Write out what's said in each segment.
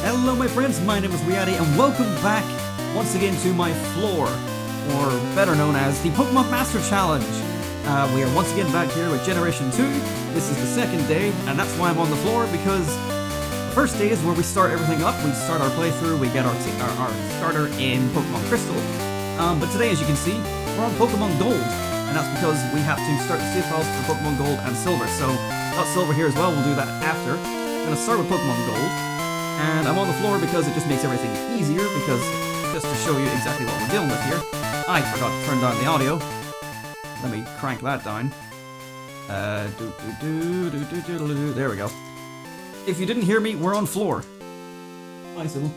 Hello my friends, my name is WeeAddy and welcome back once again to my floor, or better known as the Pokémon Master Challenge. We are once again back here with Generation 2. This is the second day, and that's why I'm on the floor, because the first day is where we start everything up. We start our playthrough, we get our starter in Pokémon Crystal. But today, as you can see, we're on Pokémon Gold, and that's because we have to start the save files for Pokémon Gold and Silver. So, got Silver here as well, we'll do that after. I'm going to start with Pokémon Gold. And I'm on the floor because it just makes everything easier, because just to show you exactly what we're dealing with here, I forgot to turn down the audio. Let me crank that down. There we go. If you didn't hear me, we're on floor. Nice little.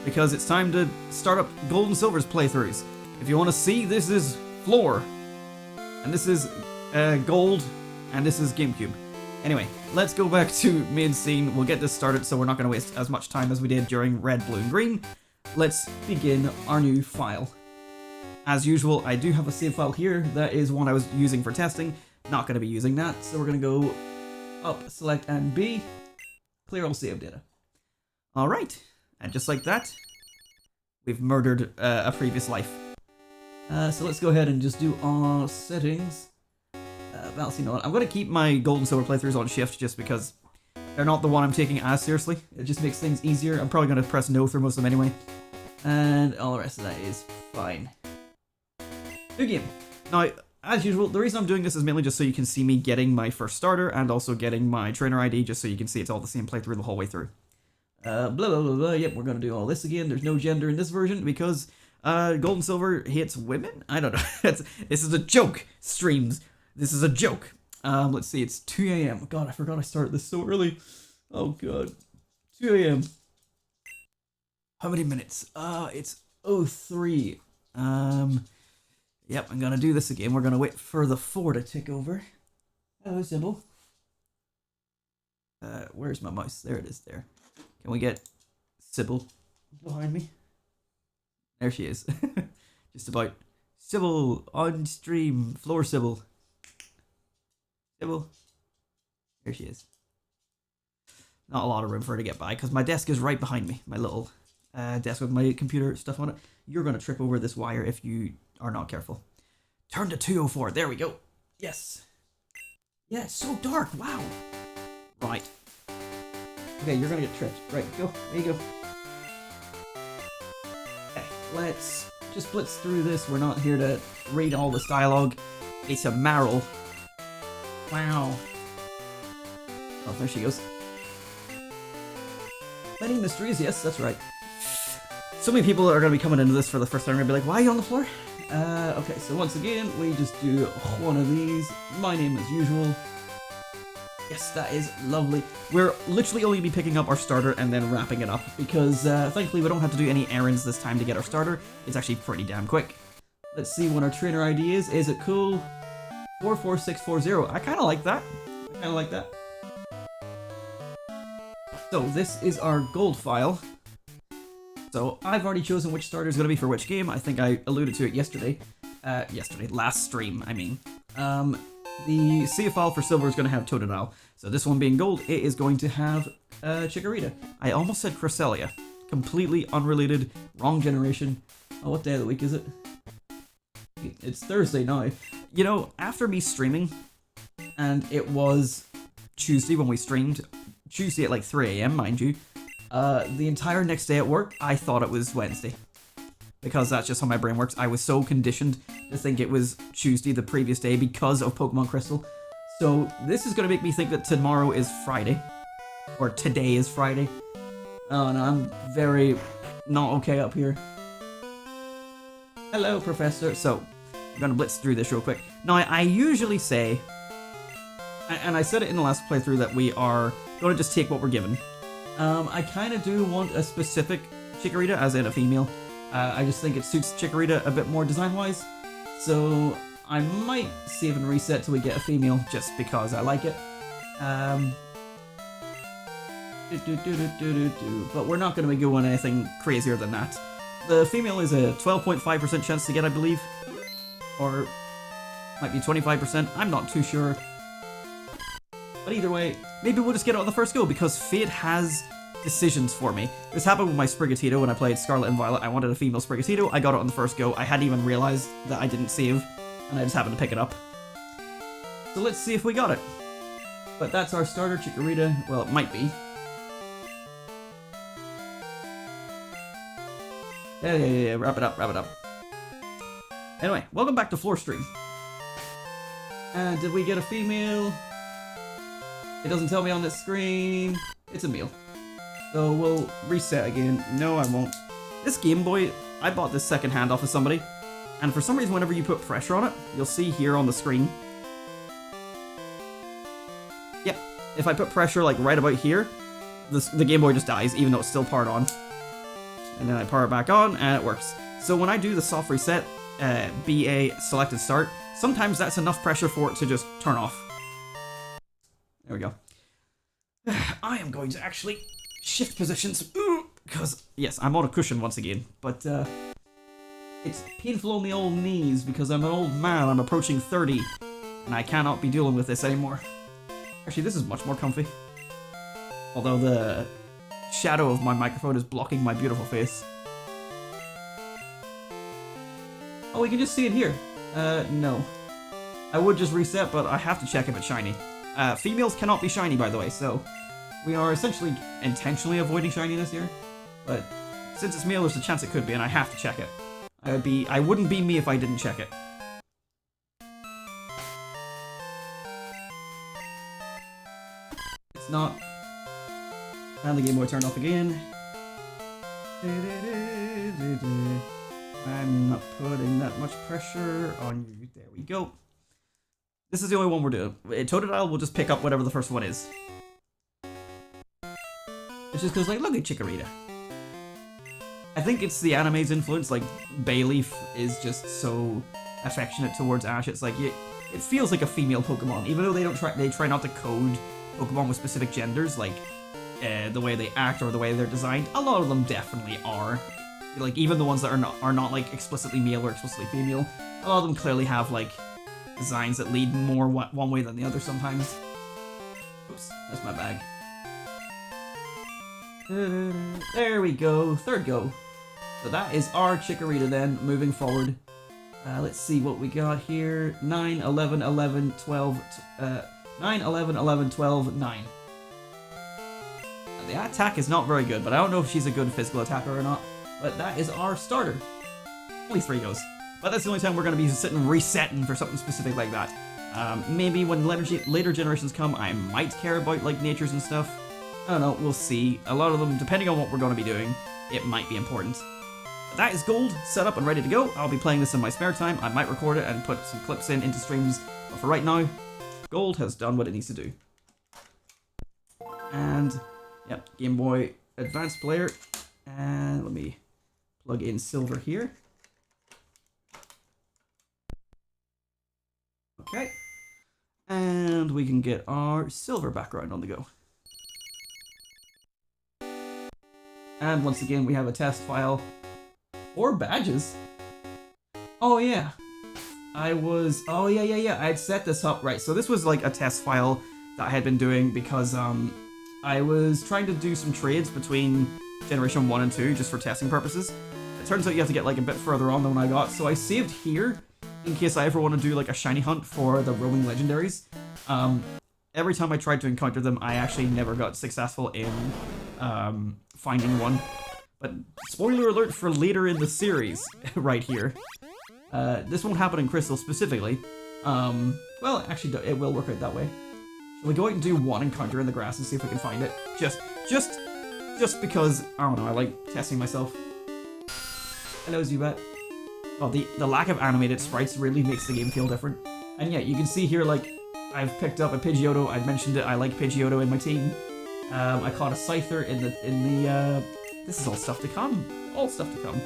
Because it's time to start up Gold and Silver's playthroughs. If you want to see, this is floor. And this is Gold, and this is GameCube. Anyway, let's go back to main scene. We'll get this started so we're not going to waste as much time as we did during Red, Blue, and Green. Let's begin our new file. As usual, I do have a save file here. That is one I was using for testing. Not going to be using that, so we're going to go up, select, and B. Clear all save data. Alright, and just like that, we've murdered a previous life. So let's go ahead and just do our settings. I'm going to keep my Gold and Silver playthroughs on shift just because they're not the one I'm taking as seriously. It just makes things easier. I'm probably going to press no through most of them anyway. And all the rest of that is fine. New game. Now, as usual, the reason I'm doing this is mainly just so you can see me getting my first starter and also getting my trainer ID, just so you can see it's all the same playthrough the whole way through. Blah, blah, blah, blah. Yep, we're going to do all this again. There's no gender in this version because Gold and Silver hates women? I don't know. This is a joke, streams. This is a joke. Let's see, it's 2 a.m. God, I forgot I started this so early. Oh god. 2 a.m. How many minutes? It's 03. Yep, I'm gonna do this again. We're gonna wait for the 4 to tick over. Hello, Sybil. Where's my mouse? There it is, there. Can we get Sybil behind me? There she is. Just about. Sybil, on stream. Floor Sybil. Sybil. There she is. Not a lot of room for her to get by, because my desk is right behind me. My little desk with my computer stuff on it. You're going to trip over this wire if you are not careful. Turn to 204. There we go. Yes. Yeah, it's so dark. Wow. Right. Okay, you're going to get tripped. Right, go. There you go. Okay, let's just blitz through this. We're not here to read all this dialogue. It's a Marrow. Wow. Oh, there she goes. Many mysteries, yes, that's right. So many people are going to be coming into this for the first time. They're going to be like, why are you on the floor? Okay, so once again, we just do one of these. My name as usual. Yes, that is lovely. We're literally only going to be picking up our starter and then wrapping it up, because thankfully we don't have to do any errands this time to get our starter. It's actually pretty damn quick. Let's see what our trainer ID is. Is it cool? 44640. I kind of like that. I kind of like that. So this is our gold file. So I've already chosen which starter is going to be for which game. I think I alluded to it yesterday. Last stream, I mean. The save file for silver is going to have Totodile. So this one being gold, it is going to have Chikorita. I almost said Cresselia. Completely unrelated, wrong generation. Oh, what day of the week is it? It's Thursday now. You know, after me streaming, and it was Tuesday when we streamed, Tuesday at like 3 a.m, mind you, The entire next day at work, I thought it was Wednesday. Because that's just how my brain works. I was so conditioned to think it was Tuesday the previous day because of Pokemon Crystal. So this is going to make me think that tomorrow is Friday. Or today is Friday. Oh, and I'm very not okay up here. Hello, Professor. So, I'm going to blitz through this real quick. Now, I usually say, and I said it in the last playthrough, that we are going to just take what we're given. I kind of do want a specific Chikorita, as in a female. I just think it suits Chikorita a bit more design-wise. So, I might save and reset till we get a female, just because I like it. But we're not going to be going anything crazier than that. The female is a 12.5% chance to get, I believe. Or might be 25%, I'm not too sure. But either way, maybe we'll just get it on the first go, because Fate has decisions for me. This happened with my Sprigatito when I played Scarlet and Violet. I wanted a female Sprigatito, I got it on the first go. I hadn't even realized that I didn't save, and I just happened to pick it up. So let's see if we got it. But that's our starter Chikorita. Well, it might be. Yeah, wrap it up. Anyway, welcome back to Floor Stream. Did we get a female? It doesn't tell me on this screen. It's a male. So we'll reset again. No, I won't. This Game Boy, I bought this secondhand off of somebody. And for some reason, whenever you put pressure on it, you'll see here on the screen. Yep, if I put pressure like right about here, the Game Boy just dies, even though it's still powered on. And then I power it back on, and it works. So when I do the soft reset, BA selected start, sometimes that's enough pressure for it to just turn off. There we go. I am going to actually shift positions, because, yes, I'm on a cushion once again, but it's painful on the old knees because I'm an old man, I'm approaching 30, and I cannot be dealing with this anymore. Actually, this is much more comfy. Although the shadow of my microphone is blocking my beautiful face. Oh, we can just see it here. No. I would just reset, but I have to check if it's shiny. Females cannot be shiny, by the way, so we are essentially intentionally avoiding shininess here. But since it's male, there's a chance it could be, and I have to check it. I wouldn't be me if I didn't check it. It's not. And the Game Boy turned off again. I'm not putting that much pressure on you. There we go. This is the only one we're doing. Totodile will just pick up whatever the first one is. It's just because, like, look at Chikorita. I think it's the anime's influence. Like, Bayleaf is just so affectionate towards Ash. It's like, it feels like a female Pokemon, even though they try not to code Pokemon with specific genders, like the way they act or the way they're designed. A lot of them definitely are. Like, even the ones that are not like explicitly male or explicitly female, a lot of them clearly have like designs that lead more one way than the other sometimes. Oops, that's my bag. There we go, third go. So that is our Chikorita then, moving forward. Let's see what we got here. 9, 11, 11, 12, 9, 11, 11, 12, 9. The attack is not very good, but I don't know if she's a good physical attacker or not. But that is our starter. Only 3 goes. But that's the only time we're going to be sitting resetting for something specific like that. Maybe when later generations come, I might care about like natures and stuff. I don't know, we'll see. A lot of them, depending on what we're going to be doing, it might be important. But that is Gold, set up and ready to go. I'll be playing this in my spare time. I might record it and put some clips into streams. But for right now, Gold has done what it needs to do. And, yep, Game Boy Advanced player. And let me plug in Silver here. Okay. And we can get our Silver background on the go. And once again, we have a test file. 4 badges? Oh yeah. Oh yeah. I had set this up, right. So this was like a test file that I had been doing because I was trying to do some trades between Generation 1 and 2 just for testing purposes. It turns out you have to get like a bit further on than when I got, so I saved here in case I ever want to do like a shiny hunt for the roaming legendaries. Every time I tried to encounter them, I actually never got successful in finding one. But spoiler alert for later in the series, right here. This won't happen in Crystal specifically. Well, actually, it will work out that way. Shall we go out and do one encounter in the grass and see if we can find it? Just because, I don't know, I like testing myself. Hello, Zubat. Oh, the lack of animated sprites really makes the game feel different. And yeah, you can see here, like, I've picked up a Pidgeotto. I mentioned it. I like Pidgeotto in my team. I caught a Scyther in the. This is all stuff to come. All stuff to come.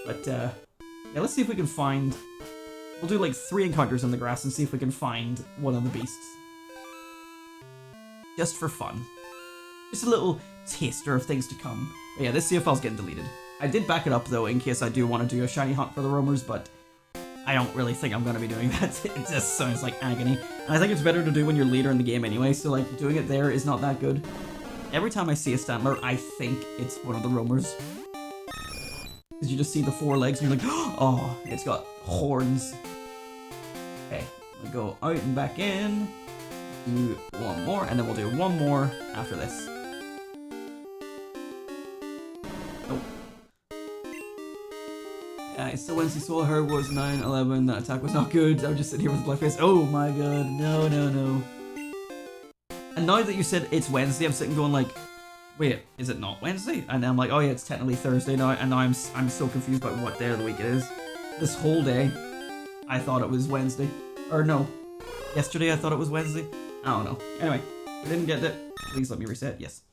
But yeah, let's see if we can find. We'll do like 3 encounters in the grass and see if we can find one of the beasts. Just for fun. Just a little taster of things to come. But yeah, this CFL's getting deleted. I did back it up though in case I do want to do a shiny hunt for the roamers, but I don't really think I'm going to be doing that. It just sounds like agony. And I think it's better to do when you're later in the game anyway, so like doing it there is not that good. Every time I see a Stantler, I think it's one of the roamers. Because you just see the 4 legs and you're like, oh, it's got horns. Okay, we'll go out and back in, do one more, and then we'll do one more after this. So Wednesday saw her was 9/11, that attack was not good. I'm just sitting here with a black face. Oh my god, no. And now that you said it's Wednesday, I'm sitting going like, wait, is it not Wednesday? And I'm like, oh yeah, it's technically Thursday now, and now I'm so confused about what day of the week it is. This whole day, I thought it was Wednesday. Or no, yesterday I thought it was Wednesday. I don't know. Anyway, we didn't get it. Please let me reset. Yes.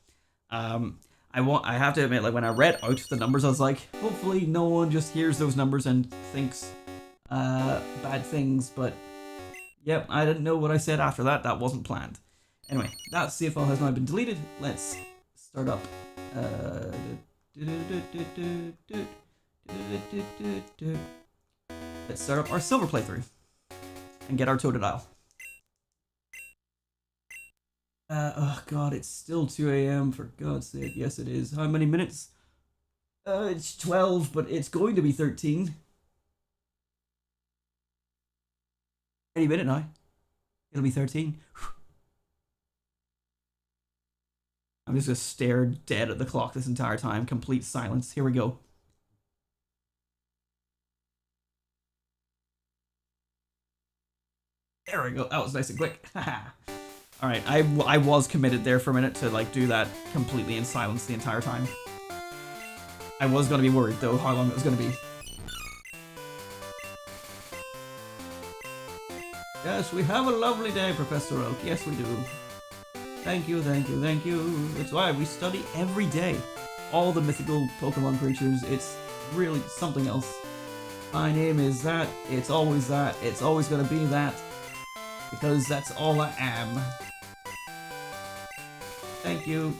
I have to admit, like, when I read out the numbers, I was like, hopefully no one just hears those numbers and thinks bad things, but yep, I didn't know what I said after that. That wasn't planned. Anyway, that CFL has now been deleted. Let's start up. Let's start up our silver playthrough and get our Totodile. Oh god, it's still 2 AM, for God's sake. Yes, it is. How many minutes? It's 12, but it's going to be 13. Any minute now. It'll be 13. I'm just gonna stare dead at the clock this entire time. Complete silence. Here we go. There we go. That was nice and quick. Haha. Alright, I was committed there for a minute to like do that completely in silence the entire time. I was going to be worried though how long it was going to be. Yes, we have a lovely day, Professor Oak. Yes, we do. Thank you. It's why we study every day. All the mythical Pokemon creatures, it's really something else. My name is that, it's always going to be that. Because that's all I am. Thank you.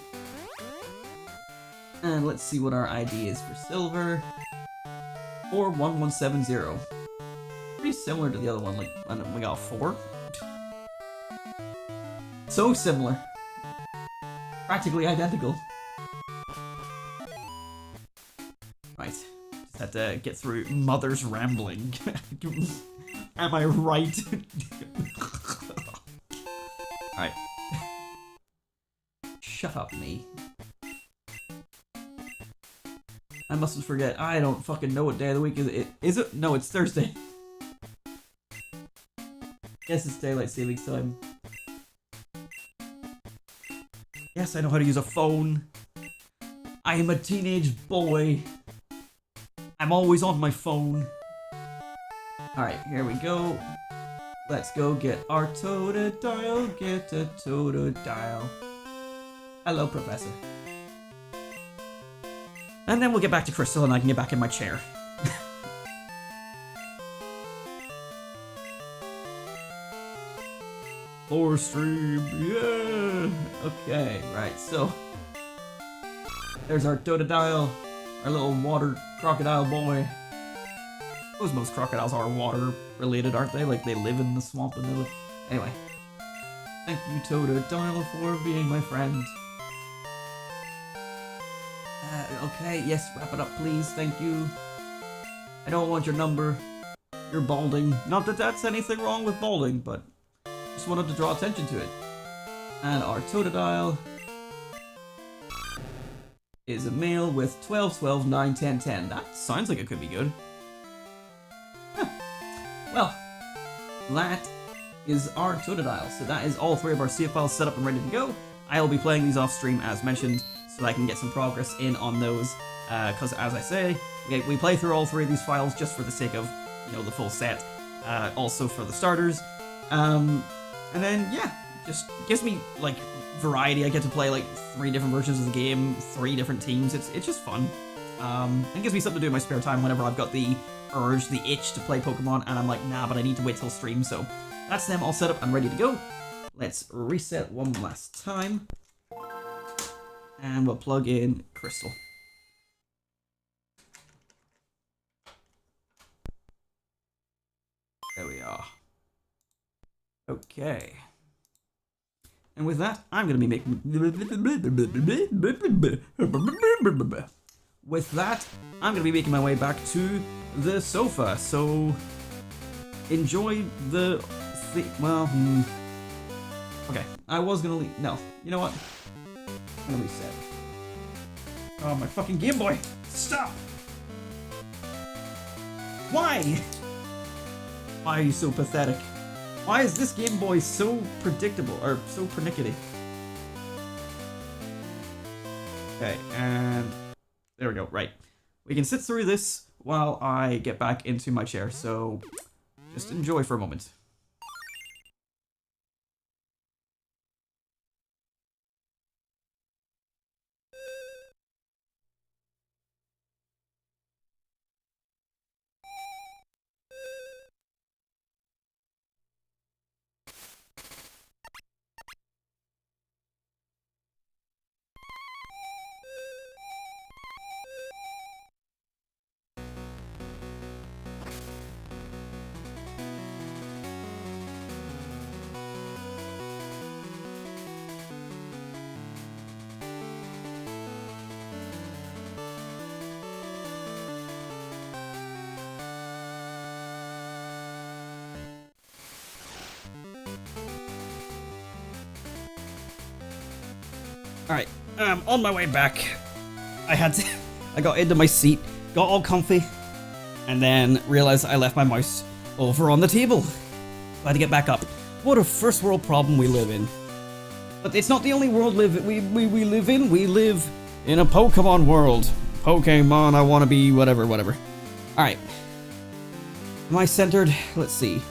And let's see what our ID is for silver. 41170. Pretty similar to the other one, like, we got 4. So similar. Practically identical. Right. Just had to get through Mother's rambling. Am I right? Alright. Shut up, me. I mustn't forget, I don't fucking know what day of the week is it. Is it? No, it's Thursday. Yes, it's daylight savings time. Yes, I know how to use a phone. I am a teenage boy. I'm always on my phone. Alright, here we go. Let's go get our Totodile. Get a Totodile. Hello, Professor. And then we'll get back to Crystal and I can get back in my chair. Floor stream, yeah! Okay, right, so... There's our Totodile, our little water crocodile boy. I suppose most crocodiles are water related, aren't they? Like, they live in the swamp and they live... Anyway. Thank you, Totodile, for being my friend. Okay, yes, wrap it up, please. Thank you. I don't want your number. You're balding. Not that that's anything wrong with balding, but just wanted to draw attention to it. And our Totodile. is a male with 12, 12, 9, 10, 10. That sounds like it could be good. Huh. Well, that is our Totodile. So that is all 3 of our save files set up and ready to go. I'll be playing these off stream as mentioned, so that I can get some progress in on those. Because as I say, we play through all 3 of these files just for the sake of, you know, the full set. Also for the starters. And then, yeah, just gives me, like, variety. I get to play, like, 3 different versions of the game, 3 different teams. It's just fun. And gives me something to do in my spare time whenever I've got the urge, the itch to play Pokemon, and I'm like, nah, but I need to wait till stream, so that's them all set up and ready to go. Let's reset one last time. And we'll plug in Crystal. There we are. Okay. And with that, I'm going to be making... With that, I'm going to be making my way back to the sofa. So, enjoy the... Well, okay. I was going to leave... No. You know what? I'm going to reset. Oh, my fucking Game Boy! Stop! Why? Why are you so pathetic? Why is this Game Boy so predictable, or so pernickety? Okay, and there we go, right. We can sit through this while I get back into my chair, so just enjoy for a moment. Alright, on my way back, I got into my seat, got all comfy, and then realized I left my mouse over on the table. So I had to get back up. What a first world problem we live in. But it's not the only world we live in. We live in a Pokemon world. Pokemon, I want to be whatever. Alright. Am I centered? Let's see.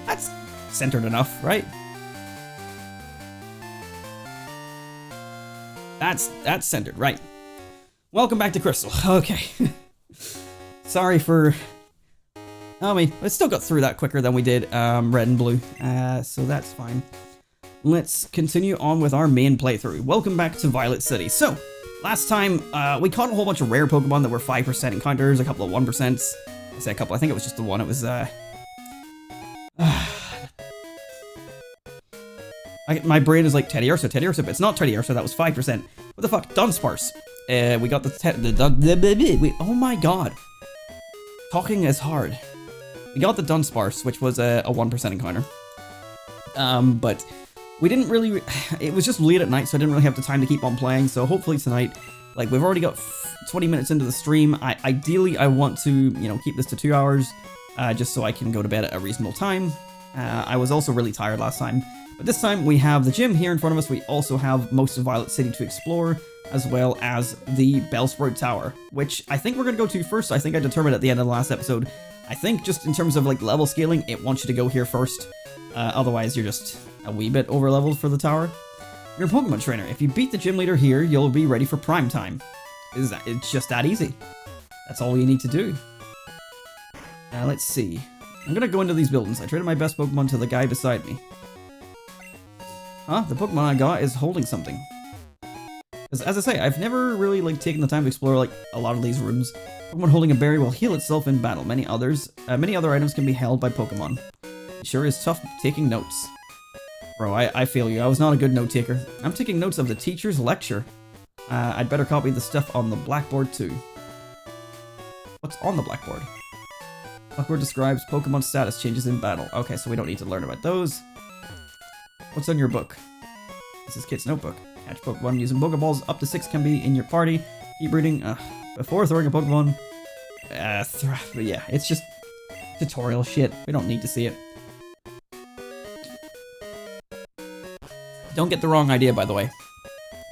That's centered enough, right? That's centered, right. Welcome back to Crystal. Okay. Sorry for... I mean, I still got through that quicker than we did Red and Blue, so that's fine. Let's continue on with our main playthrough. Welcome back to Violet City. So, last time, we caught a whole bunch of rare Pokemon that were 5% encounters, a couple of 1%. I say a couple, I think it was just the one. It was, my brain is like Teddiursa, but it's not Teddiursa, that was 5%. What the fuck? Dunsparce. We got oh my god. Talking is hard. We got the Dunsparce, which was a 1% encounter. But we didn't really... It was just late at night, so I didn't really have the time to keep on playing, so hopefully tonight... Like, we've already got 20 minutes into the stream. Ideally, I want to, you know, keep this to 2 hours, just so I can go to bed at a reasonable time. I was also really tired last time. But this time we have the gym here in front of us. We also have most of Violet City to explore, as well as the Bellsprout Tower, which I think we're going to go to first. I think I determined at the end of the last episode. I think just in terms of like level scaling, it wants you to go here first. Otherwise, you're just a wee bit over leveled for the tower. You're a Pokemon trainer. If you beat the gym leader here, you'll be ready for prime time. It's just that easy. That's all you need to do. Let's see. I'm going to go into these buildings. I traded my best Pokemon to the guy beside me. Huh? The Pokemon I got is holding something. As I say, I've never really like taken the time to explore like a lot of these rooms. Pokemon holding a berry will heal itself in battle. Many other items can be held by Pokemon. It sure is tough taking notes. Bro, I feel you. I was not a good note taker. I'm taking notes of the teacher's lecture. I'd better copy the stuff on the blackboard too. What's on the blackboard? Blackboard describes Pokemon status changes in battle. Okay, so we don't need to learn about those. What's on your book? This is Kit's notebook. Catch Pokemon using Pokeballs. Up to 6 can be in your party. Keep breeding before throwing a Pokemon. But yeah, it's just tutorial shit. We don't need to see it. Don't get the wrong idea, by the way.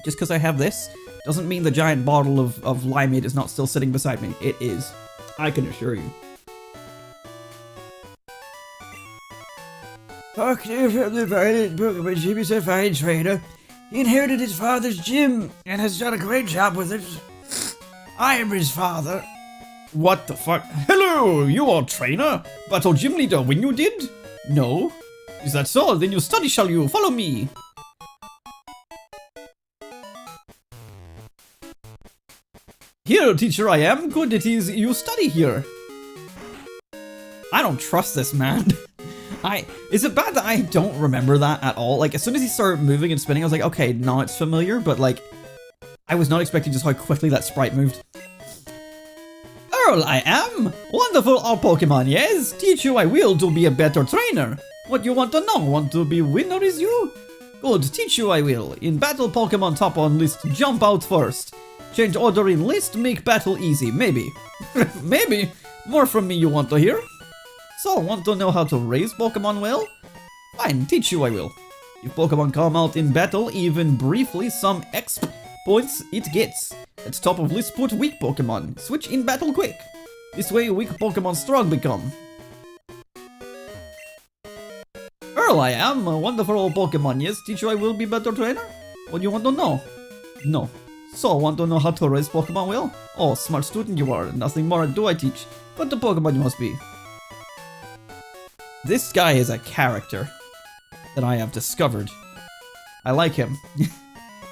Just because I have this doesn't mean the giant bottle of limeade is not still sitting beside me. It is. I can assure you. Partner from the Violet Pokémon gym is a fine trainer. He inherited his father's gym and has done a great job with it. I am his father. What the fuck? Hello, you are trainer? Battle gym leader when you did? No? Is that so? Then you study, shall you? Follow me. Here, teacher, I am. Good it is you study here. I don't trust this man. Is it bad that I don't remember that at all? Like, as soon as he started moving and spinning, I was like, okay, now it's familiar, but like, I was not expecting just how quickly that sprite moved. Earl, I am. Wonderful all Pokemon, yes? Teach you I will to be a better trainer. What you want to know? Want to be winner is you? Good, teach you I will. In battle Pokemon top on list, jump out first. Change order in list, make battle easy, maybe. Maybe. More from me you want to hear? So, want to know how to raise Pokemon well? Fine, teach you I will. If Pokemon come out in battle, even briefly, some XP points it gets. At top of list put weak Pokemon. Switch in battle quick. This way weak Pokemon strong become. Earl I am, a wonderful old Pokemon, yes? Teach you I will be better trainer? What you want to know? No. So, want to know how to raise Pokemon well? Oh, smart student you are. Nothing more do I teach. But the Pokemon you must be. This guy is a character that I have discovered. I like him.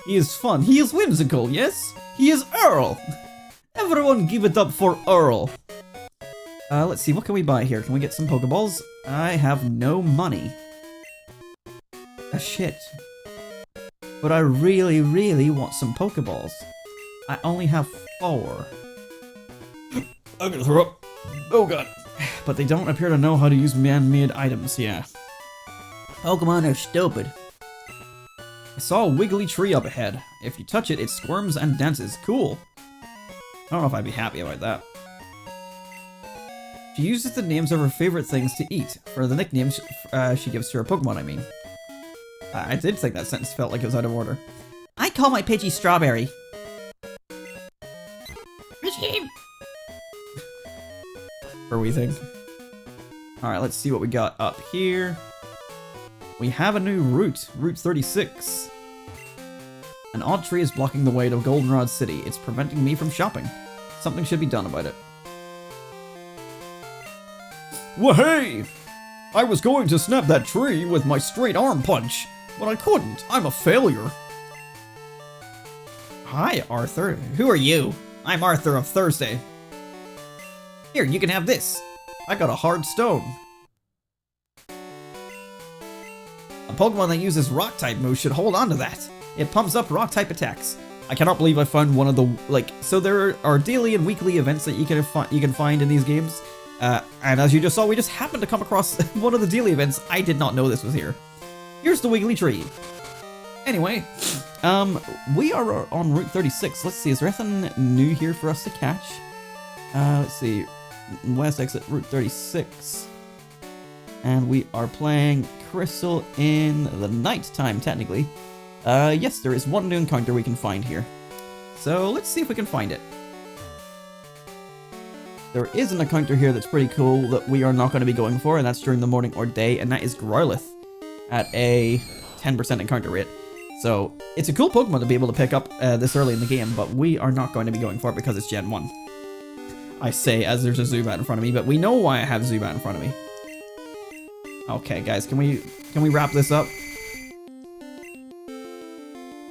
He is fun. He is whimsical, yes? He is Earl. Everyone give it up for Earl. Let's see, what can we buy here? Can we get some Pokeballs? I have no money. Shit. But I really, really want some Pokeballs. I only have 4. I'm gonna throw up. Oh god. But they don't appear to know how to use man-made items, yeah. Pokemon are stupid. I saw a wiggly tree up ahead. If you touch it, it squirms and dances. Cool. I don't know if I'd be happy about that. She uses the names of her favorite things to eat. For the nicknames she gives to her Pokemon, I mean. I did think that sentence felt like it was out of order. I call my Pidgey Strawberry. For we think. Alright, let's see what we got up here. We have a new route. Route 36. An odd tree is blocking the way to Goldenrod City. It's preventing me from shopping. Something should be done about it. Well, hey! I was going to snap that tree with my straight arm punch, but I couldn't. I'm a failure. Hi, Arthur. Who are you? I'm Arthur of Thursday. Here, you can have this. I got a hard stone. A Pokemon that uses Rock-type moves should hold on to that. It pumps up Rock-type attacks. I cannot believe I found one of the, so there are daily and weekly events that you can find in these games. And as you just saw, we just happened to come across one of the daily events. I did not know this was here. Here's the wiggly tree. Anyway, we are on Route 36. Let's see, is there anything new here for us to catch? Let's see. West exit Route 36. And we are playing Crystal in the night time, technically. Yes, there is one new encounter we can find here. So let's see if we can find it. There is an encounter here that's pretty cool that we are not going to be going for, and that's during the morning or day, and that is Growlithe at a 10% encounter rate. So it's a cool Pokemon to be able to pick up this early in the game, but we are not going to be going for it because it's Gen 1. I say as there's a Zubat in front of me, but we know why I have Zubat in front of me. Okay, guys, can we wrap this up?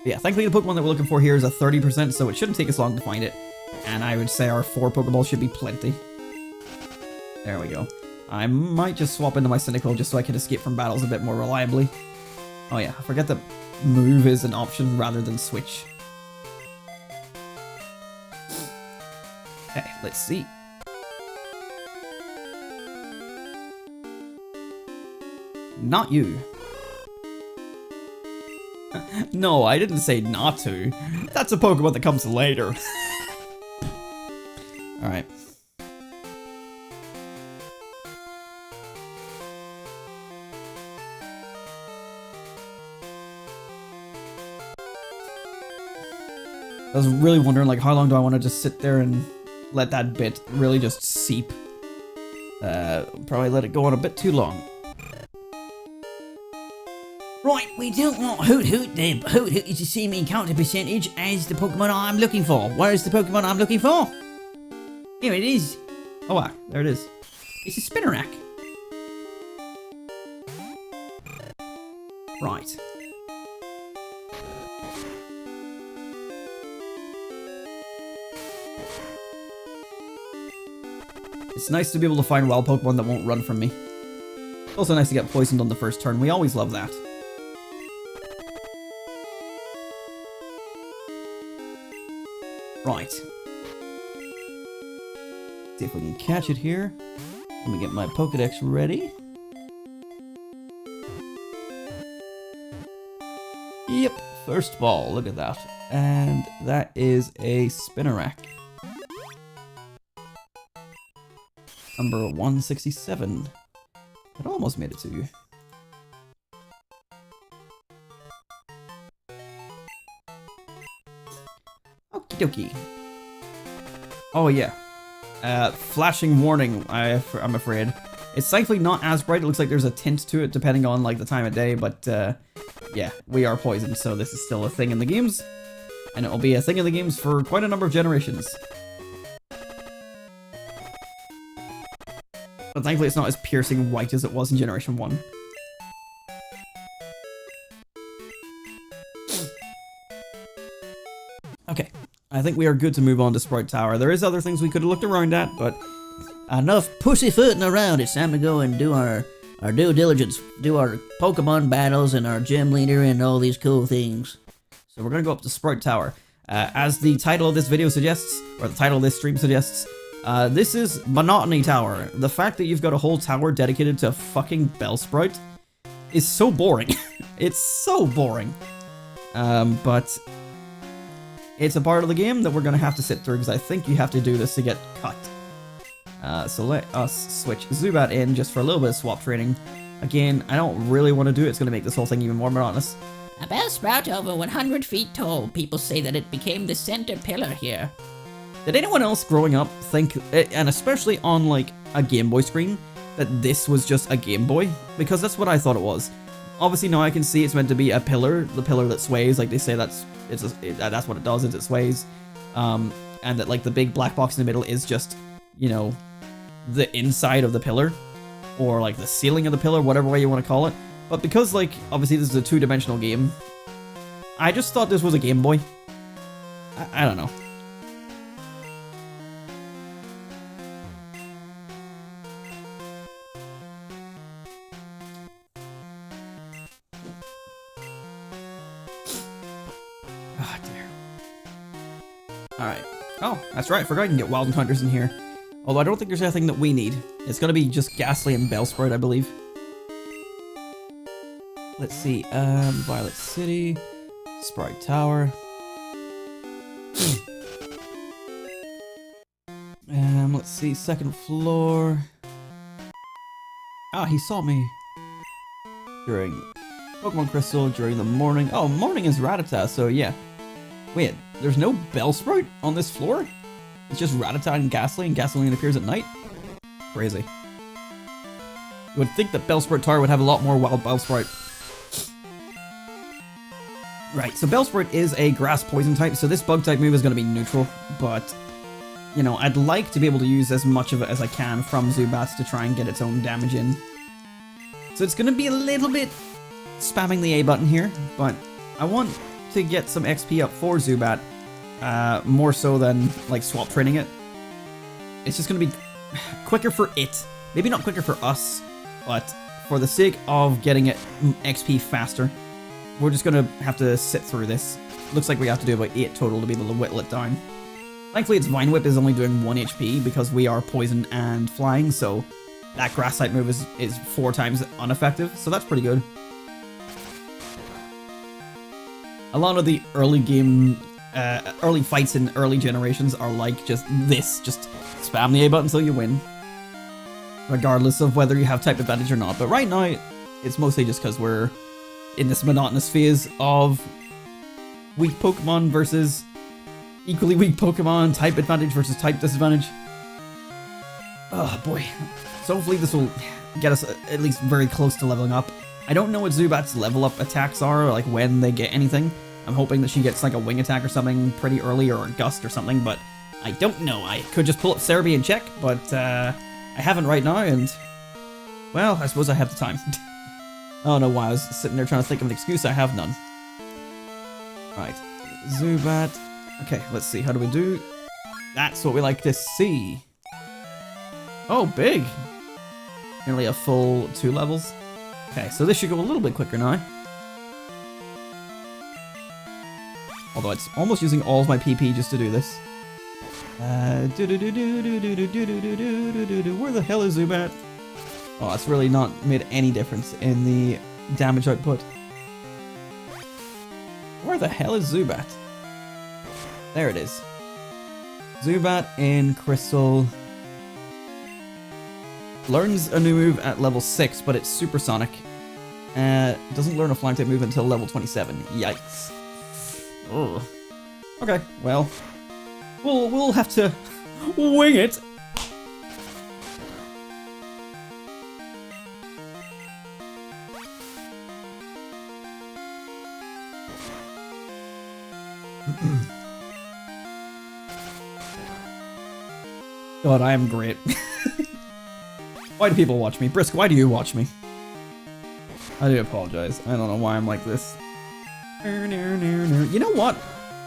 Yeah, thankfully the Pokemon that we're looking for here is a 30%, so it shouldn't take us long to find it. And I would say our 4 Pokeballs should be plenty. There we go. I might just swap into my Cynical just so I can escape from battles a bit more reliably. Oh yeah, I forget that move is an option rather than switch. Okay, let's see. Not you. No, I didn't say not to. That's a Pokemon that comes later. Alright. I was really wondering, like, how long do I want to just sit there and let that bit really just seep? Probably let it go on a bit too long. Right, we don't want Hoot Hoot then. Hoot Hoot is the same encounter percentage as the Pokemon I'm looking for. Where's the Pokemon I'm looking for? Here it is. Oh, wow, there it is. It's a Spinarak. Right. It's nice to be able to find wild Pokemon that won't run from me. Also nice to get poisoned on the first turn. We always love that. Right. See if we can catch it here. Let me get my Pokedex ready. Yep, first ball, look at that. And that is a Spinarak. Number 167. It almost made it to you. Okie dokie. Oh yeah. Flashing warning, I'm afraid. It's thankfully not as bright. It looks like there's a tint to it depending on like the time of day, but yeah, we are poisoned, so this is still a thing in the games. And it will be a thing in the games for quite a number of generations. But thankfully it's not as piercing white as it was in Generation 1. Okay, I think we are good to move on to Sprite Tower. There is other things we could have looked around at, but enough pussyfooting around. It's time to go and do our due diligence, do our Pokemon battles and our gym leader and all these cool things. So we're going to go up to Sprite Tower. As the title of this video suggests, or the title of this stream suggests, this is Monotony Tower. The fact that you've got a whole tower dedicated to fucking Bellsprout is so boring. It's so boring. But it's a part of the game that we're going to have to sit through, because I think you have to do this to get cut. So let us switch Zubat in just for a little bit of swap training. Again, I don't really want to do it. It's going to make this whole thing even more monotonous. A Bellsprout over 100 feet tall. People say that it became the center pillar here. Did anyone else growing up think, and especially on like a Game Boy screen, that this was just a Game Boy? Because that's what I thought it was. Obviously now I can see it's meant to be a pillar, the pillar that sways, like they say that's what it does, is it sways. And that like the big black box in the middle is just, you know, the inside of the pillar, or like the ceiling of the pillar, whatever way you want to call it. But because like, obviously this is a two-dimensional game, I just thought this was a Game Boy. I don't know. Ah, dear. Alright. Oh, that's right, I forgot you can get Wild Encounters in here. Although I don't think there's anything that we need. It's gonna be just Ghastly and Bellsprout, I believe. Let's see, Violet City, Sprite Tower. Let's see, second floor. Ah, he saw me during Pokemon Crystal during the morning. Oh, morning is Rattata, so yeah. Wait, there's no Bellsprout on this floor? It's just Rattata and Ghastly only appears at night? Crazy. You would think that Bellsprout Tower would have a lot more wild Bellsprout. Right, so Bellsprout is a grass poison type, so this bug type move is going to be neutral, but, you know, I'd like to be able to use as much of it as I can from Zubat to try and get its own damage in. So it's going to be a little bit spamming the A button here, but I want to get some XP up for Zubat, more so than, like, swap training it. It's just going to be quicker for it. Maybe not quicker for us, but for the sake of getting it XP faster, we're just gonna have to sit through this. Looks like we have to do about 8 total to be able to whittle it down. Thankfully, its Vine Whip is only doing 1 HP because we are poison and flying, so that grass type move is 4 times ineffective, so that's pretty good. A lot of the early game, early fights in early generations are like just this. Just spam the A button until you win. Regardless of whether you have type advantage or not. But right now, it's mostly just because we're in this monotonous phase of weak Pokemon versus equally weak Pokemon, type advantage versus type disadvantage. Oh boy. So hopefully this will get us at least very close to leveling up. I don't know what Zubat's level up attacks are, like when they get anything. I'm hoping that she gets like a wing attack or something pretty early, or a gust or something, but I don't know. I could just pull up Cerebi and check, but I haven't right now, and well, I suppose I have the time. I don't know why I was sitting there trying to think of an excuse. I have none. Right, Zubat. Okay, let's see. How do we do? That's what we like to see. Oh, big. Nearly a full 2 levels. Okay, so this should go a little bit quicker now. Although it's almost using all of my PP just to do this. Where the hell is Zubat? Oh, that's really not made any difference in the damage output. Where the hell is Zubat? There it is. Zubat in Crystal. Learns a new move at level 6, but it's supersonic. Doesn't learn a flying type move until level 27. Yikes. Ugh. Okay, well, we'll have to wing it. God, I am great. Why do people watch me? Brisk, why do you watch me? I do apologize. I don't know why I'm like this. You know what?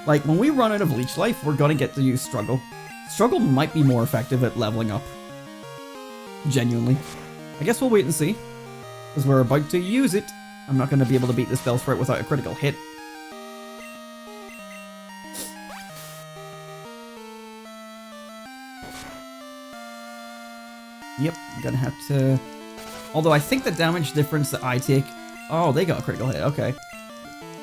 Like, when we run out of Leech Life, we're gonna get to use Struggle. Struggle might be more effective at leveling up. Genuinely. I guess we'll wait and see. Because we're about to use it. I'm not gonna be able to beat this Bellsprout without a critical hit. Yep, I'm gonna have to... Although I think the damage difference that I take... Oh, they got a critical hit, okay.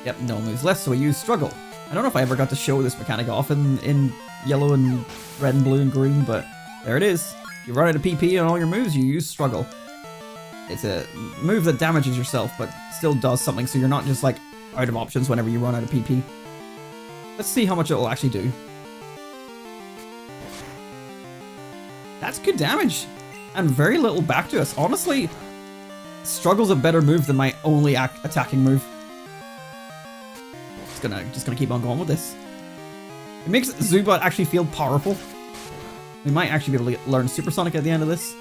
Yep, no moves left, so we use Struggle. I don't know if I ever got to show this mechanic off in yellow and red and blue and green, but there it is. You run out of PP on all your moves, you use Struggle. It's a move that damages yourself, but still does something, so you're not just like out of options whenever you run out of PP. Let's see how much it will actually do. That's good damage. And very little back to us. Honestly, Struggle's a better move than my only attacking move. Just gonna keep on going with this. It makes Zubat actually feel powerful. We might actually be able to learn Supersonic at the end of this,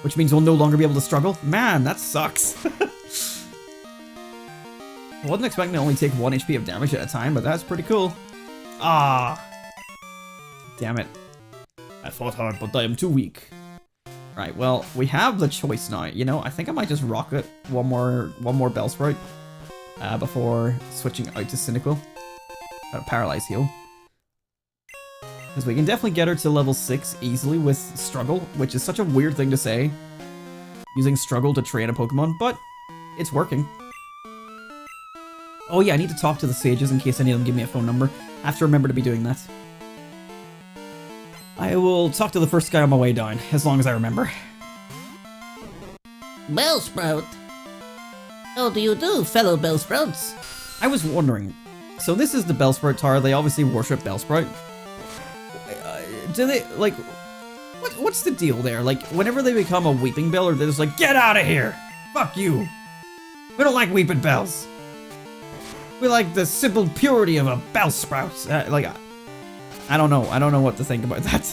which means we'll no longer be able to struggle. Man, that sucks. I wasn't expecting to only take 1 HP of damage at a time, but that's pretty cool. Ah, damn it. I fought hard, but I am too weak. Right, well, we have the choice now. You know, I think I might just rock it one more Bellsprout before switching out to Cynical. Paralyze Heal. Because we can definitely get her to level 6 easily with Struggle, which is such a weird thing to say. Using Struggle to train a Pokemon, but it's working. Oh yeah, I need to talk to the sages in case any of them give me a phone number. I have to remember to be doing that. I will talk to the first guy on my way down, as long as I remember. Bellsprout! How do you do, fellow Bellsprouts? I was wondering, so this is the Bellsprout Tower, they obviously worship Bellsprout. Do they, like, what's the deal there? Like, whenever they become a Weeping Bell, or they're just like, get out of here! Fuck you! We don't like Weeping Bells! We like the simple purity of a Bellsprout! Like, I don't know what to think about that.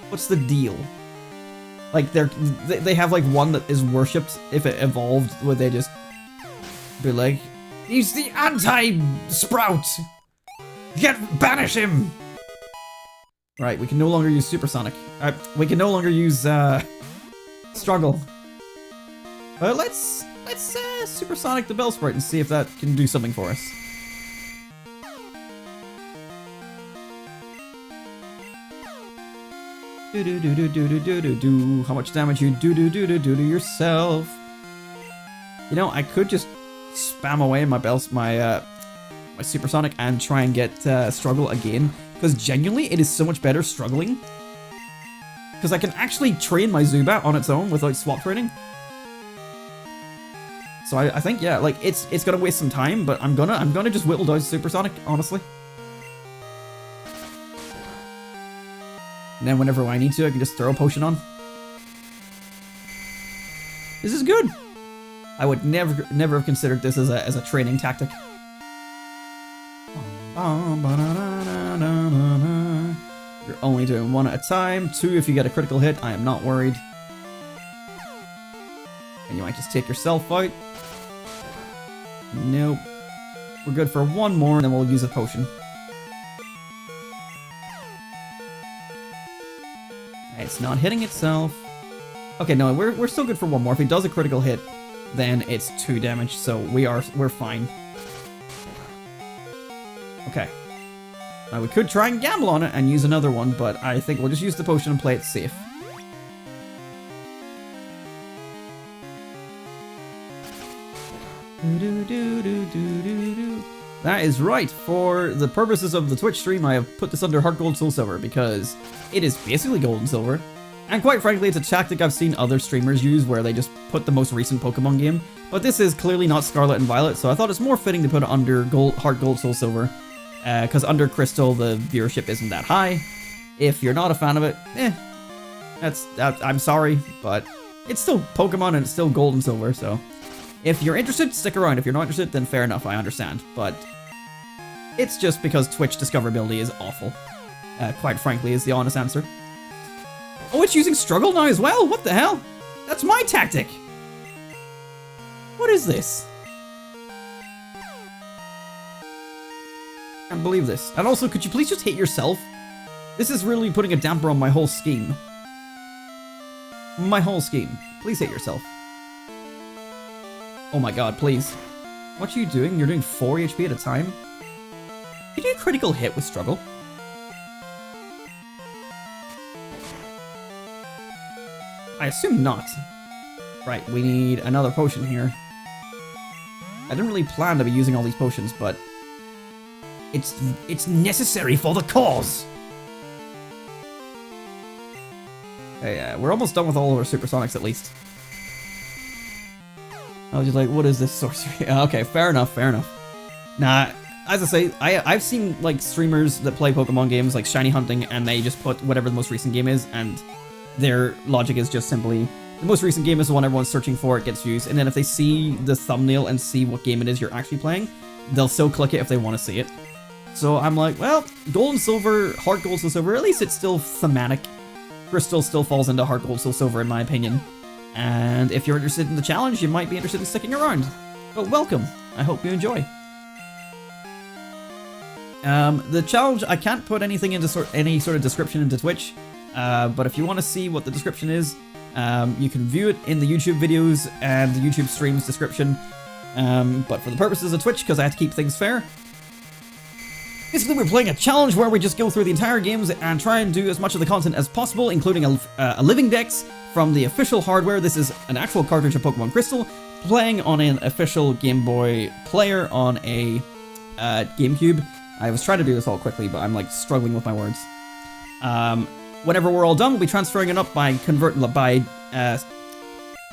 What's the deal? Like, they have like one that is worshipped. If it evolved, would they just be like, he's the anti-Sprout! Banish him! Right, we can no longer use Supersonic. We can no longer use Struggle. But let's Supersonic the Bellsprout and see if that can do something for us. Do. How much damage you do to yourself? You know, I could just spam away my supersonic and try and get struggle again, because genuinely it is so much better struggling, because I can actually train my Zubat on its own without swap training. So I think, yeah, like it's gonna waste some time, but I'm gonna just whittle down supersonic, honestly. And then whenever I need to, I can just throw a potion on. This is good. I would never have considered this as a training tactic. You're only doing 1 at a time. 2 if you get a critical hit. I am not worried. And you might just take yourself out. Nope. We're good for 1 more, and then we'll use a potion. It's not hitting itself. Okay, no, we're still good for 1 more. If it does a critical hit, then it's 2 damage, so we're fine. Okay. Now we could try and gamble on it and use another one, but I think we'll just use the potion and play it safe. That is right. For the purposes of the Twitch stream, I have put this under Heart Gold Soul Silver because it is basically Gold and Silver. And quite frankly, it's a tactic I've seen other streamers use where they just put the most recent Pokemon game. But this is clearly not Scarlet and Violet, so I thought it's more fitting to put it under Heart Gold Soul Silver. Because under Crystal, the viewership isn't that high. If you're not a fan of it, I'm sorry, but it's still Pokemon and it's still Gold and Silver, so... If you're interested, stick around. If you're not interested, then fair enough, I understand. But it's just because Twitch discoverability is awful. Quite frankly, is the honest answer. Oh, it's using Struggle now as well? What the hell? That's my tactic! What is this? Can't believe this. And also, could you please just hit yourself? This is really putting a damper on my whole scheme. My whole scheme. Please hit yourself. Oh my god, please. What are you doing? You're doing 4 HP at a time? Can you do a critical hit with Struggle? I assume not. Right, we need another potion here. I didn't really plan to be using all these potions, but... It's necessary for the cause! Okay, we're almost done with all of our supersonics, at least. I was just like, what is this sorcery? Okay, fair enough, fair enough. Nah, as I say, I've seen, like, streamers that play Pokemon games, like Shiny Hunting, and they just put whatever the most recent game is, and their logic is just simply, the most recent game is the one everyone's searching for, it gets used, and then if they see the thumbnail and see what game it is you're actually playing, they'll still click it if they want to see it. So I'm like, well, Gold and Silver, Heart Gold, Soul Silver, at least it's still thematic. Crystal still falls into Heart Gold, Soul Silver, in my opinion. And if you're interested in the challenge, you might be interested in sticking around. But welcome. I hope you enjoy. The challenge, I can't put anything into any sort of description into Twitch. But if you want to see what the description is, you can view it in the YouTube videos and the YouTube streams description. But for the purposes of Twitch, because I have to keep things fair, basically we're playing a challenge where we just go through the entire games and try and do as much of the content as possible, including a Living Dex from the official hardware. This is an actual cartridge of Pokemon Crystal, playing on an official Game Boy player on a GameCube. I was trying to do this all quickly, but I'm like struggling with my words. Whenever we're all done, we'll be transferring it up by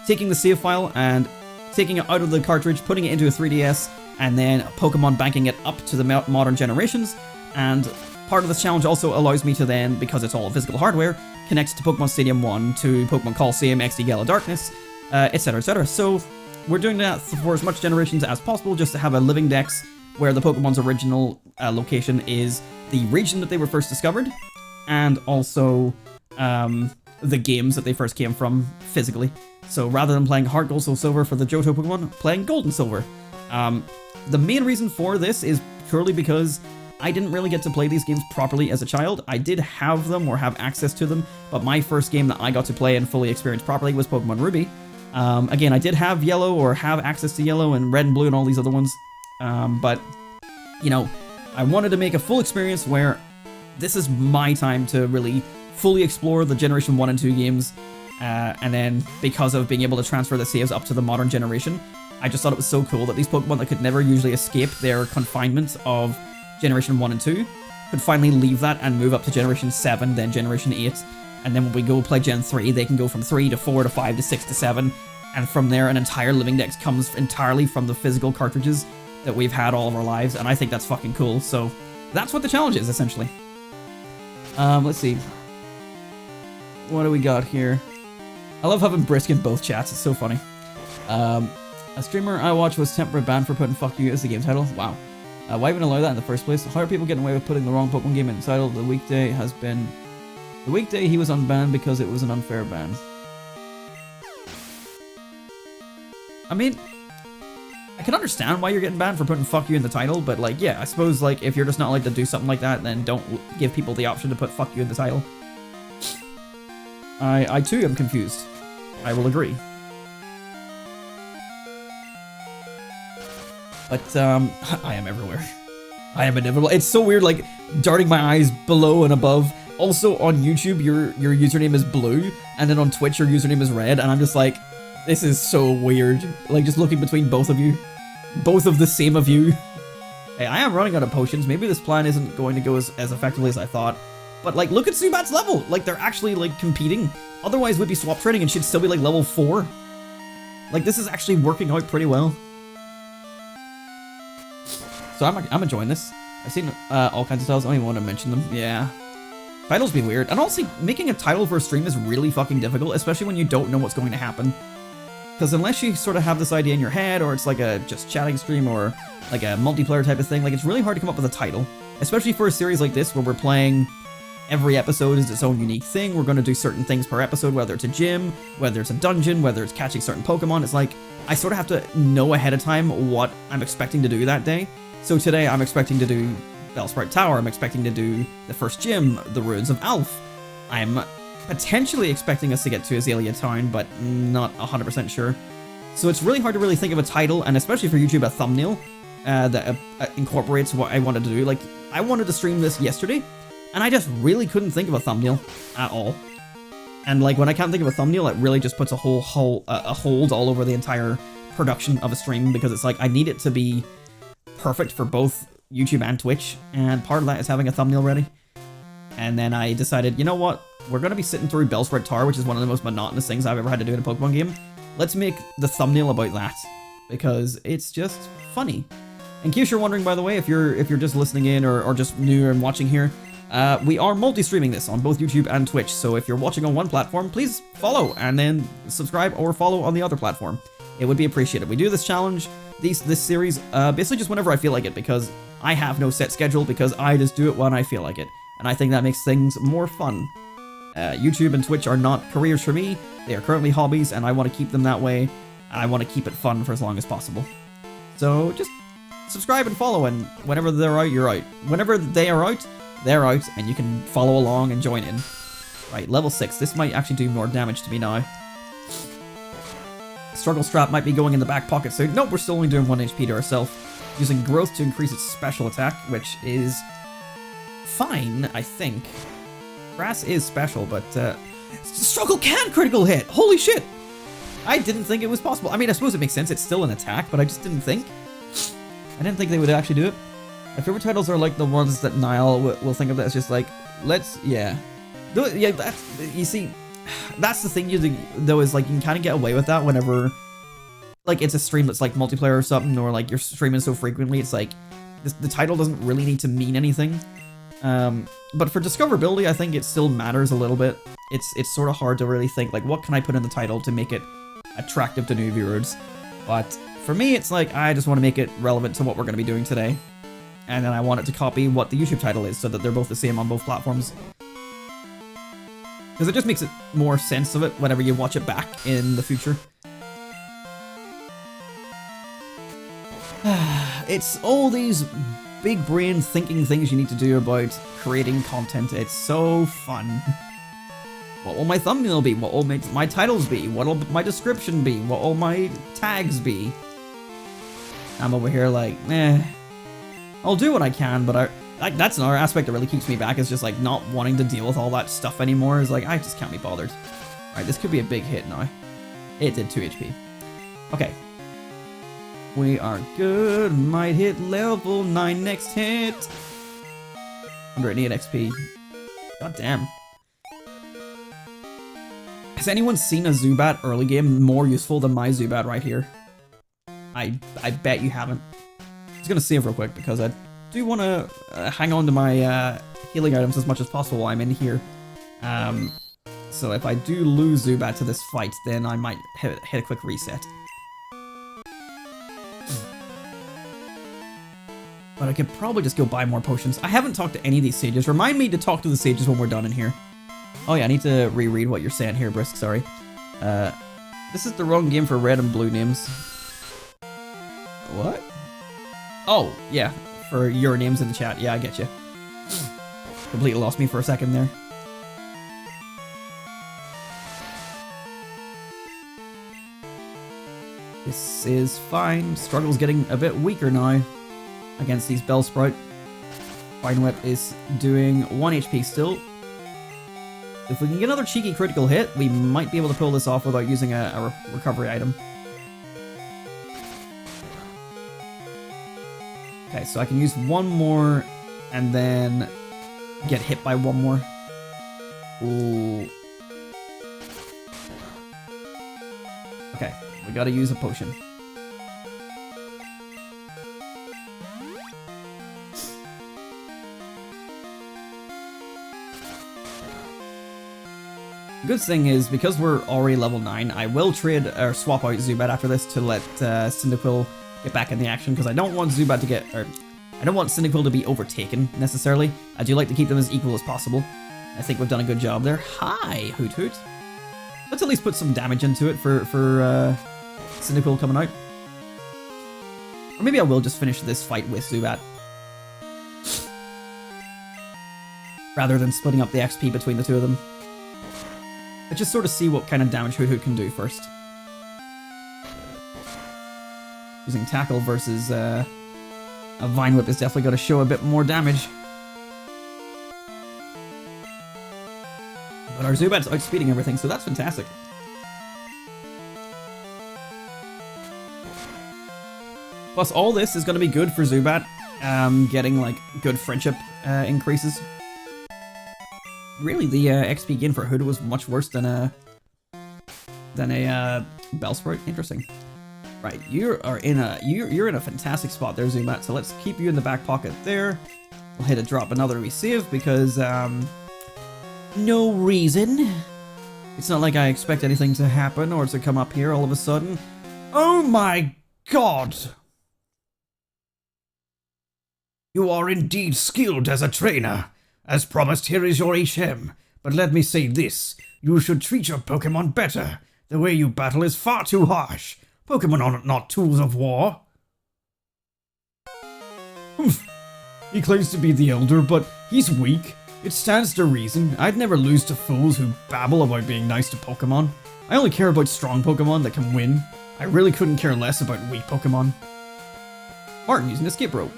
taking the save file and taking it out of the cartridge, putting it into a 3DS, and then Pokemon banking it up to the modern generations. And part of this challenge also allows me to then, because it's all physical hardware, connect to Pokemon Stadium 1, to Pokemon Coliseum, XD Gala Darkness, etc, etc. So we're doing that for as much generations as possible, just to have a Living Dex where the Pokemon's original location is the region that they were first discovered, and also the games that they first came from physically. So rather than playing Heart Gold Soul Silver for the Johto Pokemon, playing Gold and Silver. The main reason for this is purely because I didn't really get to play these games properly as a child. I did have them or have access to them, but my first game that I got to play and fully experience properly was Pokemon Ruby. Again, I did have Yellow or have access to Yellow and Red and Blue and all these other ones, but, you know, I wanted to make a full experience where this is my time to really fully explore the Generation 1 and 2 games, and then because of being able to transfer the saves up to the modern generation, I just thought it was so cool that these Pokemon that could never usually escape their confinement of Generation 1 and 2 could finally leave that and move up to Generation 7, then Generation 8, and then when we go play Gen 3, they can go from 3 to 4 to 5 to 6 to 7, and from there an entire Living Dex comes entirely from the physical cartridges that we've had all of our lives, and I think that's fucking cool, so that's what the challenge is, essentially. Let's see. What do we got here? I love having Brisk in both chats, it's so funny. A streamer I watch was temporarily banned for putting "fuck you" as the game title. Wow. Why even allow that in the first place? How are people getting away with putting the wrong Pokemon game in the title? The weekday he was unbanned because it was an unfair ban. I mean, I can understand why you're getting banned for putting "fuck you" in the title, but like, yeah, I suppose like if you're just not allowed to do something like that, then don't give people the option to put "fuck you" in the title. I too am confused. I will agree. But, I am everywhere. I am inevitable. It's so weird, like, darting my eyes below and above. Also, on YouTube, your username is blue, and then on Twitch, your username is red, and I'm just like, this is so weird. Like, just looking between both of you. Both of the same of you. Hey, I am running out of potions. Maybe this plan isn't going to go as effectively as I thought. But, like, look at Zubat's level. Like, they're actually, like, competing. Otherwise, we'd be swap trading and she'd still be, like, level 4. Like, this is actually working out pretty well. So I'm enjoying this. I've seen all kinds of titles. I don't even want to mention them. Yeah. Titles be weird. And honestly, making a title for a stream is really fucking difficult, especially when you don't know what's going to happen. Because unless you sort of have this idea in your head, or it's like a just chatting stream, or like a multiplayer type of thing, like it's really hard to come up with a title. Especially for a series like this, where we're playing every episode is its own unique thing. We're going to do certain things per episode, whether it's a gym, whether it's a dungeon, whether it's catching certain Pokemon. It's like, I sort of have to know ahead of time what I'm expecting to do that day. So today I'm expecting to do Bellsprout Tower, I'm expecting to do the first gym, the Ruins of Alph. I'm potentially expecting us to get to Azalea Town, but not 100% sure. So it's really hard to really think of a title, and especially for YouTube, a thumbnail that incorporates what I wanted to do. Like, I wanted to stream this yesterday, and I just really couldn't think of a thumbnail at all. And like, when I can't think of a thumbnail, it really just puts a hold all over the entire production of a stream, because it's like, I need it to be perfect for both YouTube and Twitch, and part of that is having a thumbnail ready. And then I decided, you know what, we're going to be sitting through Bellsprout Tower, which is one of the most monotonous things I've ever had to do in a Pokemon game. Let's make the thumbnail about that, because it's just funny. In case you're wondering, by the way, if you're just listening in or just new and watching here, we are multi-streaming this on both YouTube and Twitch, so if you're watching on one platform, please follow and then subscribe or follow on the other platform. It would be appreciated. We do this challenge, this series, basically just whenever I feel like it, because I have no set schedule, because I just do it when I feel like it, and I think that makes things more fun. YouTube and Twitch are not careers for me, they are currently hobbies, and I want to keep them that way, and I want to keep it fun for as long as possible. So just subscribe and follow, and whenever they're out, you're out. Whenever they are out, they're out, and you can follow along and join in. Right, level 6, this might actually do more damage to me now. Struggle Strap might be going in the back pocket soon. Nope, we're still only doing 1 HP to ourselves. Using Growth to increase its special attack, which is fine, I think. Grass is special, but Struggle can critical hit! Holy shit! I didn't think it was possible. I mean, I suppose it makes sense, it's still an attack, but I just didn't think. I didn't think they would actually do it. My favorite titles are like the ones that Niall will think of that as just like, yeah. Yeah, that's, you see, that's the thing though, is like, you can kind of get away with that whenever, like, it's a stream that's like multiplayer or something, or like you're streaming so frequently, it's like, the title doesn't really need to mean anything. But for discoverability, I think it still matters a little bit. It's sort of hard to really think, like, what can I put in the title to make it attractive to new viewers? But for me, it's like, I just want to make it relevant to what we're going to be doing today. And then I want it to copy what the YouTube title is, so that they're both the same on both platforms. Because it just makes it more sense of it whenever you watch it back in the future. It's all these big brain thinking things you need to do about creating content. It's so fun. What will my thumbnail be? What will my titles be? What will my description be? What will my tags be? I'm over here like, I'll do what I can, but that's another aspect that really keeps me back, is just like not wanting to deal with all that stuff anymore. Is like, I just can't be bothered. Alright, this could be a big hit now. It did 2 HP. Okay. We are good. Might hit level 9 next hit. 108 XP. God damn. Has anyone seen a Zubat early game more useful than my Zubat right here? I bet you haven't. I'm just gonna save real quick because I do want to hang on to my healing items as much as possible while I'm in here. So if I do lose Zubat to this fight, then I might hit a quick reset. But I could probably just go buy more potions. I haven't talked to any of these sages. Remind me to talk to the sages when we're done in here. Oh yeah, I need to reread what you're saying here, Brisk, sorry. This is the wrong game for red and blue names. What? Oh, yeah, for your names in the chat. Yeah, I get you. Completely lost me for a second there. This is fine. Struggle's getting a bit weaker now against these Bellsprout. Vine Whip is doing 1 HP still. If we can get another cheeky critical hit, we might be able to pull this off without using a recovery item. Okay, so I can use one more and then get hit by one more. Ooh. Okay, we gotta use a potion. Good thing is, because we're already level 9, I will trade or swap out Zubat after this to let Cyndaquil get back in the action, because I don't want Zubat to get, or I don't want Cyndaquil to be overtaken necessarily. I do like to keep them as equal as possible. I think we've done a good job there. Hi, Hoot Hoot. Let's at least put some damage into it for Cyndaquil coming out. Or maybe I will just finish this fight with Zubat, rather than splitting up the XP between the two of them. Let's just sort of see what kind of damage Hoot Hoot can do first. Using Tackle versus a Vine Whip is definitely going to show a bit more damage. But our Zubat's outspeeding everything, so that's fantastic. Plus, all this is going to be good for Zubat, getting like good friendship increases. Really, the XP gain for Hood was much worse than a Bellsprout. Interesting. Right, you're in a fantastic spot there, Zubat. So let's keep you in the back pocket there. We'll hit a drop another resave because no reason. It's not like I expect anything to happen or to come up here all of a sudden. Oh my god! You are indeed skilled as a trainer. As promised, here is your HM. But let me say this, you should treat your Pokémon better. The way you battle is far too harsh. Pokémon are not tools of war. Humph. He claims to be the Elder, but he's weak. It stands to reason. I'd never lose to fools who babble about being nice to Pokémon. I only care about strong Pokémon that can win. I really couldn't care less about weak Pokémon. Martin using the skip rope.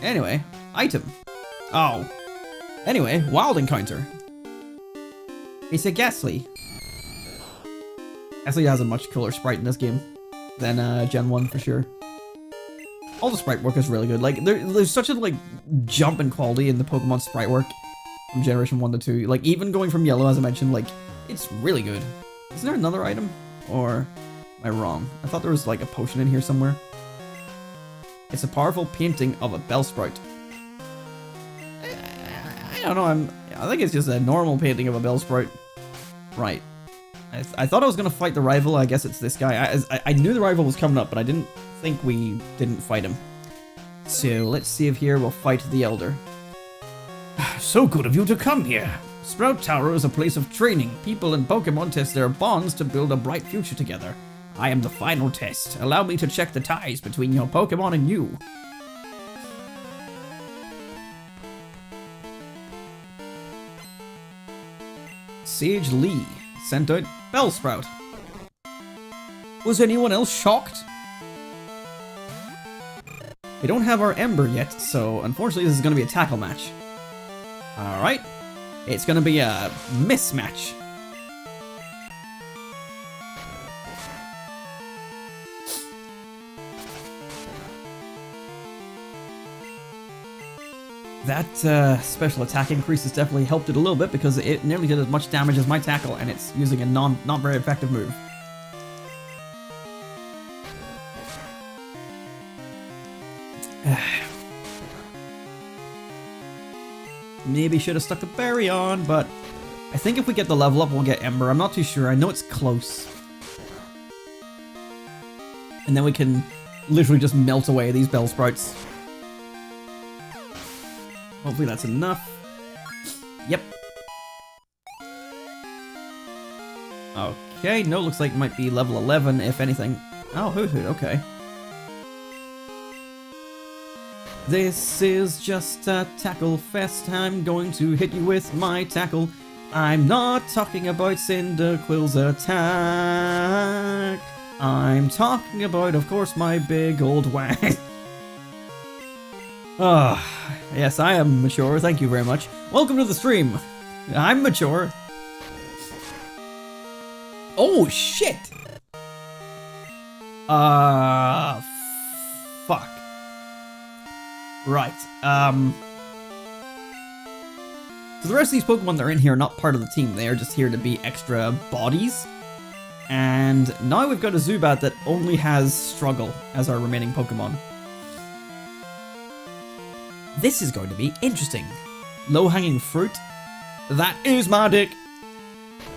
Anyway, item. Oh. Anyway, wild encounter. It's a Ghastly. Ghastly has a much cooler sprite in this game than Gen 1 for sure. All the sprite work is really good. Like, there's such a, like, jump in quality in the Pokemon sprite work from Generation 1 to 2. Like, even going from yellow, as I mentioned, like, it's really good. Is there another item? Or am I wrong? I thought there was, like, a potion in here somewhere. It's a powerful painting of a Bellsprout. I don't know, I think it's just a normal painting of a Bellsprout. Right. I thought I was going to fight the rival. I guess it's this guy. I knew the rival was coming up, but I didn't think we didn't fight him. So let's see if here we'll fight the Elder. So good of you to come here. Sprout Tower is a place of training. People and Pokemon test their bonds to build a bright future together. I am the final test. Allow me to check the ties between your Pokemon and you. Sage Lee sent out Bellsprout. Was anyone else shocked? We don't have our Ember yet, so unfortunately this is going to be a tackle match. Alright, it's going to be a mismatch. that special attack increase has definitely helped it a little bit because it nearly did as much damage as my tackle, and it's using a not very effective move. Maybe should have stuck the berry on, but I think if we get the level up, we'll get Ember. I'm not too sure. I know it's close. And then we can literally just melt away these Bellsprouts. Hopefully that's enough. Yep. Okay, no, looks like it might be level 11, if anything. Oh, Hoot Hoot, okay. This is just a tackle fest. I'm going to hit you with my tackle. I'm not talking about Cyndaquil's attack. I'm talking about, of course, my big old wang. Ah, yes, I am mature. Thank you very much. Welcome to the stream. I'm mature. Oh, shit. Fuck. Right, so the rest of these Pokemon that are in here are not part of the team. They are just here to be extra bodies. And now we've got a Zubat that only has Struggle as our remaining Pokemon. This is going to be interesting. Low-hanging fruit. That is my dick.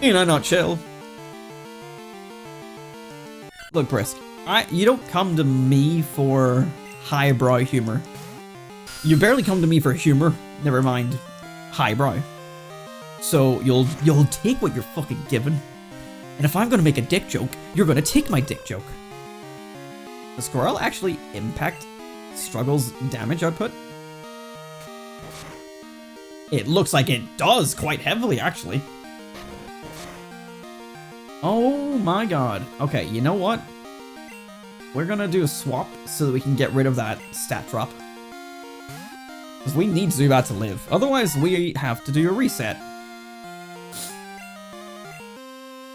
In a nutshell. Look, Brisk. You don't come to me for highbrow humor. You barely come to me for humor. Never mind highbrow. So you'll take what you're fucking given. And if I'm gonna make a dick joke, you're gonna take my dick joke. Does Squirrel actually impact Struggle's damage output? It looks like it does quite heavily, actually. Oh my god. Okay, you know what? We're gonna do a swap so that we can get rid of that stat drop. Because we need Zubat to live. Otherwise, we have to do a reset.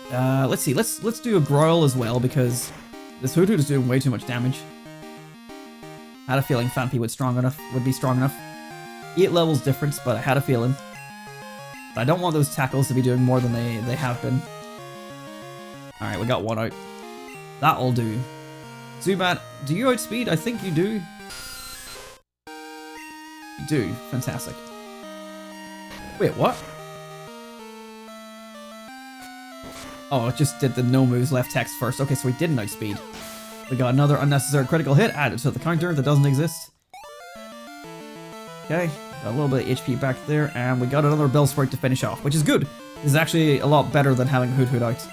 Let's see. Let's do a Growl as well, because this Hoot Hoot is doing way too much damage. I had a feeling Phanpy would be strong enough. 8 levels difference, but I had a feeling. But I don't want those tackles to be doing more than they have been. Alright, we got one out. That'll do. Zubat, do you outspeed? I think you do. You do. Fantastic. Wait, what? Oh, it just did the no moves left text first. Okay, so we didn't outspeed. We got another unnecessary critical hit added to the counter that doesn't exist. Okay, got a little bit of HP back there, and we got another Bellsprout to finish off, which is good. This is actually a lot better than having Hoot Hoot out.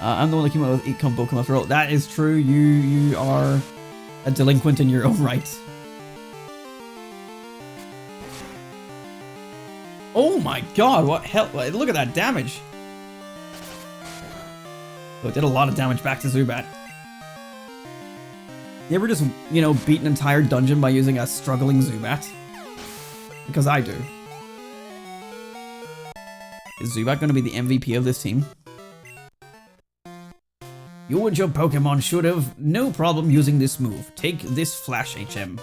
I'm the one that came out with 8 Kanto Pokémon after all. That is true. You are a delinquent in your own right. Oh my god, what hell? Look at that damage. Oh, it did a lot of damage back to Zubat. You ever just, you know, beat an entire dungeon by using a struggling Zubat? Because I do. Is Zubat going to be the MVP of this team? You and your Pokemon should have no problem using this move. Take this Flash HM.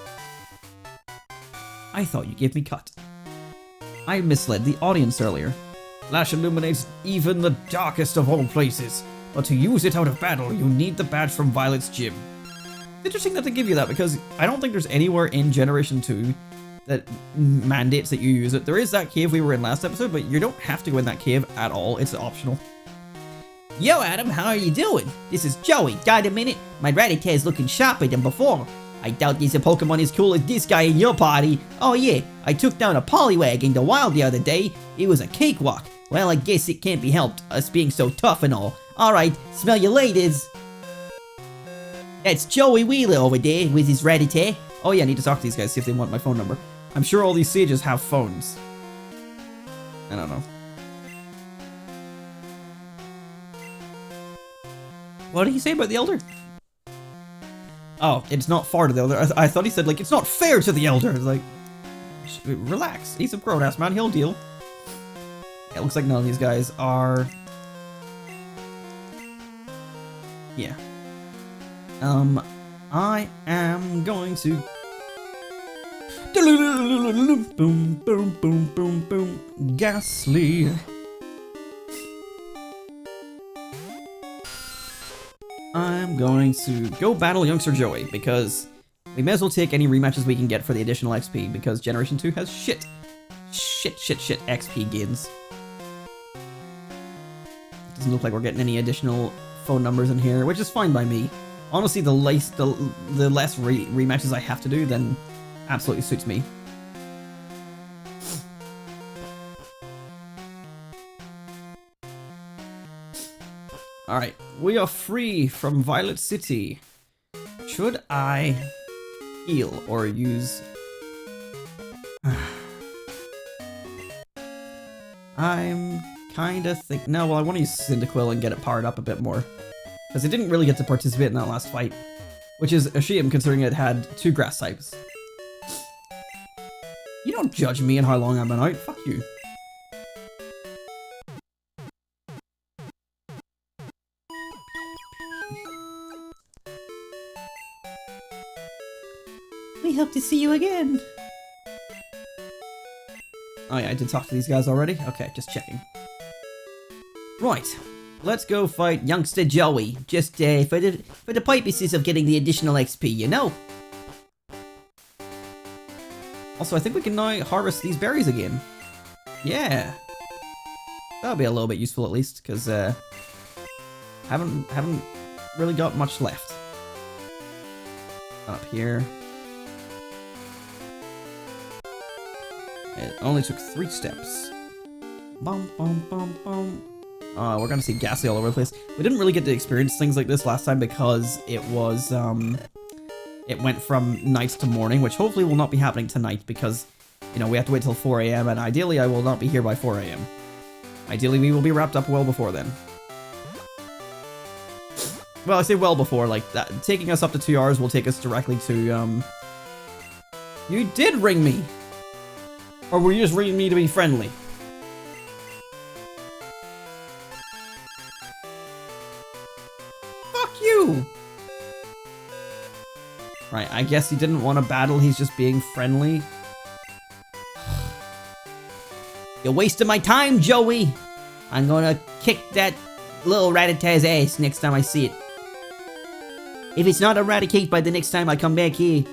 I thought you gave me cut. I misled the audience earlier. Flash illuminates even the darkest of all places, but to use it out of battle, you need the badge from Violet's gym. It's interesting that they give you that, because I don't think there's anywhere in Generation 2 that mandates that you use it. There is that cave we were in last episode, but you don't have to go in that cave at all. It's optional. Yo, Adam, how are you doing? This is Joey. Got a minute? My Rattata is looking sharper than before. I doubt there's a Pokemon as cool as this guy in your party. Oh yeah, I took down a Poliwag in the wild the other day. It was a cakewalk. Well, I guess it can't be helped, us being so tough and all. Alright, smell you laters. That's Joey Wheeler over there with his Rattata. Oh yeah, I need to talk to these guys, see if they want my phone number. I'm sure all these sages have phones. I don't know. What did he say about the Elder? Oh, it's not far to the Elder. I thought he said, like, it's not fair to the Elder. Like, relax. He's a grown-ass man. He'll deal. Yeah, it looks like none of these guys are... Yeah. I am going to... Boom, boom, boom, boom, boom. Ghastly. I'm going to go battle Youngster Joey, because we may as well take any rematches we can get for the additional XP, because Generation 2 has shit XP gains. Doesn't look like we're getting any additional phone numbers in here, which is fine by me. Honestly, the less rematches I have to do, then absolutely suits me. Alright, we are free from Violet City. Should I heal or use... I'm kinda think... No, well, I want to use Cyndaquil and get it powered up a bit more. Because it didn't really get to participate in that last fight. Which is a shame considering it had 2 grass types. You don't judge me and how long I've been out. Fuck you. We hope to see you again. Oh yeah, I did talk to these guys already? Okay, just checking. Right, let's go fight Youngster Joey, just for the purposes of getting the additional XP, you know? Also, I think we can now harvest these berries again. Yeah. That'll be a little bit useful at least, because haven't really got much left. Up here. It only took 3 steps. Bum, bum, bum, bum. We're gonna see Ghastly all over the place. We didn't really get to experience things like this last time because it was, it went from night to morning, which hopefully will not be happening tonight because, you know, we have to wait till 4 AM, and ideally I will not be here by 4 AM. Ideally we will be wrapped up well before then. Well, I say well before, like, that taking us up to 2 hours will take us directly to, You did ring me! Or were you just ringing me to be friendly? Fuck you! Right, I guess he didn't want to battle, he's just being friendly. You're wasting my time, Joey! I'm gonna kick that little Rattata's ass next time I see it. If it's not Eradicate by the next time I come back here,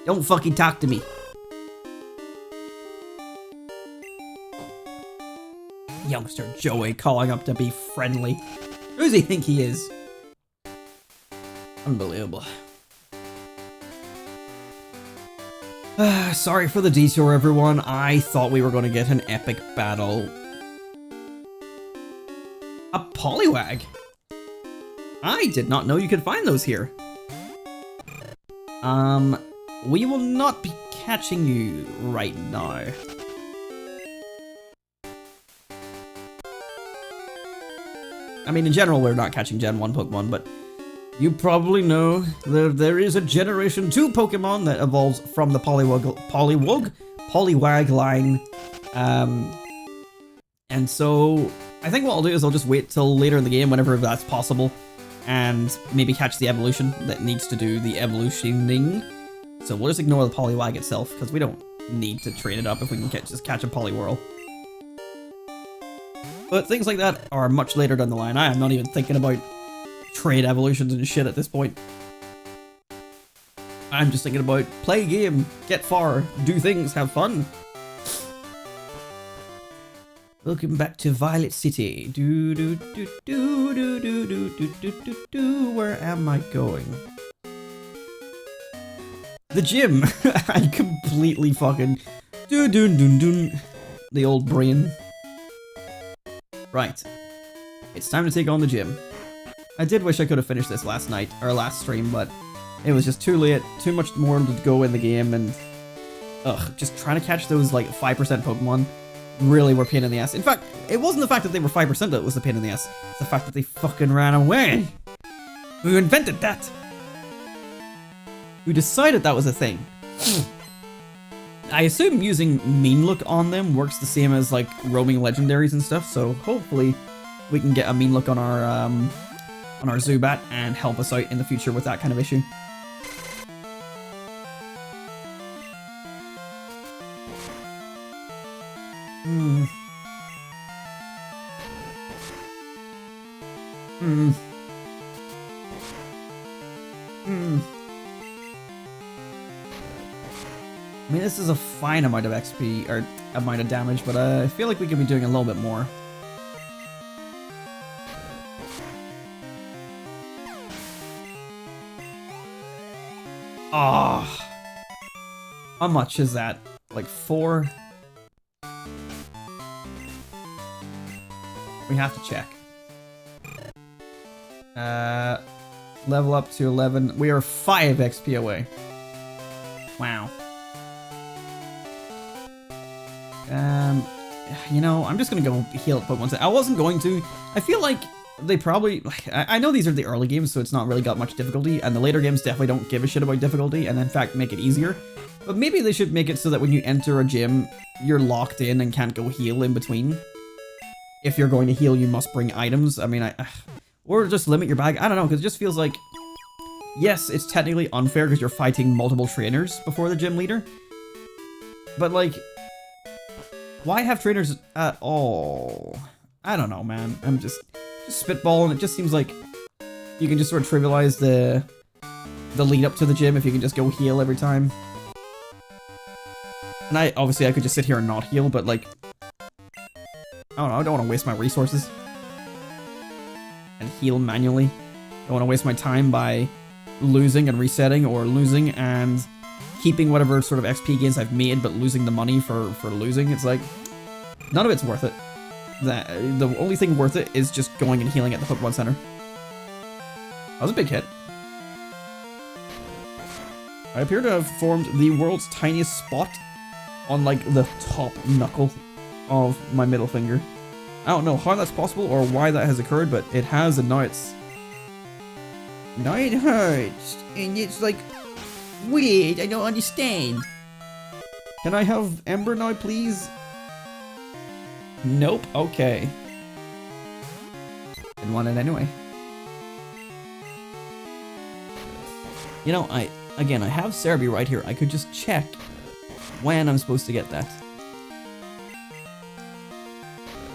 don't fucking talk to me. Youngster Joey calling up to be friendly. Who does he think he is? Unbelievable. Sorry for the detour, everyone. I thought we were going to get an epic battle. A Poliwag? I did not know you could find those here. We will not be catching you right now. I mean, in general, we're not catching Gen 1 Pokemon, but you probably know that there is a Generation 2 Pokemon that evolves from the Poliwag line. And so, I think what I'll do is I'll just wait till later in the game, whenever that's possible, and maybe catch the evolution that needs to do the evolutioning. So we'll just ignore the Poliwag itself, because we don't need to train it up if we can just catch a Poliwhirl. But things like that are much later down the line. I am not even thinking about trade evolutions and shit at this point. I'm just thinking about play game, get far, do things, have fun. Welcome back to Violet City. Where am I going? The gym. I completely fucking the old brain. Right. It's time to take on the gym. I did wish I could have finished this last night, or last stream, but it was just too late, too much more to go in the game, and just trying to catch those like 5% Pokemon really were pain in the ass. In fact, it wasn't the fact that they were 5% that was the pain in the ass, it's the fact that they fucking ran away. Who invented that? Who decided that was a thing? I assume using Mean Look on them works the same as like roaming legendaries and stuff, so hopefully we can get a Mean Look on our Zubat and help us out in the future with that kind of issue. Hmm. Hmm. Hmm. I mean, this is a fine amount of XP, or amount of damage, but I feel like we could be doing a little bit more. Ah. How much is that? Like 4? We have to check. Level up to 11. We are 5 XP away. Wow. You know, I'm just gonna go heal at Pokemon. I wasn't going to. I feel like they probably... I know these are the early games, so it's not really got much difficulty, and the later games definitely don't give a shit about difficulty, and in fact make it easier. But maybe they should make it so that when you enter a gym, you're locked in and can't go heal in between. If you're going to heal, you must bring items. I mean, or just limit your bag. I don't know, because it just feels like... Yes, it's technically unfair because you're fighting multiple trainers before the gym leader. But, like... Why have trainers at all? I don't know, man. I'm just spitballing. It just seems like you can just sort of trivialize the lead up to the gym if you can just go heal every time. And obviously I could just sit here and not heal, but like... I don't know, I don't want to waste my resources. And heal manually. I don't want to waste my time by losing and resetting, or losing and keeping whatever sort of XP gains I've made, but losing the money for losing. It's like, none of it's worth it. The only thing worth it is just going and healing at the Pokemon Center. That was a big hit. I appear to have formed the world's tiniest spot on like the top knuckle of my middle finger. I don't know how that's possible or why that has occurred, but it has, and now it hurts, and it's like weird. I don't understand. Can I have Ember now, please? Nope. Okay. Didn't want it anyway. You know, I have Cerebi right here. I could just check when I'm supposed to get that.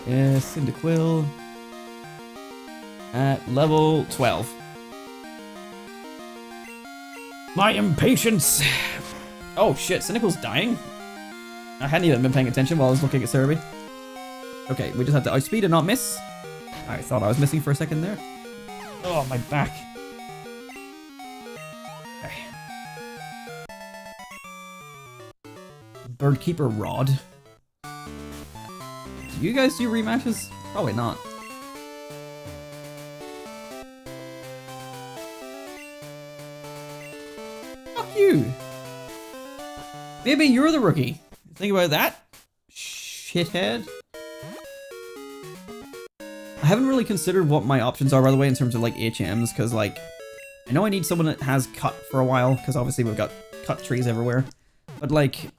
Yes, Cyndaquil. At level 12. My impatience! Oh shit, Cyndaquil's dying? I hadn't even been paying attention while I was looking at Cerebi. Okay, we just have to outspeed and not miss. I thought I was missing for a second there. Oh, my back. Okay. Birdkeeper Rod. Do you guys do rematches? Probably not. Fuck you! Maybe you're the rookie. Think about that, shithead. I haven't really considered what my options are, by the way, in terms of like HMs, because like I know I need someone that has cut for a while, because obviously we've got cut trees everywhere. But like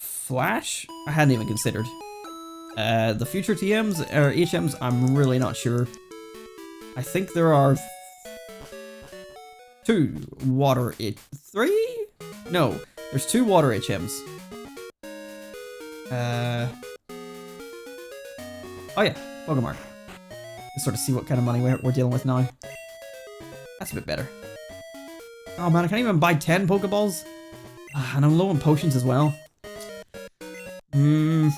Flash, I hadn't even considered. The future TMs or HMs, I'm really not sure. I think there are 2 water 3? No, there's 2 water HMs. Oh yeah, Pokemon. Let's sort of see what kind of money we're dealing with now. That's a bit better. Oh man, I can't even buy 10 Pokeballs. And I'm low on potions as well. Alright,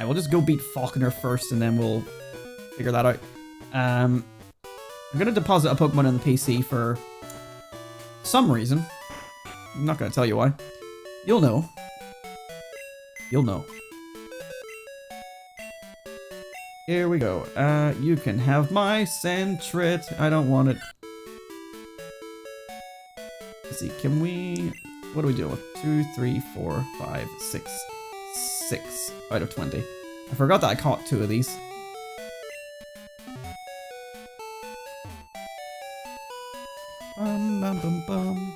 we'll just go beat Falconer first and then we'll figure that out. I'm gonna deposit a Pokemon in the PC for some reason. I'm not gonna tell you why. You'll know. You'll know. Here we go. You can have my Sentret. I don't want it. Let's see, can we... What do we deal with? 2, 3, 4, 5, 6. 6 out of 20. I forgot that I caught 2 of these. Bum, bum, bum, bum.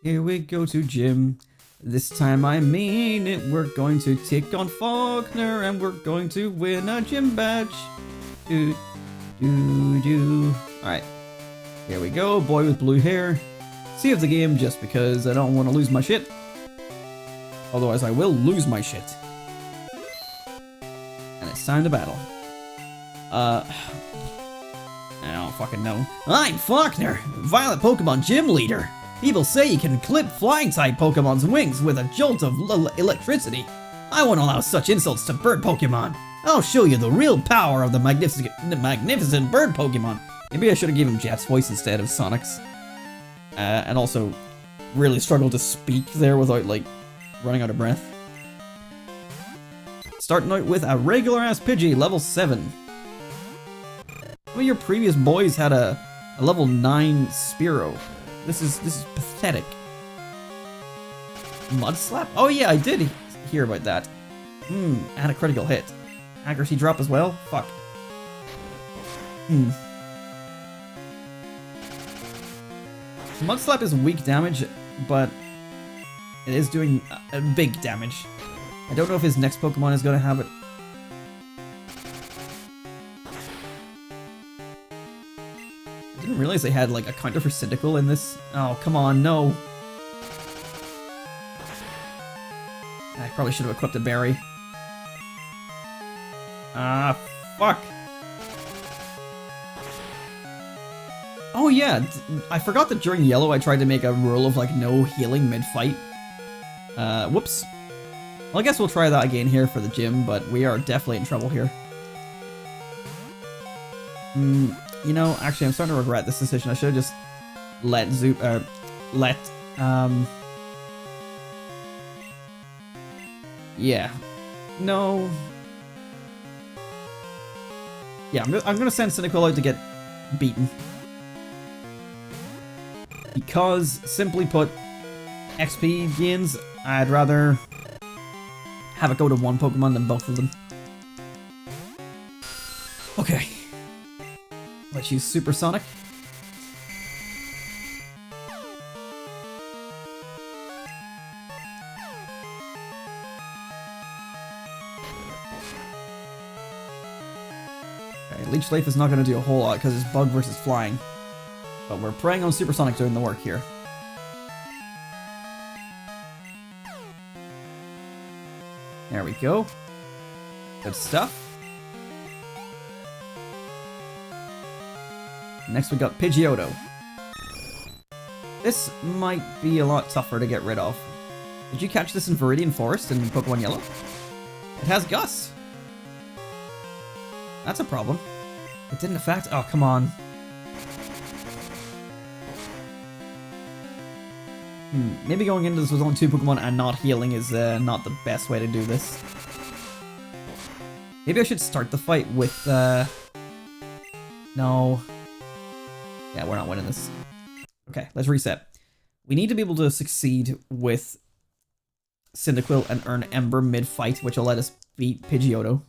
Here we go to gym. This time I mean it. We're going to take on Faulkner and we're going to win a gym badge. Do, do, do. Alright. Here we go. Boy with blue hair. Save the game just because I don't want to lose my shit. Otherwise I will lose my shit. And it's time to battle. I don't fucking know. I'm Faulkner, Violet Pokemon Gym Leader. People say you can clip flying-type Pokemon's wings with a jolt of electricity. I won't allow such insults to bird Pokemon. I'll show you the real power of the magnificent bird Pokemon. Maybe I should have given him Jet's voice instead of Sonic's. And also really struggled to speak there without, like, running out of breath. Starting out with a regular-ass Pidgey, level 7. Some of your previous boys had a level 9 Spearow. This is pathetic. Mud Slap? Oh yeah, I did hear about that. And a critical hit. Accuracy drop as well? Fuck. Mud Slap is weak damage, but it is doing a big damage. I don't know if his next Pokemon is going to have it. I didn't realize they had like a counter for Cyndaquil in this. Oh, come on, no. I probably should have equipped a berry. Ah, fuck. Oh yeah, I forgot that during Yellow I tried to make a rule of like no healing mid-fight. Whoops. Well, I guess we'll try that again here for the gym, but we are definitely in trouble here. You know, actually I'm starting to regret this decision. I should have just let yeah. No. Yeah, I'm gonna send Cyndaquil out to get beaten. Because, simply put, XP gains, I'd rather have it go to one Pokemon than both of them. Okay. Let's use Supersonic. Okay, Leech Life is not going to do a whole lot because it's Bug versus Flying. But we're preying on Supersonic doing the work here. There we go. Good stuff. Next we got Pidgeotto. This might be a lot tougher to get rid of. Did you catch this in Viridian Forest in Pokemon Yellow? It has Gust. That's a problem. It didn't affect... Oh, come on. Maybe going into this with only 2 Pokemon and not healing is not the best way to do this. Maybe I should start the fight with... No. Yeah, we're not winning this. Okay, let's reset. We need to be able to succeed with Cyndaquil and earn Ember mid-fight, which will let us beat Pidgeotto.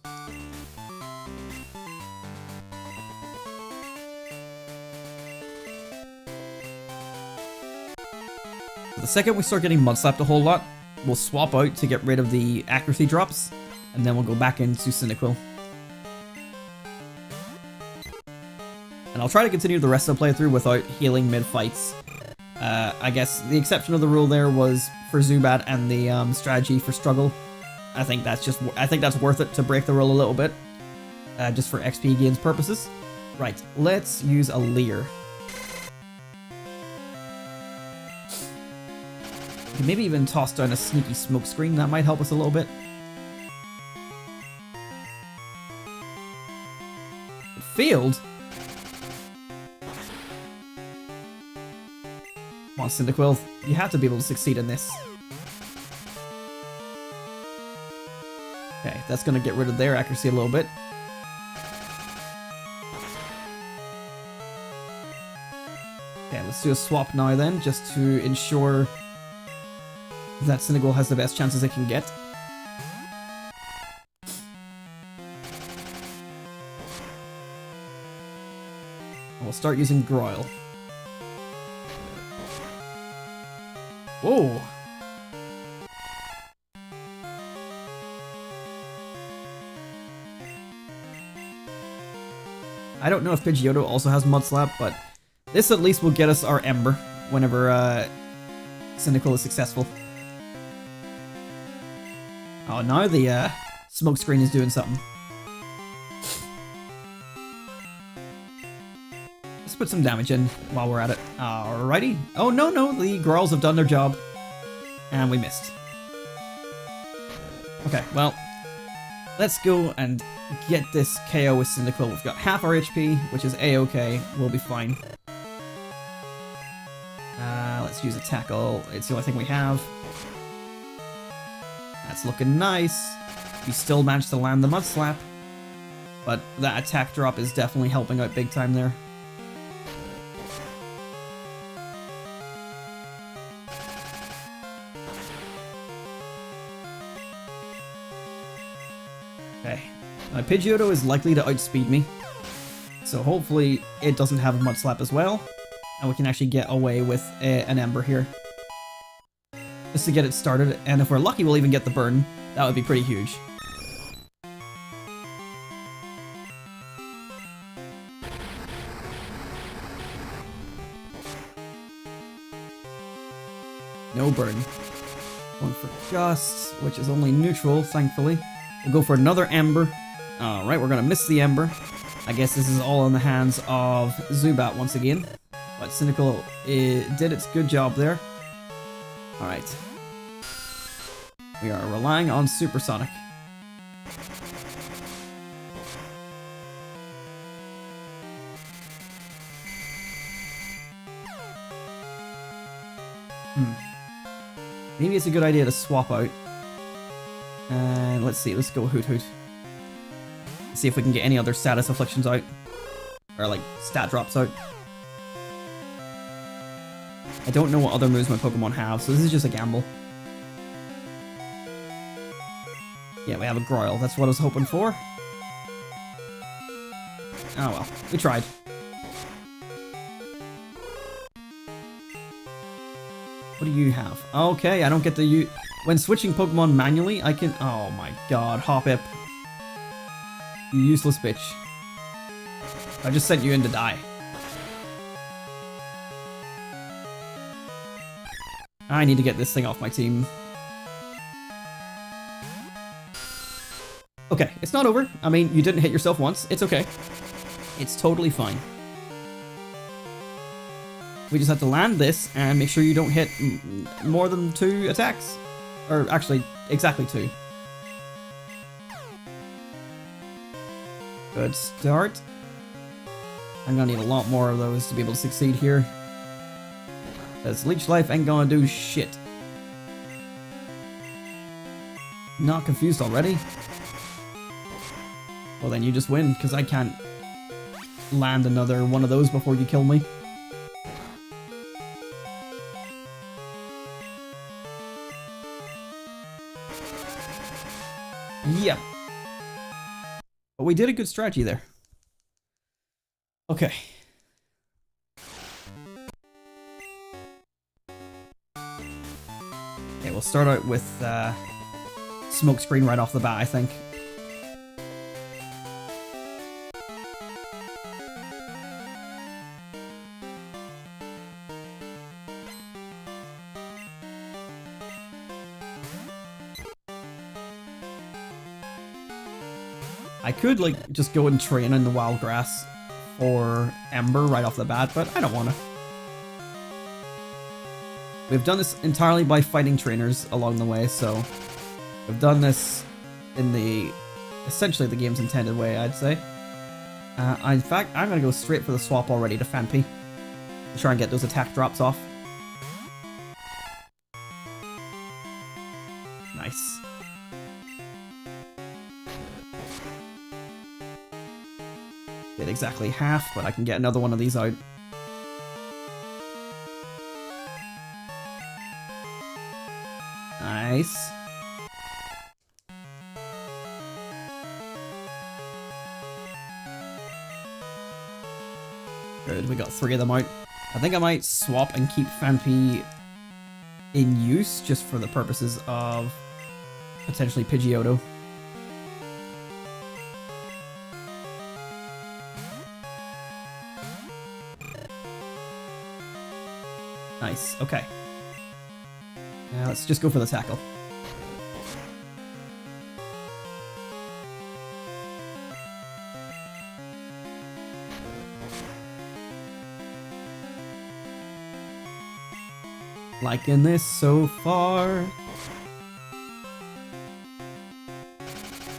The second we start getting Mud Slapped a whole lot, we'll swap out to get rid of the accuracy drops, and then we'll go back into Cyndaquil. And I'll try to continue the rest of the playthrough without healing mid-fights. I guess the exception of the rule there was for Zubat and the strategy for Struggle. I think that's worth it to break the rule a little bit, just for XP gains purposes. Right, let's use a Leer. Maybe even toss down a sneaky smoke screen, that might help us a little bit. It failed? Come on, Cyndaquil, you have to be able to succeed in this. Okay, that's gonna get rid of their accuracy a little bit. Okay, let's do a swap now then, just to ensure that Cyndaquil has the best chances it can get. We'll start using Groyle. Whoa! I don't know if Pidgeotto also has Mud Slap, but this at least will get us our Ember whenever Cyndaquil is successful. Oh, now the smoke screen is doing something. Let's put some damage in while we're at it. Alrighty. Oh, no, the Growls have done their job. And we missed. Okay, well, let's go and get this KO with Cyndaquil. We've got half our HP, which is A-okay. We'll be fine. Let's use a tackle. It's the only thing we have. That's looking nice. We still managed to land the Mud Slap. But that attack drop is definitely helping out big time there. Okay. Now Pidgeotto is likely to outspeed me. So hopefully it doesn't have a Mud Slap as well. And we can actually get away with an Ember here. Just to get it started, and if we're lucky we'll even get the burn. That would be pretty huge. No burn. Going for Gust, which is only neutral, thankfully. We'll go for another Ember. Alright, we're gonna miss the Ember. I guess this is all in the hands of Zubat once again. But Cyndaquil did its good job there. Alright. We are relying on Supersonic. Maybe it's a good idea to swap out. And let's see, let's go Hoot Hoot. See if we can get any other status afflictions out. Or like, stat drops out. I don't know what other moves my Pokemon have, so this is just a gamble. Yeah, we have a Groyle. That's what I was hoping for. Oh well, we tried. What do you have? Okay, I don't get to use... When switching Pokemon manually, I can... Oh my god, Hoppip. You useless bitch. I just sent you in to die. I need to get this thing off my team. Okay, it's not over. I mean, you didn't hit yourself once. It's okay. It's totally fine. We just have to land this and make sure you don't hit more than 2 attacks. Or actually, exactly 2. Good start. I'm gonna need a lot more of those to be able to succeed here. Because Leech Life ain't gonna do shit. Not confused already? Well then you just win, because I can't land another one of those before you kill me. Yep. But we did a good strategy there. Okay. Okay, we'll start out with Smoke Screen right off the bat, I think. I could, like, just go and train in the wild grass for Ember right off the bat, but I don't want to. We've done this entirely by fighting trainers along the way, so we've done this in the, essentially the game's intended way, I'd say. In fact, I'm going to go straight for the swap already to Phanpy to try and get those attack drops off. Nice. Did exactly half, but I can get another one of these out. Nice. Good, we got 3 of them out. I think I might swap and keep Phanpy in use, just for the purposes of potentially Pidgeotto. Nice, okay. Now let's just go for the tackle. Liking this so far.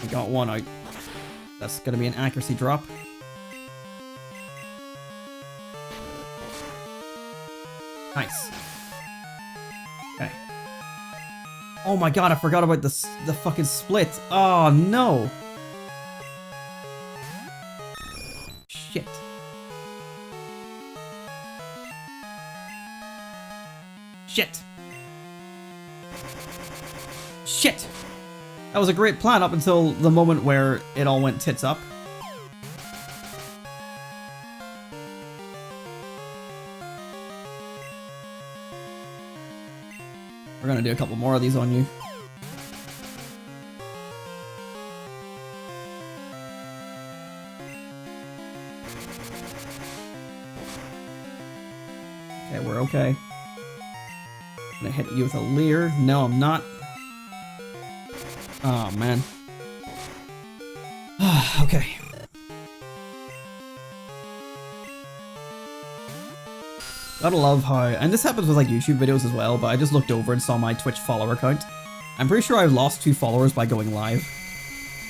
I got one out. That's gonna be an accuracy drop. Nice. Okay. Oh my god, I forgot about the fucking split. Oh no. Shit. Shit. Shit. That was a great plan up until the moment where it all went tits up. We're gonna do a couple more of these on you. Okay, we're okay. I'm gonna hit you with a leer. No, I'm not. Oh, man. Okay. Gotta love how, and this happens with like YouTube videos as well, but I just looked over and saw my Twitch follower count. I'm pretty sure I've lost 2 followers by going live.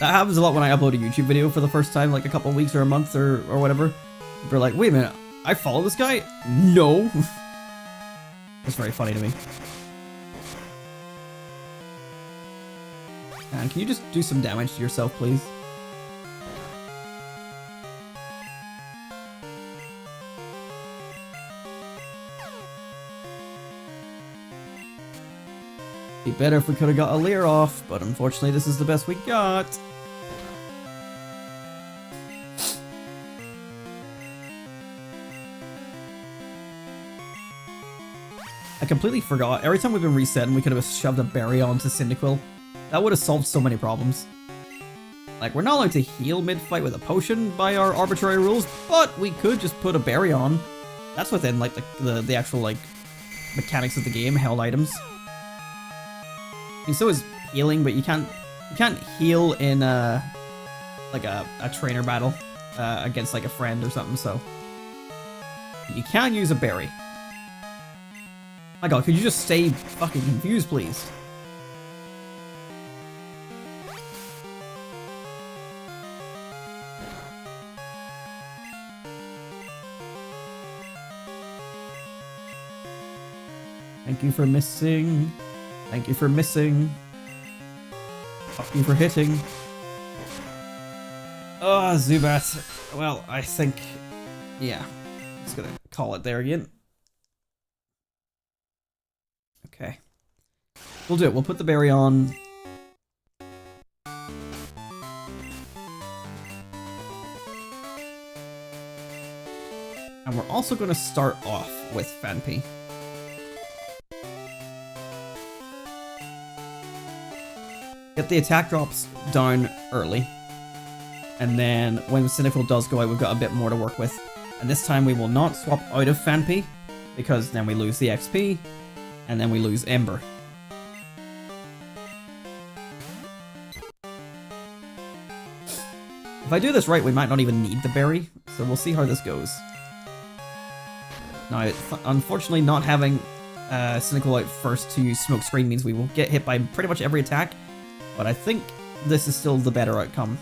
That happens a lot when I upload a YouTube video for the first time, like a couple of weeks or a month or whatever. People are like, wait a minute, I follow this guy? No. It's very funny to me. Man, can you just do some damage to yourself, please? Be better if we could have got a leer off, but unfortunately this is the best we got. I completely forgot. Every time we've been resetting, we could have shoved a berry onto Cyndaquil. That would have solved so many problems. Like, we're not allowed to heal mid-fight with a potion by our arbitrary rules, but we could just put a berry on. That's within, like, the actual, like, mechanics of the game, held items. I mean, so is healing, but you can't heal in, like, a trainer battle against, like, a friend or something, so... You can use a berry. My god, could you just stay fucking confused, please? Thank you for missing. Thank you for missing. Fuck you for hitting. Oh, Zubat. Well, I think... Yeah. I'm just gonna call it there again. Okay. We'll do it. We'll put the berry on. And we're also going to start off with Phanpy. Get the attack drops down early. And then when Cyndaquil does go out, we've got a bit more to work with. And this time we will not swap out of Phanpy, because then we lose the XP, and then we lose Ember. If I do this right, we might not even need the berry, so we'll see how this goes. Now, unfortunately, not having Cyndaquil out first to use Smoke Screen means we will get hit by pretty much every attack, but I think this is still the better outcome.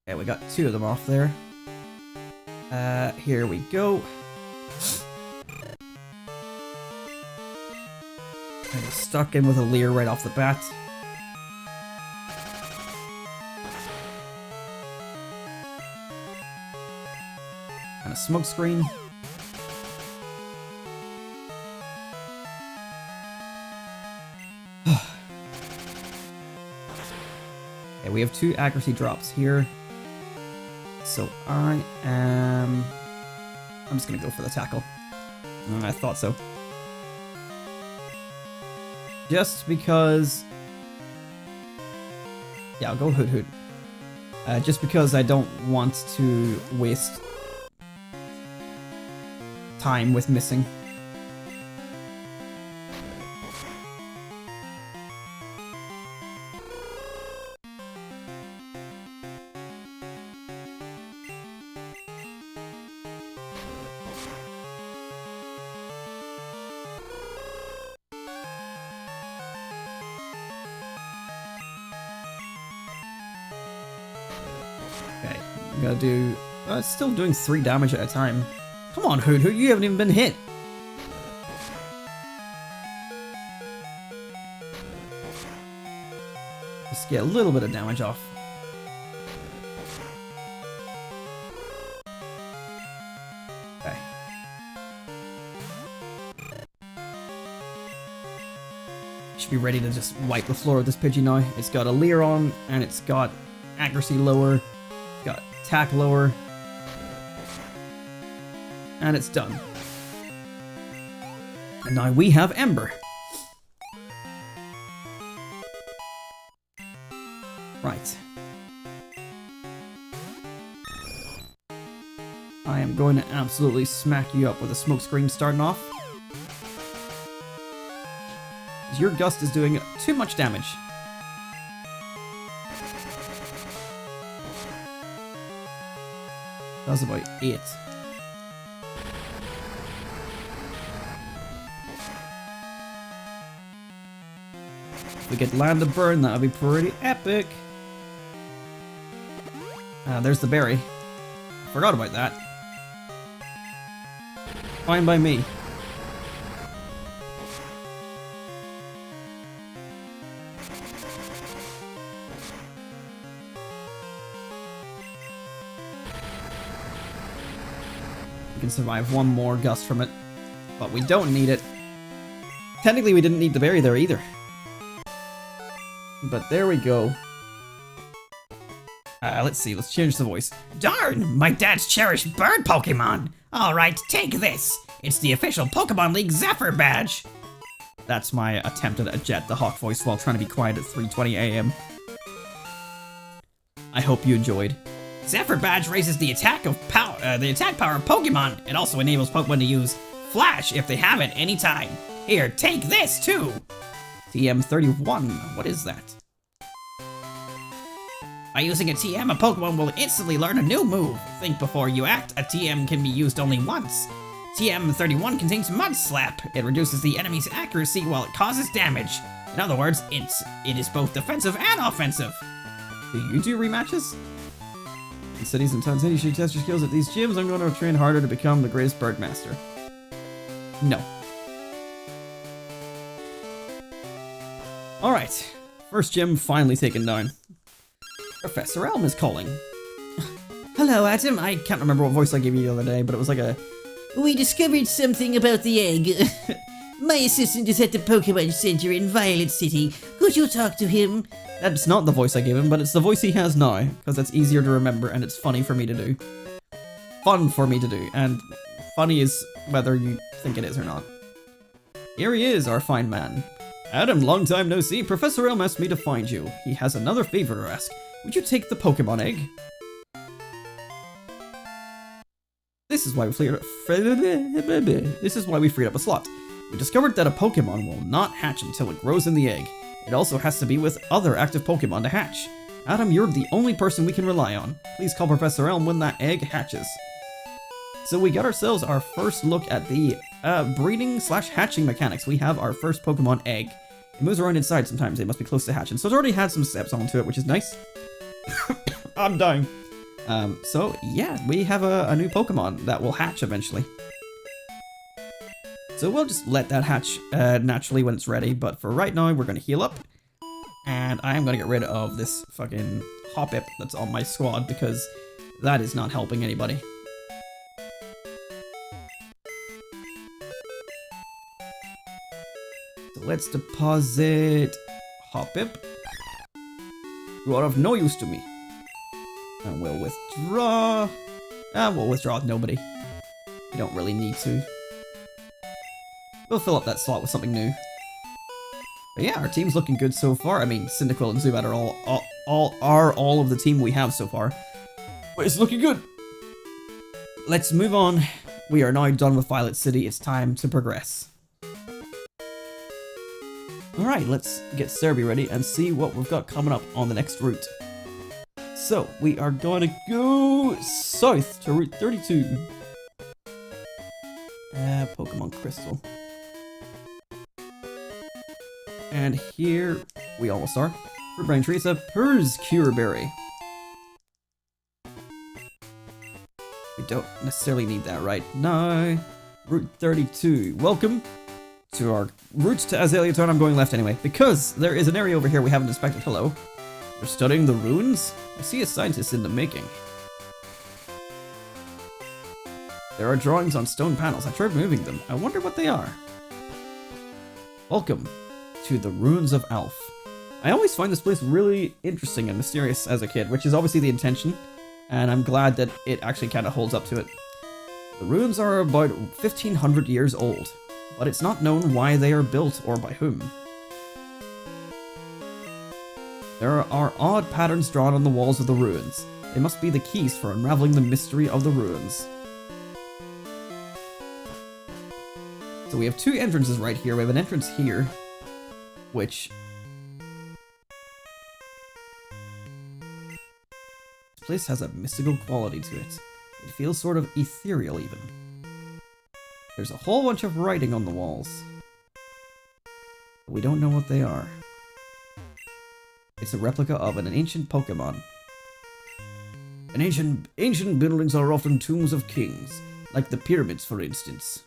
Okay, we got 2 of them off there. Here we go. Kind of stuck in with a leer right off the bat. And a smoke screen. Okay, we have 2 accuracy drops here. So I'm just gonna go for the tackle. I thought so. Just because... Yeah, I'll go Hoot Hoot. Just because I don't want to waste time with missing. Okay, I'm gonna do... it's still doing 3 damage at a time. Come on, Hoot Hoot, you haven't even been hit. Just get a little bit of damage off. Okay. Should be ready to just wipe the floor with this Pidgey now. It's got a Leer on, and it's got accuracy lower, it's got attack lower, and it's done. And now we have Ember. Right. I am going to absolutely smack you up with a smoke screen starting off. Your Gust is doing too much damage. That was about 8. If we could land a burn, that would be pretty epic. There's the berry. Forgot about that. Fine by me. We can survive one more gust from it, but we don't need it. Technically, we didn't need the berry there either. But there we go. Let's see, let's change the voice. Darn, my dad's cherished bird Pokemon. Alright, take this. It's the official Pokemon League Zephyr badge. That's my attempt at a Jet the Hawk voice while trying to be quiet at 3:20 AM. I hope you enjoyed. Zephyr badge raises the attack power of Pokemon. It also enables Pokemon to use Flash if they have it anytime. Here, take this too. TM31, what is that? By using a TM, a Pokemon will instantly learn a new move. Think before you act. A TM can be used only once. TM31 contains Mud Slap. It reduces the enemy's accuracy while it causes damage. In other words, it is both defensive and offensive. Do you do rematches? In cities and towns, you should test your skills at these gyms. I'm going to train harder to become the greatest bird master. No. Alright, first gym finally taken down. Professor Elm is calling. Hello, Adam. I Can't remember what voice I gave you the other day, but it was like a... We discovered something about the egg. My assistant is at the Pokemon Center in Violet City. Could you talk to him? That's not the voice I gave him, but it's the voice he has now, because it's easier to remember and it's funny for me to do. Fun for me to do, and funny is whether you think it is or not. Here he is, our fine man. Adam, long time no see. Professor Elm asked me to find you. He has another favor to ask. Would you take the Pokemon egg? This is why we freed up a slot. We discovered that a Pokemon will not hatch until it grows in the egg. It also has to be with other active Pokemon to hatch. Adam, you're the only person we can rely on. Please call Professor Elm when that egg hatches. So we got ourselves our first look at the breeding/hatching mechanics. We have our first Pokemon egg. It moves around inside sometimes. It must be close to hatching. So it's already had some steps onto it, which is nice. I'm dying. So yeah, we have a new Pokemon that will hatch eventually. So we'll just let that hatch naturally when it's ready. But for right now, we're going to heal up. And I am going to get rid of this fucking Hoppip that's on my squad because that is not helping anybody. So let's deposit Hoppip. You are of no use to me. And we'll withdraw. We'll withdraw nobody. We don't really need to. We'll fill up that slot with something new. But yeah, our team's looking good so far. I mean, Cyndaquil and Zubat are all of the team we have so far. But it's looking good. Let's move on. We are now done with Violet City. It's time to progress. Alright, let's get Cerebi ready and see what we've got coming up on the next route. So, we are going to go south to Route 32. Pokemon Crystal. And here, we almost are. Fruit Brain Tree, it's a Purze Cure Berry. don't necessarily need that right now. Route 32. Welcome to our route to Azalea Town. I'm going left anyway, because there is an area over here we haven't inspected. Hello. You're studying the ruins? I see a scientist in the making. There are drawings on stone panels. I tried moving them. I wonder what they are. Welcome to the ruins of Alf. I always find this place really interesting and mysterious as a kid, which is obviously the intention, and I'm glad that it actually kind of holds up to it. The ruins are about 1500 years old, but it's not known why they are built or by whom. There are odd patterns drawn on the walls of the ruins. They must be the keys for unraveling the mystery of the ruins. So we have two entrances right here. We have an entrance here, which... this place has a mystical quality to it. It feels sort of ethereal even. There's a whole bunch of writing on the walls. We don't know what they are. It's a replica of an ancient Pokémon. Ancient buildings are often tombs of kings, like the pyramids for instance.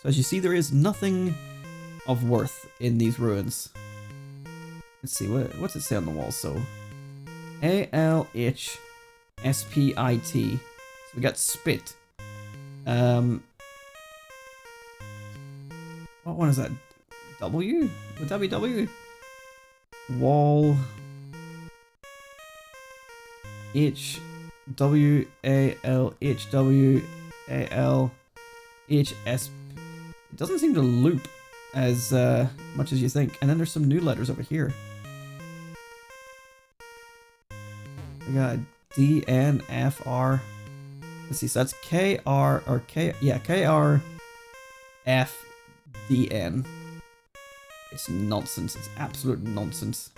So as you see, there is nothing of worth in these ruins. Let's see, what's it say on the wall? So, ALHSPIT. So we got spit. What one is that? W? Would that be W? Wall. H. W. A. L. H. W. A. L. H. S. It doesn't seem to loop as much as you think. And then there's some new letters over here. We got D, N, F, R. Let's see, so that's K, R, or K, yeah, K, R, F, D, N. It's nonsense. It's absolute nonsense.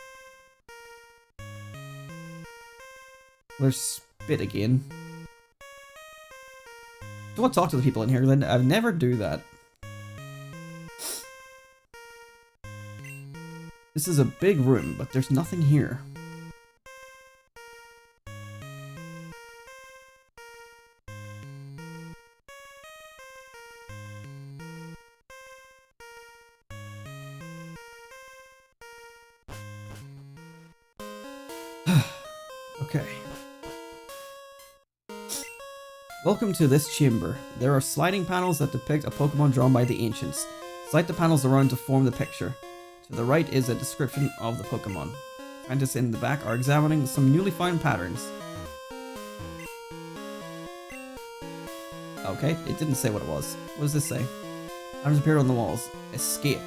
There's spit again. I want to talk to the people in here, then I never do that. This is a big room, but there's nothing here. Okay. Welcome to this chamber. There are sliding panels that depict a Pokemon drawn by the ancients. Slide the panels around to form the picture. To the right is a description of the Pokemon. Scientists in the back are examining some newly found patterns. Okay, it didn't say what it was. What does this say? Patterns appear on the walls. Escape.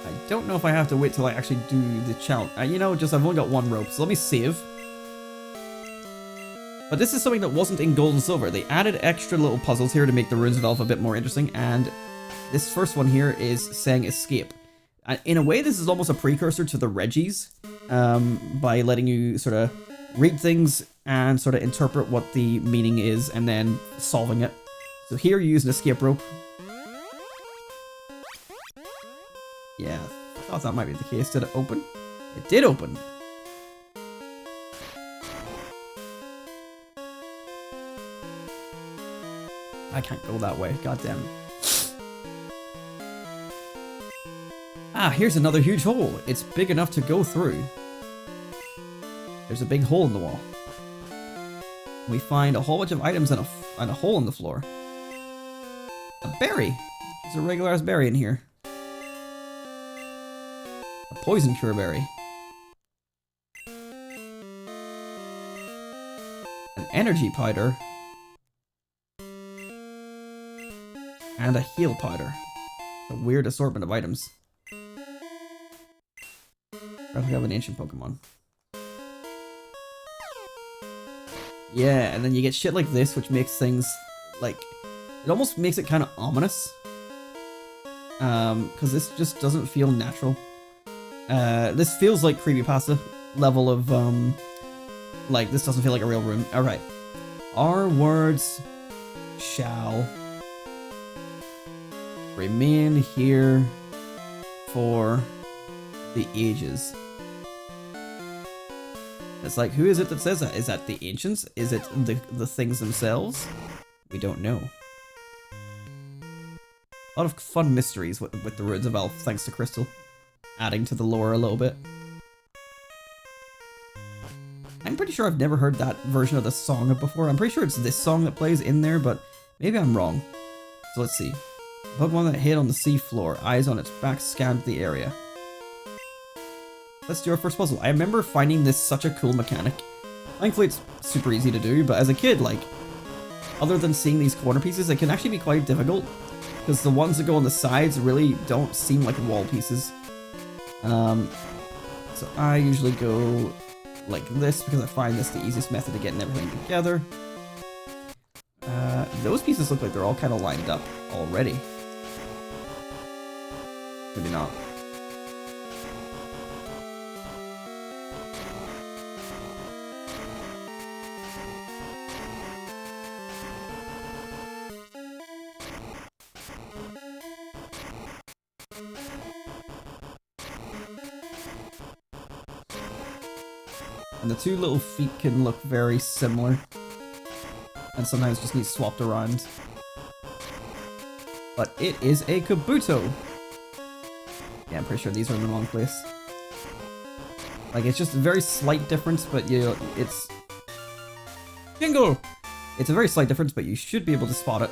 I don't know if I have to wait till I actually do the challenge. You know, I've only got one rope, so let me save. But this is something that wasn't in Gold and Silver. They added extra little puzzles here to make the Runes of Elf a bit more interesting, and this first one here is saying escape. In a way, this is almost a precursor to the Reggies, by letting you sort of read things and sort of interpret what the meaning is, and then solving it. So here you use an escape rope. Yeah, I thought that might be the case. Did it open? It did open. I can't go that way, goddamn. Ah, here's another huge hole. It's big enough to go through. There's a big hole in the wall. We find a whole bunch of items and a hole in the floor. A berry. There's a regular ass berry in here. A poison cure berry. An energy powder. And a heal powder. A weird assortment of items. Replica of an ancient Pokemon. Yeah, and then you get shit like this, which makes things like... it almost makes it kind of ominous. Because this just doesn't feel natural. This feels like creepypasta level of, like, this doesn't feel like a real room. Alright. Our words shall remain here for the ages. It's like, who is it that says that? Is that the ancients? Is it the things themselves? We don't know. A lot of fun mysteries with the Ruins of Elf, thanks to Crystal. Adding to the lore a little bit. I'm pretty sure I've never heard that version of the song before. I'm pretty sure it's this song that plays in there, but maybe I'm wrong. So let's see. Pokemon that hid on the seafloor, eyes on its back scanned the area. Let's do our first puzzle. I remember finding this such a cool mechanic. Thankfully it's super easy to do, but as a kid, like, other than seeing these corner pieces, it can actually be quite difficult. Because the ones that go on the sides really don't seem like wall pieces. So I usually go like this because I find this the easiest method of getting everything together. Those pieces look like they're all kind of lined up already. Maybe not. And the two little feet can look very similar. And sometimes just need swapped around. But it is a Kabuto. Yeah, I'm pretty sure these are in the wrong place. Like, it's just a very slight difference, but it's... Jingle! It's a very slight difference, but you should be able to spot it.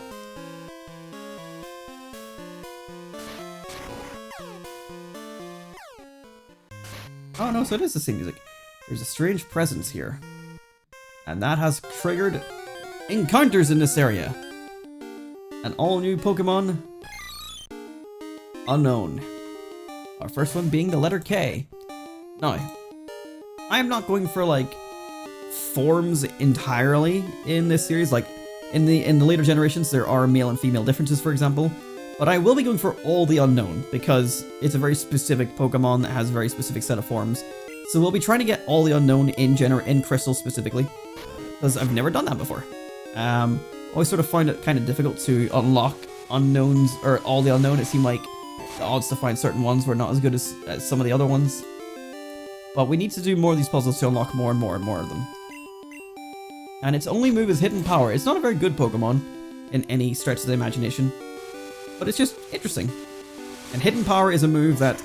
Oh no, so it is the same music. There's a strange presence here. And that has triggered encounters in this area. An all-new Pokemon unknown. Our first one being the letter K. Now, I am not going for like forms entirely in this series. Like in the later generations, there are male and female differences, for example. But I will be going for all the unknown because it's a very specific Pokemon that has a very specific set of forms. So we'll be trying to get all the unknown in Crystal specifically, because I've never done that before. Always sort of find it kind of difficult to unlock unknowns, or all the unknown. It seemed like the odds to find certain ones were not as good as some of the other ones. But we need to do more of these puzzles to unlock more and more and more of them. And its only move is Hidden Power. It's not a very good Pokemon in any stretch of the imagination, but it's just interesting. And Hidden Power is a move that,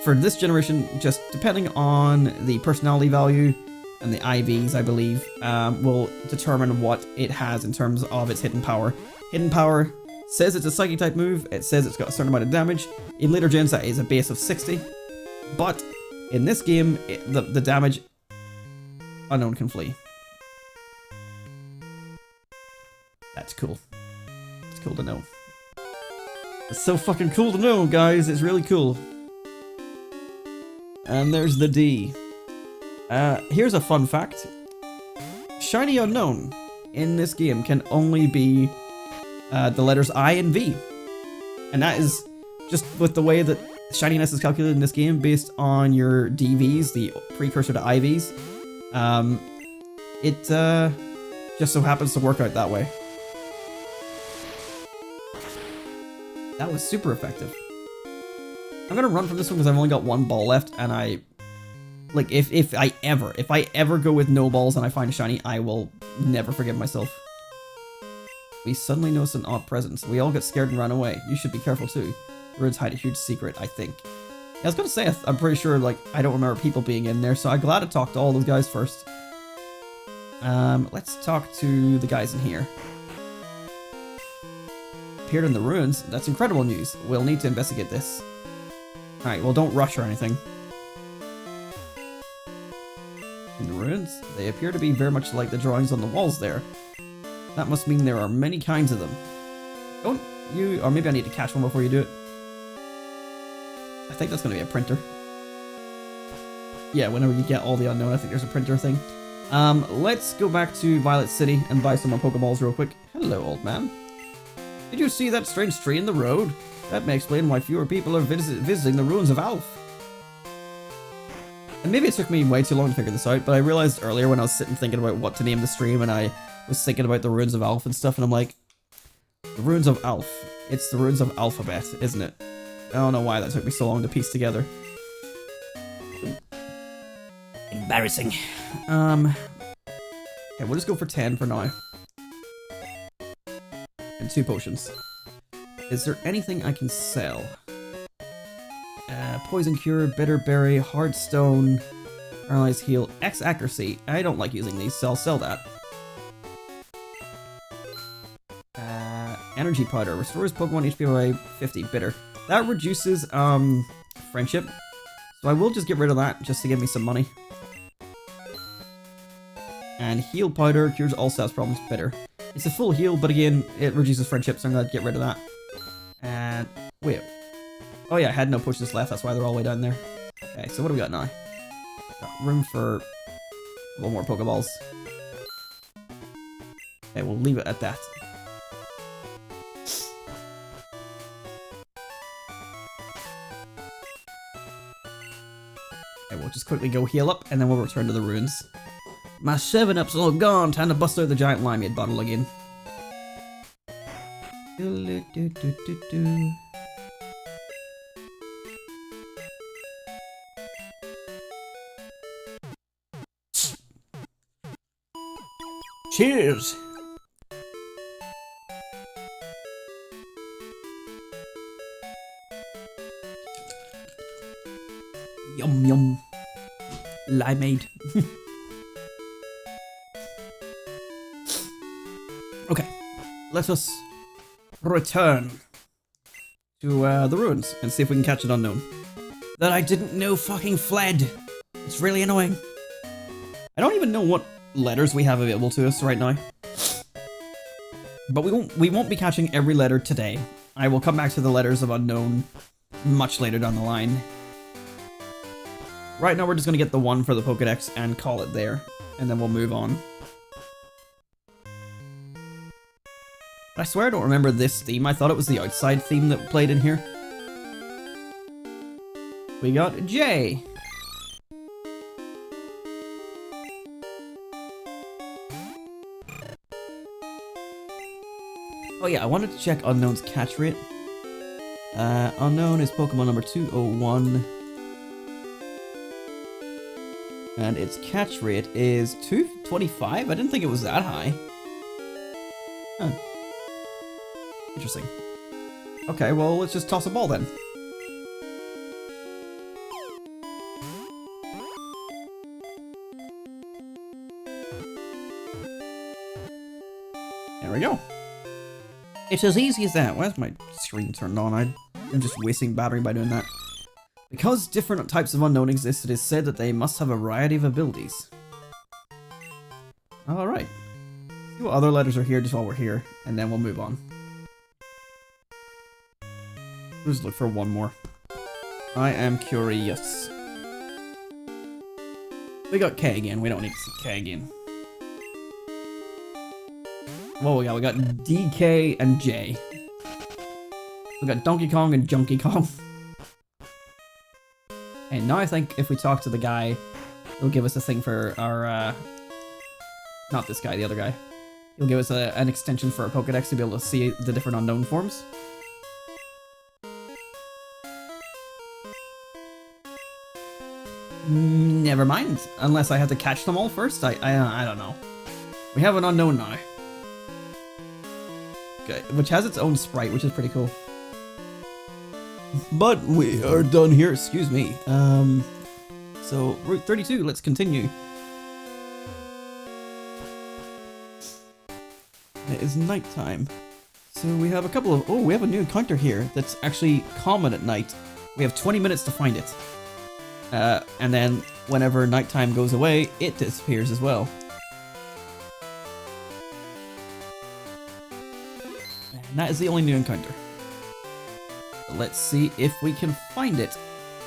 for this generation, just depending on the personality value and the IVs, I believe, will determine what it has in terms of its Hidden Power. Hidden Power says it's a Psychic type move, it says it's got a certain amount of damage. In later gens that is a base of 60, but in this game, the damage, unknown can flee. That's cool. It's cool to know. It's so fucking cool to know, guys, it's really cool. And there's the D. Here's a fun fact. Shiny Unknown in this game can only be the letters I and V. And that is just with the way that shininess is calculated in this game based on your DVs, the precursor to IVs. It just so happens to work out that way. That was super effective. I'm gonna run from this one because I've only got one ball left, and like, if I ever go with no balls and I find a shiny, I will never forgive myself. We suddenly notice an odd presence. We all get scared and ran away. You should be careful too. Ruins hide a huge secret, I think. Yeah, I was gonna say, I'm pretty sure, like, I don't remember people being in there, so I'm glad to talk to all those guys first. Let's talk to the guys in here. Appeared in the ruins? That's incredible news. We'll need to investigate this. Alright, well, don't rush or anything. In the ruins? They appear to be very much like the drawings on the walls there. That must mean there are many kinds of them. Don't you... Or maybe I need to catch one before you do it. I think that's going to be a printer. Yeah, whenever you get all the unknown, I think there's a printer thing. Let's go back to Violet City and buy some more Pokeballs real quick. Hello, old man. Did you see that strange tree in the road? That may explain why fewer people are visiting the ruins of Alf. And maybe it took me way too long to figure this out, but I realized earlier when I was sitting thinking about what to name the stream, and I was thinking about the ruins of Alf and stuff, and I'm like, the ruins of Alf. It's the runes of Alphabet, isn't it? I don't know why that took me so long to piece together. Embarrassing. Okay, we'll just go for 10 for now. And 2 potions. Is there anything I can sell? Poison Cure, Bitter Berry, Hard Stone, Paralyzed Heal, X Accuracy. I don't like using these, so I'll sell that. Energy Powder, restores Pokemon HP by 50, Bitter. That reduces, friendship. So I will just get rid of that, just to give me some money. And Heal Powder, cures all stats problems, Bitter. It's a full heal, but again, it reduces friendship, so I'm gonna get rid of that. And, wait. Oh yeah, I had no potions left, that's why they're all the way down there. Okay, so what do we got now? Got room for 1 more Pokeballs. Okay, we'll leave it at that. Okay, we'll just quickly go heal up, and then we'll return to the ruins. My 7-up's all gone, time to bust out the giant limeade bottle again. Cheers! Yum yum. Limeade. Okay, let us return to the ruins and see if we can catch an unknown that I didn't know fucking fled. It's really annoying. I don't even know what letters we have available to us right now, but we won't be catching every letter today. I will come back to the letters of unknown much later down the line. Right now we're just gonna get the one for the Pokédex and call it there, and then we'll move on. I swear I don't remember this theme. I thought it was the outside theme that played in here. We got J. Oh yeah, I wanted to check Unknown's catch rate. Unknown is Pokemon number 201. And its catch rate is 225? I didn't think it was that high. Huh. Interesting. Okay, well, let's just toss a ball then. There we go. It's as easy as that. Why is my screen turned on? I'm just wasting battery by doing that. Because different types of unknown exist, it is said that they must have a variety of abilities. Alright. See what other letters are here just while we're here, and then we'll move on. Let's look for one more. I am curious. We got K again. We don't need to see K again. What we got? We got D, K, and J. We got Donkey Kong and Junkie Kong. And now I think if we talk to the guy, he'll give us a thing for our, not this guy, the other guy. He'll give us an extension for our Pokédex to be able to see the different unknown forms. Never mind, unless I have to catch them all first. I don't know. We have an unknown now. Okay, which has its own sprite, which is pretty cool. But we are done here, excuse me. So, Route 32, let's continue. It is nighttime. So we have a couple of, we have a new encounter here that's actually common at night. We have 20 minutes to find it. And then whenever nighttime goes away, it disappears as well. And that is the only new encounter. Let's see if we can find it.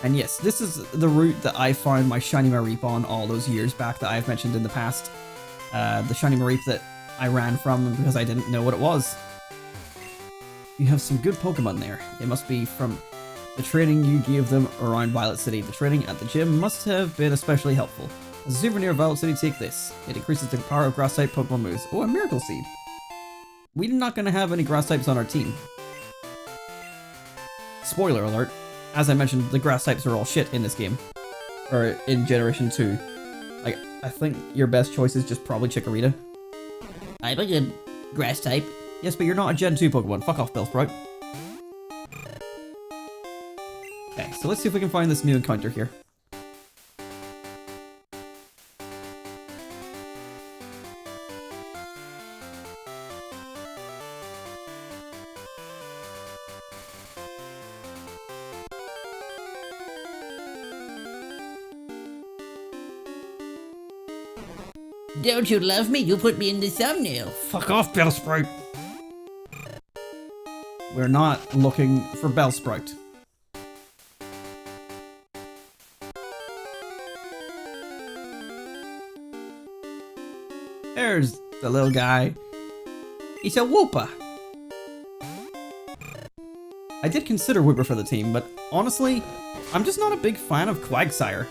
And yes, this is the route that I found my Shiny Mareep on all those years back that I've mentioned in the past. The Shiny Mareep that I ran from because I didn't know what it was. You have some good Pokemon there. They must be from the training you gave them around Violet City. The training at the gym must have been especially helpful. As a souvenir of Violet City, take this. It increases the power of Grass-type Pokemon moves. Oh, a Miracle Seed. We're not going to have any Grass types on our team. spoiler alert, as I mentioned, the grass types are all shit in this game. Or in Generation 2. Like, I think your best choice is just probably Chikorita. I'm a good grass type. Yes, but you're not a Gen 2 Pokemon. Fuck off, Bellsprout. Okay, so let's see if we can find this new encounter here. Don't you love me? You put me in the thumbnail. Fuck off, Bellsprout! We're not looking for Bellsprout. There's the little guy. He's a Wooper. I did consider Wooper for the team, but honestly, I'm just not a big fan of Quagsire.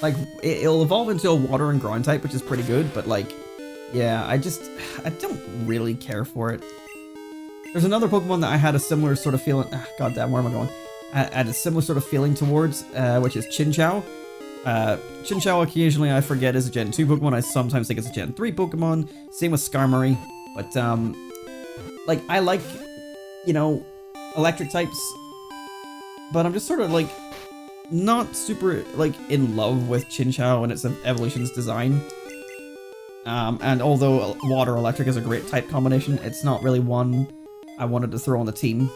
Like, it'll evolve into a water and ground type, which is pretty good, but like, yeah, I don't really care for it. There's another Pokemon that I had a similar sort of feeling, god damn, where am I going? I had a similar sort of feeling towards, which is Chinchou. Chinchou occasionally I forget is a Gen 2 Pokemon, I sometimes think it's a Gen 3 Pokemon, same with Skarmory, but like, I like, you know, electric types, but I'm just sort of like, not super, like, in love with Chinchou and its evolution's design. And although water-electric is a great type combination, it's not really one I wanted to throw on the team.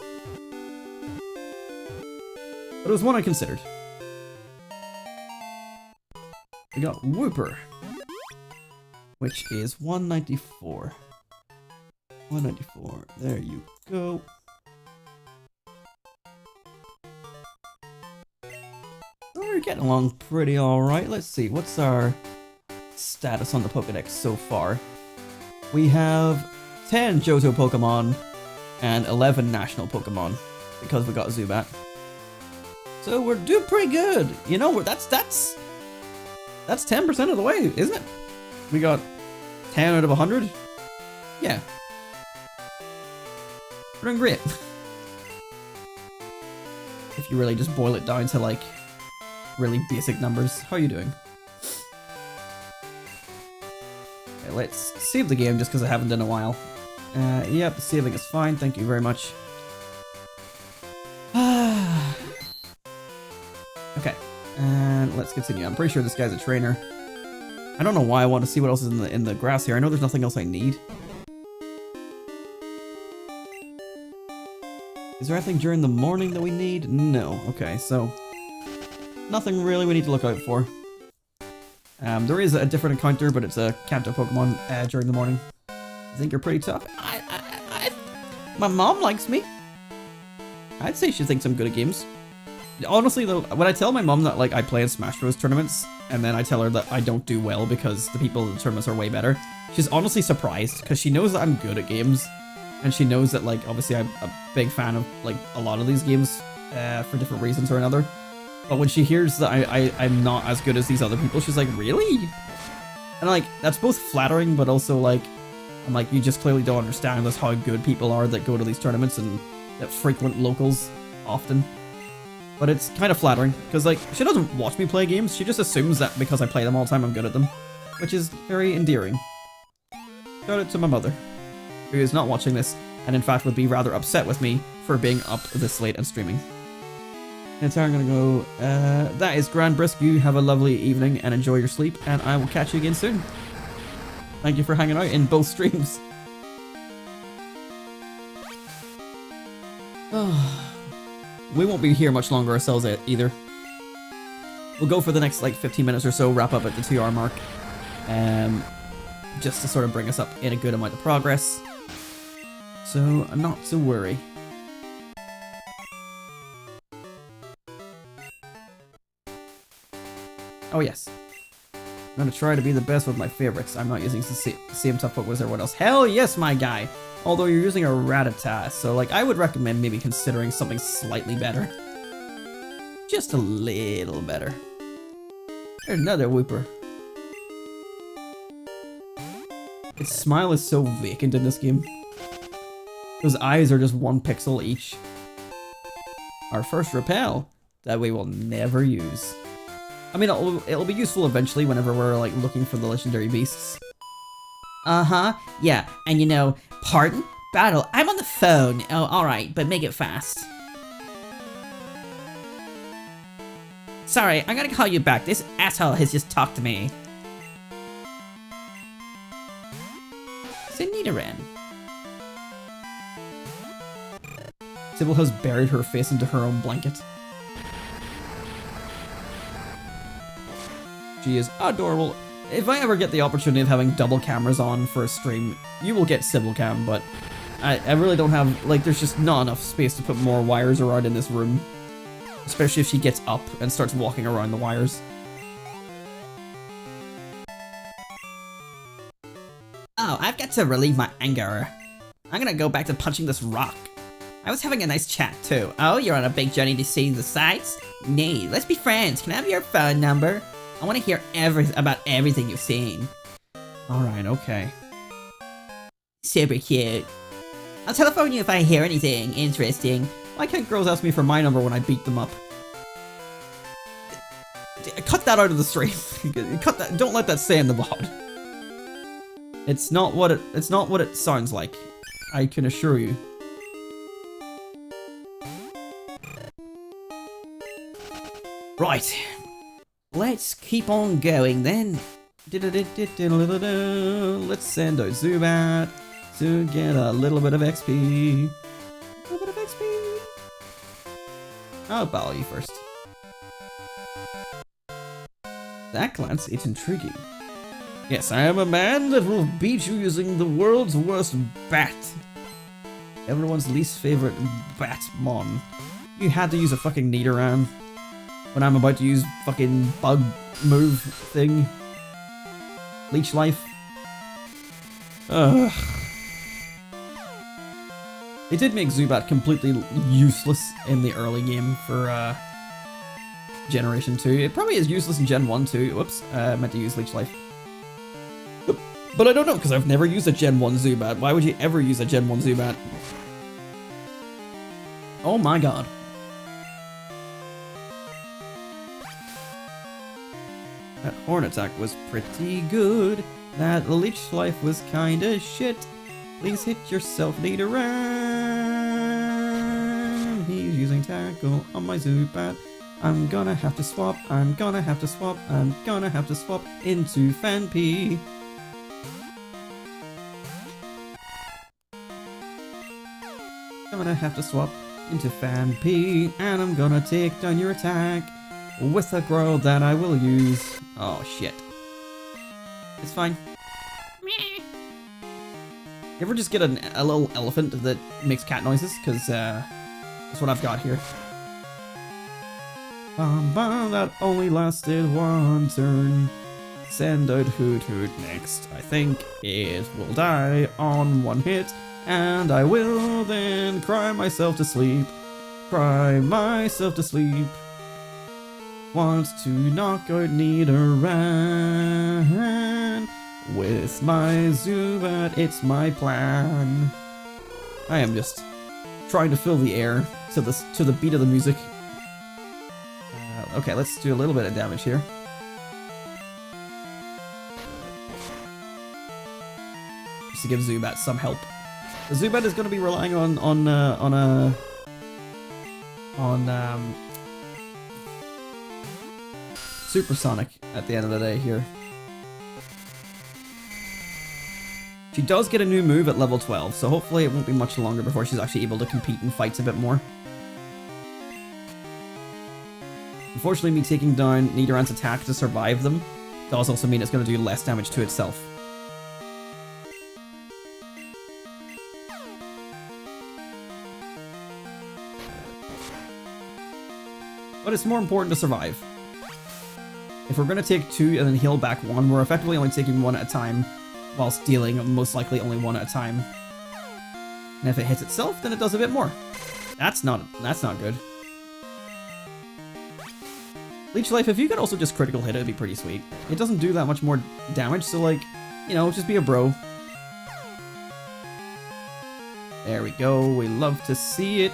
But it was one I considered. We got Wooper, which is 194. 194, there you go. We're getting along pretty alright. Let's see, what's our status on the Pokédex so far? We have 10 Johto Pokemon and 11 national Pokemon because we got Zubat. So we're doing pretty good. You know, that's 10% of the way, isn't it? We got 10 out of 100. Yeah. We're doing great. If you really just boil it down to like really basic numbers. How are you doing? Okay, let's save the game just because I haven't done a while. Yep, saving is fine. Thank you very much. Okay, and let's continue. I'm pretty sure this guy's a trainer. I don't know why I want to see what else is in the grass here. I know there's nothing else I need. Is there anything during the morning that we need? No. Okay, so nothing really we need to look out for. There is a different encounter, but it's a Kanto Pokemon during the morning. I think you're pretty tough. My mom likes me. I'd say she thinks I'm good at games. Honestly though, when I tell my mom that like I play in Smash Bros tournaments, and then I tell her that I don't do well because the people in the tournaments are way better, she's honestly surprised because she knows that I'm good at games, and she knows that like obviously I'm a big fan of like a lot of these games for different reasons or another. But when she hears that I'm not as good as these other people, she's like, really? And like, that's both flattering, but also like, I'm like, you just clearly don't understand just how good people are that go to these tournaments and that frequent locals often. But it's kind of flattering, because like, she doesn't watch me play games, she just assumes that because I play them all the time I'm good at them. Which is very endearing. Shout out to my mother, who is not watching this, and in fact would be rather upset with me for being up this late and streaming. And so I'm gonna go, that is Grand Brisk, you have a lovely evening and enjoy your sleep, and I will catch you again soon. Thank you for hanging out in both streams. We won't be here much longer ourselves either. We'll go for the next like 15 minutes or so, wrap up at the 2 hour mark. Just to sort of bring us up in a good amount of progress. So, not to worry. Oh yes. I'm gonna try to be the best with my favorites. I'm not using the same tough book as everyone else. Hell yes, my guy! Although you're using a Rattata, so like I would recommend maybe considering something slightly better. Just a little better. There's another Wooper. Its smile is so vacant in this game. Those eyes are just 1 pixel each. Our first repel that we will never use. I mean, it'll be useful eventually whenever we're like looking for the legendary beasts. Uh-huh, yeah, and you know, pardon? Battle, I'm on the phone. Oh, alright, but make it fast. Sorry, I gotta call you back. This asshole has just talked to me. Nidoran. Sybil has buried her face into her own blanket. She is adorable. If I ever get the opportunity of having double cameras on for a stream, you will get Sybil cam, but I really don't have, like, there's just not enough space to put more wires around in this room. Especially if she gets up and starts walking around the wires. Oh, I've got to relieve my anger. I'm gonna go back to punching this rock. I was having a nice chat too. Oh, you're on a big journey to see the sights? Nay, let's be friends. Can I have your phone number? I want to hear about everything you've seen. Alright, okay. Super cute. I'll telephone you if I hear anything interesting. Why can't girls ask me for my number when I beat them up? Cut that out of the stream. Cut that. Don't let that stay in the VOD. It's not what it sounds like. I can assure you. Right. Let's keep on going then. Let's send out Zubat to get a little bit of XP. A little bit of XP. I'll battle you first. That glance, it's intriguing. Yes, I am a man that will beat you using the world's worst bat. Everyone's least favorite Batmon. You had to use a fucking Nidoran when I'm about to use fucking bug move thing. Leech life. Ugh. They did make Zubat completely useless in the early game for Generation 2. It probably is useless in Gen 1 too. Whoops, I meant to use Leech Life. But I don't know, because I've never used a Gen 1 Zubat. Why would you ever use a Gen 1 Zubat? Oh my god. That Horn attack was pretty good. That Leech Life was kinda shit. Please hit yourself, Nidoran. He's using Tackle on my Zubat. I'm gonna have to swap, I'm gonna have to swap, I'm gonna have to swap into Fanpy. I'm gonna have to swap into Fanpy, and I'm gonna take down your attack with a growl that I will use. Oh shit. It's fine. You ever just get a little elephant that makes cat noises? Because that's what I've got here. That only lasted one turn. Send out Hoot Hoot next. I think it will die on one hit, and I will then cry myself to sleep. Cry myself to sleep. Want to knock out Nidoran with my Zubat, it's my plan. I am just trying to fill the air to the beat of the music. Okay, let's do a little bit of damage here. Just to give Zubat some help. The Zubat is going to be relying on Supersonic at the end of the day here. She does get a new move at level 12, so hopefully it won't be much longer before she's actually able to compete in fights a bit more. Unfortunately, me taking down Nidoran's attack to survive them does also mean it's going to do less damage to itself. But it's more important to survive. If we're going to take 2 and then heal back 1, we're effectively only taking 1 at a time, whilst dealing most likely only 1 at a time. And if it hits itself, then it does a bit more. That's not good. Leech Life, if you could also just critical hit it, it'd be pretty sweet. It doesn't do that much more damage, so like, you know, just be a bro. There we go. We love to see it.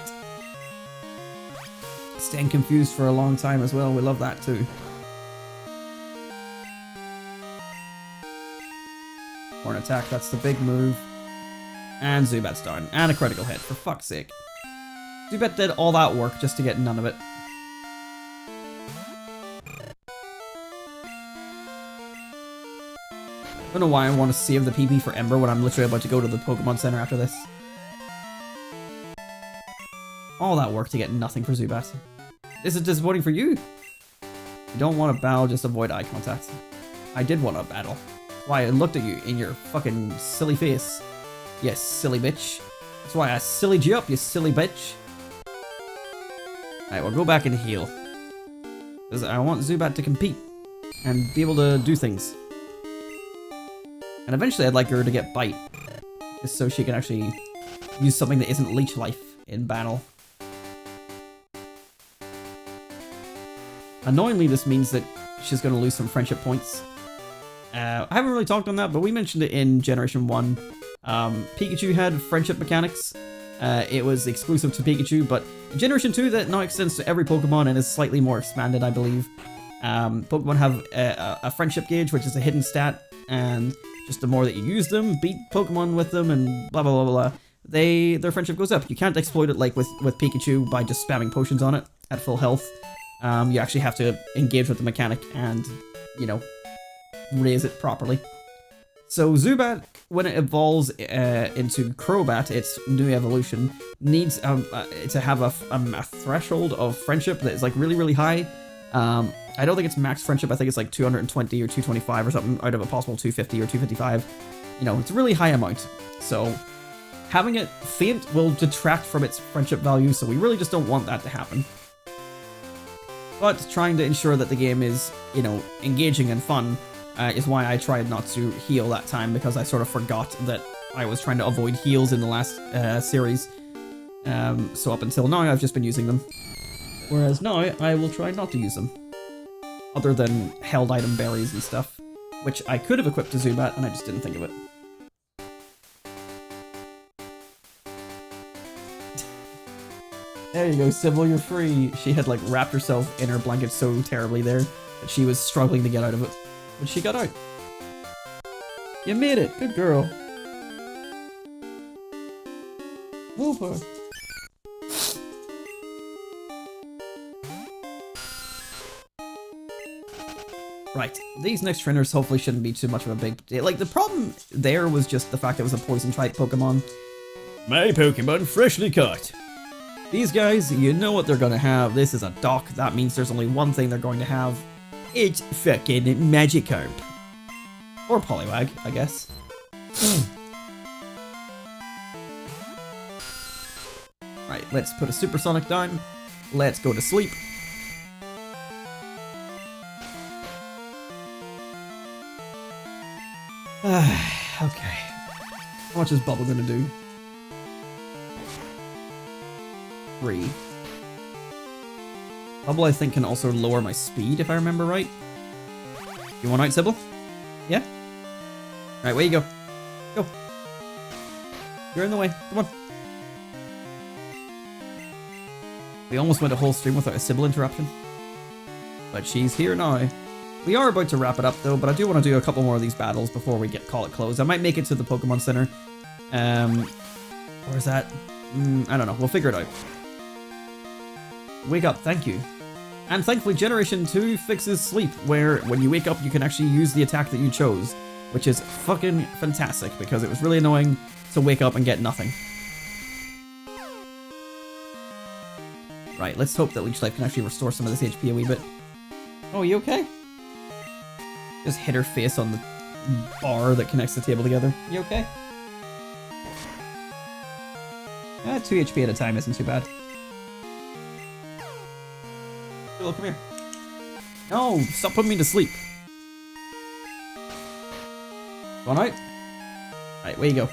Staying confused for a long time as well. We love that too. Horn attack, that's the big move. And Zubat's down. And a critical hit, for fuck's sake. Zubat did all that work just to get none of it. I don't know why I want to save the PP for Ember when I'm literally about to go to the Pokemon Center after this. All that work to get nothing for Zubat. This is disappointing for you. You don't want to battle, just avoid eye contact. I did want to battle. Why I looked at you in your fucking silly face. You silly bitch. That's why I sillied you up, you silly bitch. Alright, we'll go back and heal. Because I want Zubat to compete. And be able to do things. And eventually I'd like her to get Bite. Just so she can actually use something that isn't Leech Life in battle. Annoyingly, this means that she's going to lose some friendship points. I haven't really talked on that, but we mentioned it in Generation 1. Pikachu had friendship mechanics. It was exclusive to Pikachu, but in Generation 2 that now extends to every Pokemon and is slightly more expanded, I believe. Pokemon have a friendship gauge, which is a hidden stat, and just the more that you use them, beat Pokemon with them, and blah blah blah blah, their friendship goes up. You can't exploit it like with Pikachu by just spamming potions on it at full health. You actually have to engage with the mechanic and, you know, raise it properly. So Zubat, when it evolves into Crobat, its new evolution, needs to have a threshold of friendship that is like really, really high. I don't think it's max friendship. I think it's like 220 or 225 or something out of a possible 250 or 255. You know, it's a really high amount. So having it faint will detract from its friendship value, so we really just don't want that to happen. But trying to ensure that the game is, you know, engaging and fun is why I tried not to heal that time, because I sort of forgot that I was trying to avoid heals in the last series. So up until now, I've just been using them. Whereas now, I will try not to use them. Other than held item berries and stuff, which I could have equipped to Zubat, and I just didn't think of it. There you go, Sybil, you're free. She had like wrapped herself in her blanket so terribly there that she was struggling to get out of it. But she got out. You made it, good girl. Move her. Right, these next trainers hopefully shouldn't be too much of a big deal. Like, the problem there was just the fact it was a poison type Pokemon. My Pokemon freshly caught. These guys, you know what they're gonna have. This is a dock. That means there's only one thing they're going to have. It's fucking Magikarp. Or Poliwag, I guess. Right, let's put a Supersonic down. Let's go to sleep. Okay. How much is Bubble gonna do? 3. Bubble, I think, can also lower my speed, if I remember right. You want out, Sybil? Yeah? Alright, where you go? Go. You're in the way. Come on. We almost went a whole stream without a Sybil interruption. But she's here now. We are about to wrap it up, though, but I do want to do a couple more of these battles before we call it closed. I might make it to the Pokemon Center. Or is that... I don't know. We'll figure it out. Wake up, thank you. And thankfully, Generation 2 fixes sleep, where when you wake up, you can actually use the attack that you chose, which is fucking fantastic, because it was really annoying to wake up and get nothing. Right, let's hope that Leech Life can actually restore some of this HP a wee bit. Oh, you okay? Just hit her face on the bar that connects the table together. You okay? 2 HP at a time isn't too bad. Phil, come here. No, stop putting me to sleep. Going out? Right, where you go?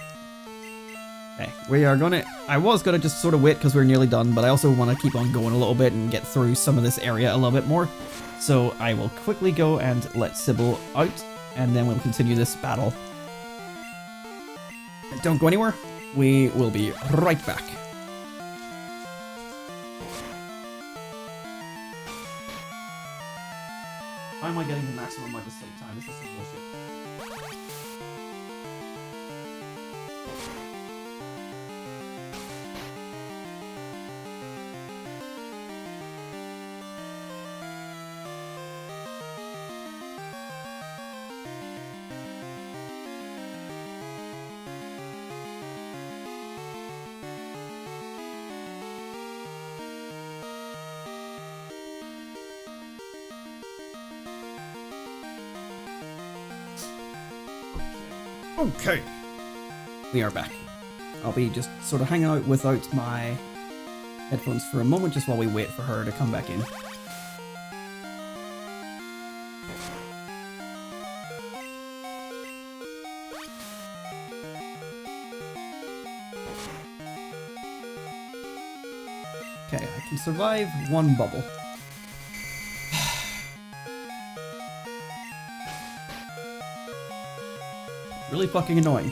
Okay, we are gonna... I was gonna just sort of wait because we're nearly done, but I also want to keep on going a little bit and get through some of this area a little bit more. So I will quickly go and let Sybil out, and then we'll continue this battle. Don't go anywhere. We will be right back. Why am I getting the maximum amount of sleep time? This is some bullshit. Okay, we are back. I'll be just sort of hanging out without my headphones for a moment just while we wait for her to come back in. Okay, I can survive one bubble. Really fucking annoying.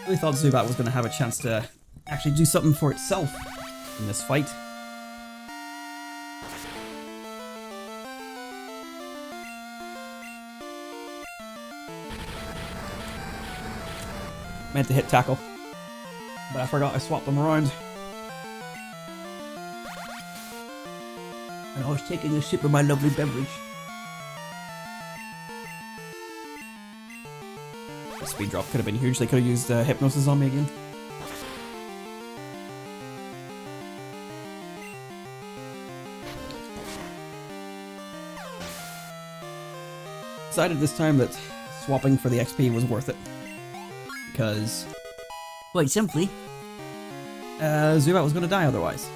Really thought Zubat was going to have a chance to actually do something for itself in this fight. Meant to hit tackle, but I forgot I swapped them around. And I was taking a sip of my lovely beverage. The speed drop could have been huge. They could have used hypnosis on me again. Decided this time that swapping for the XP was worth it. Because, quite simply, Zubat was going to die otherwise.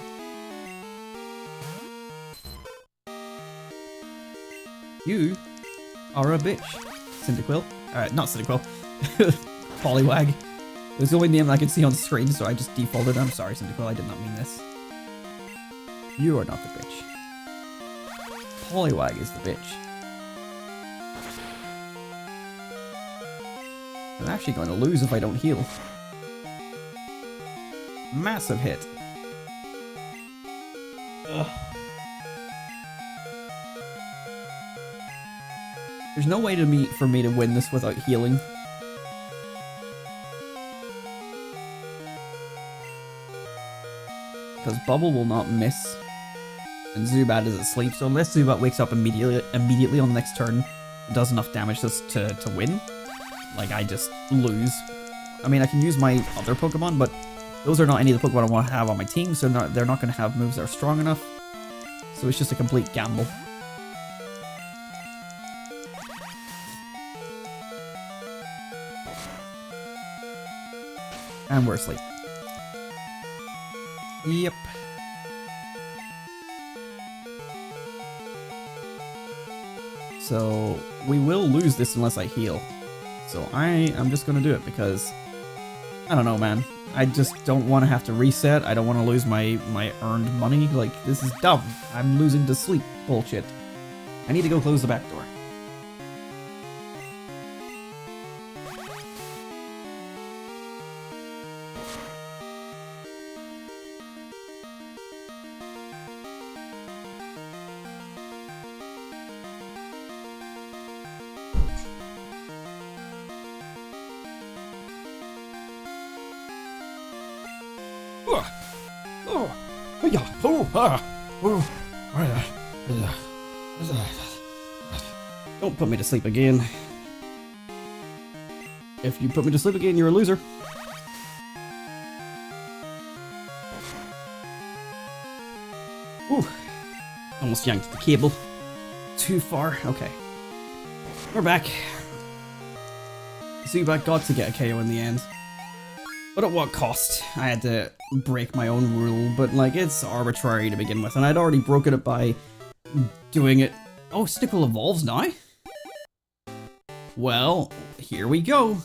You are a bitch, Cyndaquil. Not Cyndaquil. Poliwag. It was the only name I could see on screen, so I just defaulted. I'm sorry, Cyndaquil, I did not mean this. You are not the bitch. Poliwag is the bitch. I'm actually going to lose if I don't heal. Massive hit. Ugh. There's no way for me to win this without healing. Because Bubble will not miss. And Zubat is asleep, so unless Zubat wakes up immediately on the next turn and does enough damage to win, like, I just lose. I mean, I can use my other Pokemon, but those are not any of the Pokemon I want to have on my team, so they're not going to have moves that are strong enough. So it's just a complete gamble. And we're asleep. Yep. So, we will lose this unless I heal. So I am just gonna do it because, I don't know, man. I just don't want to have to reset. I don't want to lose my earned money. Like, this is dumb. I'm losing to sleep. Bullshit. I need to go close the back door. Don't put me to sleep again. If you put me to sleep again, you're a loser. Ooh. Almost yanked the cable. Too far. Okay. We're back. Zubat got to get a KO in the end. But at what cost? I had to break my own rule, but like, it's arbitrary to begin with, and I'd already broken it by doing it. Oh, Stickle evolves now? Well, here we go.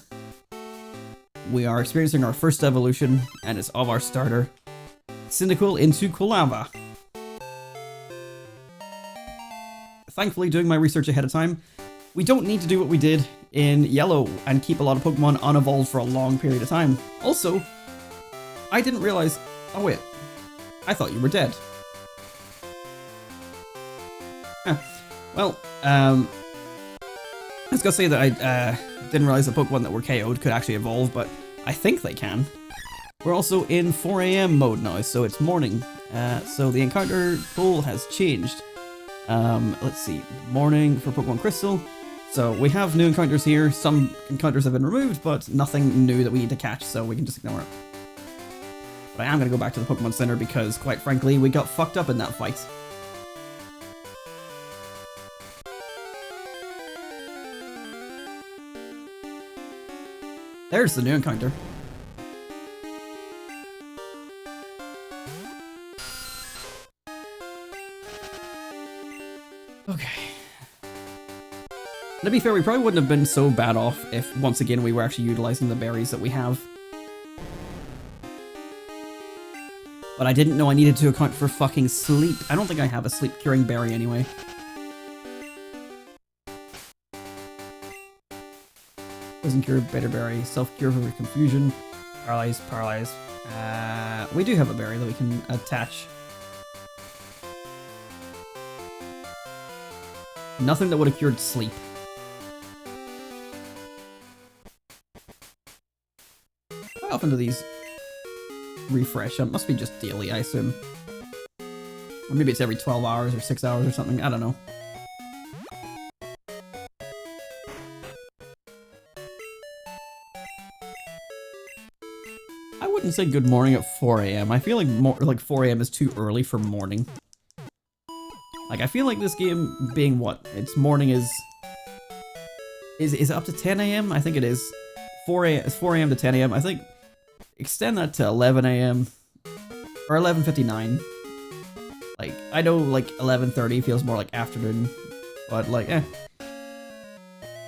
We are experiencing our first evolution, and it's of our starter, Cyndaquil into Quilava. thankfully doing my research ahead of time, we don't need to do what we did in Yellow and keep a lot of Pokemon unevolved for a long period of time. Also, I didn't realize... Oh wait, I thought you were dead. Well, I was gonna say that I didn't realize that Pokemon that were KO'd could actually evolve, but I think they can. We're also in 4 AM mode now, so it's morning. So the encounter pool has changed. Let's see, morning for Pokemon Crystal. So we have new encounters here. Some encounters have been removed, but nothing new that we need to catch, so we can just ignore it. But I am going to go back to the Pokemon Center because, quite frankly, we got fucked up in that fight. There's the new encounter. Okay. To be fair, we probably wouldn't have been so bad off if, once again, we were actually utilizing the berries that we have. But I didn't know I needed to account for fucking sleep. I don't think I have a sleep-curing berry anyway. Poison cure, bitter berry, self-cure for confusion, paralyze. We do have a berry that we can attach. Nothing that would have cured sleep. How often do these refresh? It must be just daily, I assume. Or maybe it's every 12 hours or 6 hours or something. I don't know. I wouldn't say good morning at 4 AM. I feel like 4 AM is too early for morning. Like, I feel like this game being what? Its morning is it up to 10 AM? I think it is. 4 AM to 10 AM. I think extend that to 11 AM or 11:59. Like, I know like 11:30 feels more like afternoon, but like,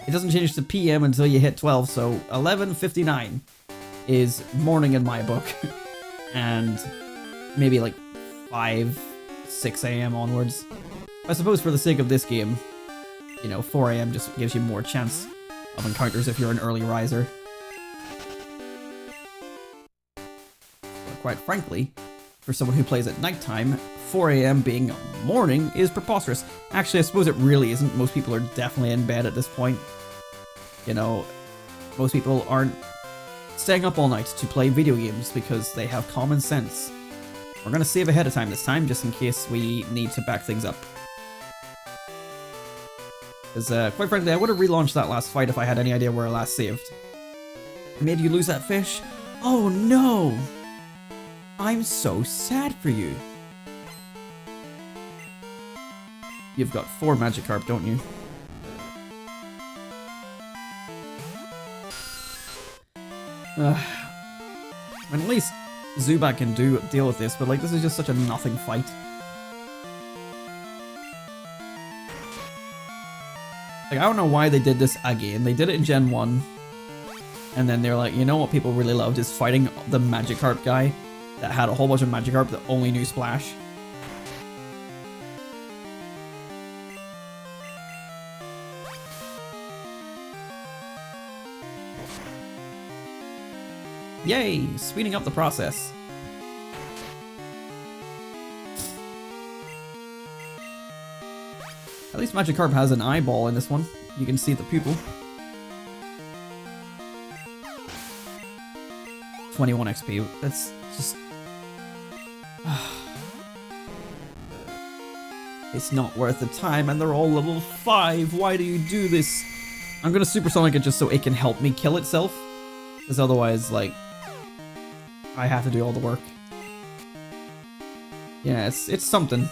It doesn't change to PM until you hit 12, so 11:59 is morning in my book. And maybe like 5-6 AM onwards. I suppose for the sake of this game, you know, 4 AM just gives you more chance of encounters if you're an early riser. But quite frankly, for someone who plays at nighttime, 4 AM being morning is preposterous. Actually, I suppose it really isn't. Most people are definitely in bed at this point. You know, most people aren't staying up all night to play video games because they have common sense. We're gonna save ahead of time this time, just in case we need to back things up. Because, quite frankly, I would have relaunched that last fight if I had any idea where I last saved. Made you lose that fish? Oh no! I'm so sad for you. You've got 4 Magikarp, don't you? I mean, at least Zubat can deal with this, but like, this is just such a nothing fight. Like, I don't know why they did this again. They did it in Gen 1, and then they're like, you know what people really loved is fighting the Magikarp guy that had a whole bunch of Magikarp that only knew Splash. Yay! Speeding up the process. At least Magikarp has an eyeball in this one. You can see the pupil. 21 XP. That's just... It's not worth the time, and they're all level 5. Why do you do this? I'm gonna Supersonic it just so it can help me kill itself. Because otherwise, like... I have to do all the work. Yeah, it's something.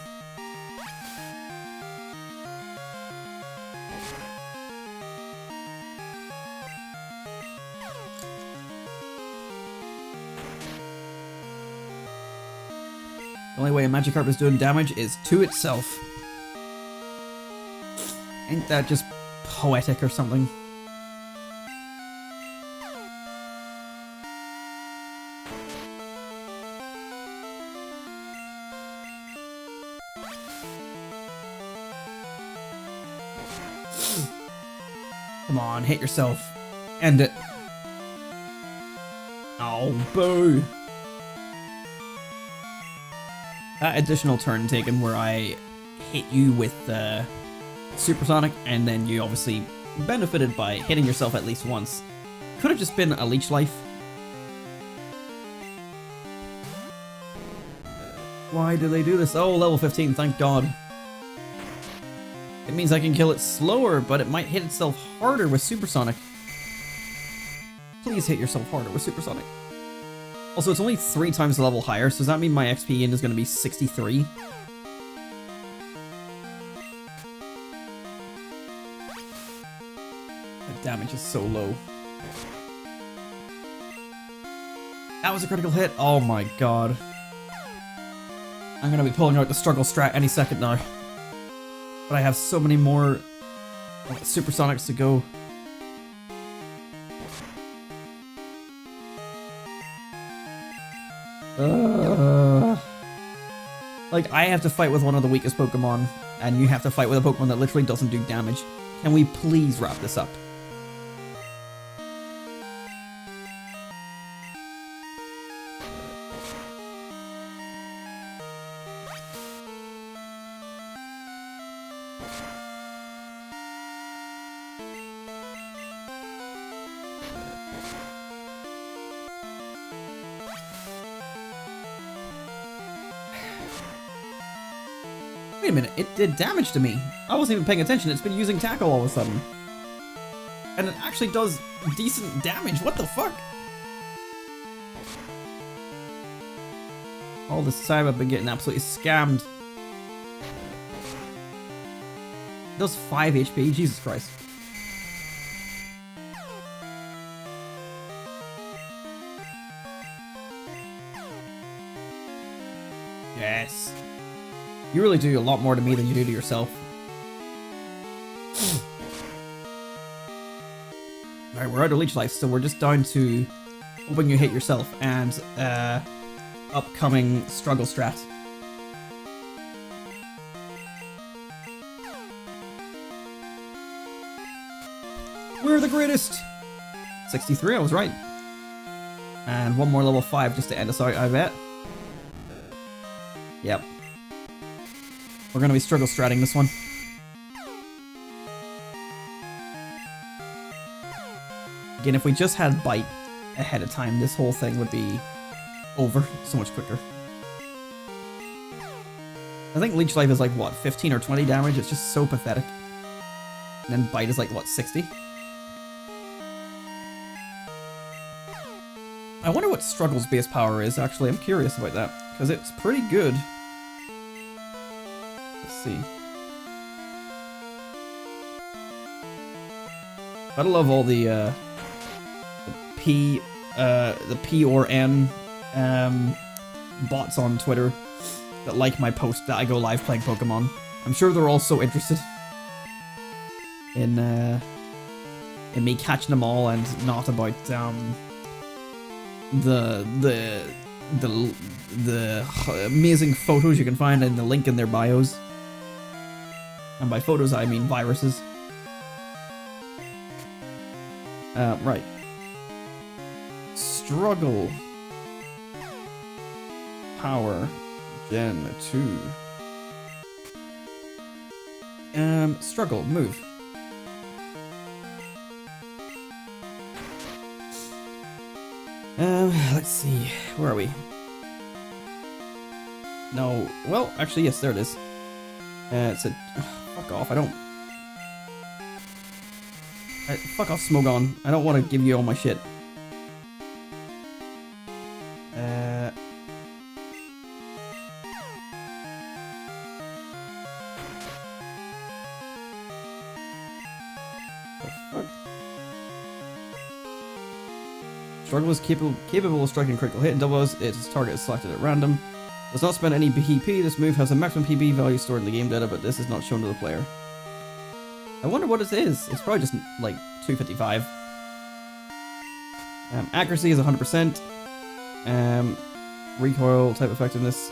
The only way a Magikarp is doing damage is to itself. Ain't that just poetic or something? Come on, hit yourself. End it. Oh, boo. That additional turn taken where I hit you with Supersonic, and then you obviously benefited by hitting yourself at least once. Could have just been a leech life. Why do they do this? Oh, level 15, thank God. It means I can kill it slower, but it might hit itself harder with Supersonic. Please hit yourself harder with Supersonic. Also, it's only 3 times the level higher, so does that mean my XP in is going to be 63? The damage is so low. That was a critical hit. Oh my god. I'm going to be pulling out the struggle strat any second now. But I have so many more Supersonics to go. Like, I have to fight with one of the weakest Pokemon, and you have to fight with a Pokemon that literally doesn't do damage. Can we please wrap this up? Wait a minute, it did damage to me. I wasn't even paying attention, it's been using Tackle all of a sudden. And it actually does decent damage, what the fuck? All this time I've been getting absolutely scammed. It does 5 HP, Jesus Christ. Yes. You really do a lot more to me than you do to yourself. Alright, we're out of leech life, so we're just down to hoping you hit yourself and upcoming struggle strat. We're the greatest! 63, I was right. And one more level 5 just to end us out, I bet. Yep. We're gonna be struggle stratting this one. Again, if we just had Bite ahead of time, this whole thing would be over so much quicker. I think Leech Life is like, what, 15 or 20 damage? It's just so pathetic. And then Bite is like, what, 60? I wonder what Struggle's base power is, actually. I'm curious about that, because it's pretty good. See. I love all the P or N bots on Twitter that like my post that I go live playing Pokemon. I'm sure they're all so interested in me catching them all and not about the amazing photos you can find in the link in their bios. And by photos, I mean viruses. Right. Struggle. Power. Gen 2. Struggle. Move. Let's see. Where are we? No. Well, actually, yes, there it is. It's a... fuck off, I don't... fuck off, Smogon. I don't want to give you all my shit. Struggle is capable of striking a critical hit and doubles its target is selected at random. Does not spend any PP. This move has a maximum PB value stored in the game data, but this is not shown to the player. I wonder what it is. It's probably just like 255. Accuracy is 100%. Recoil type effectiveness.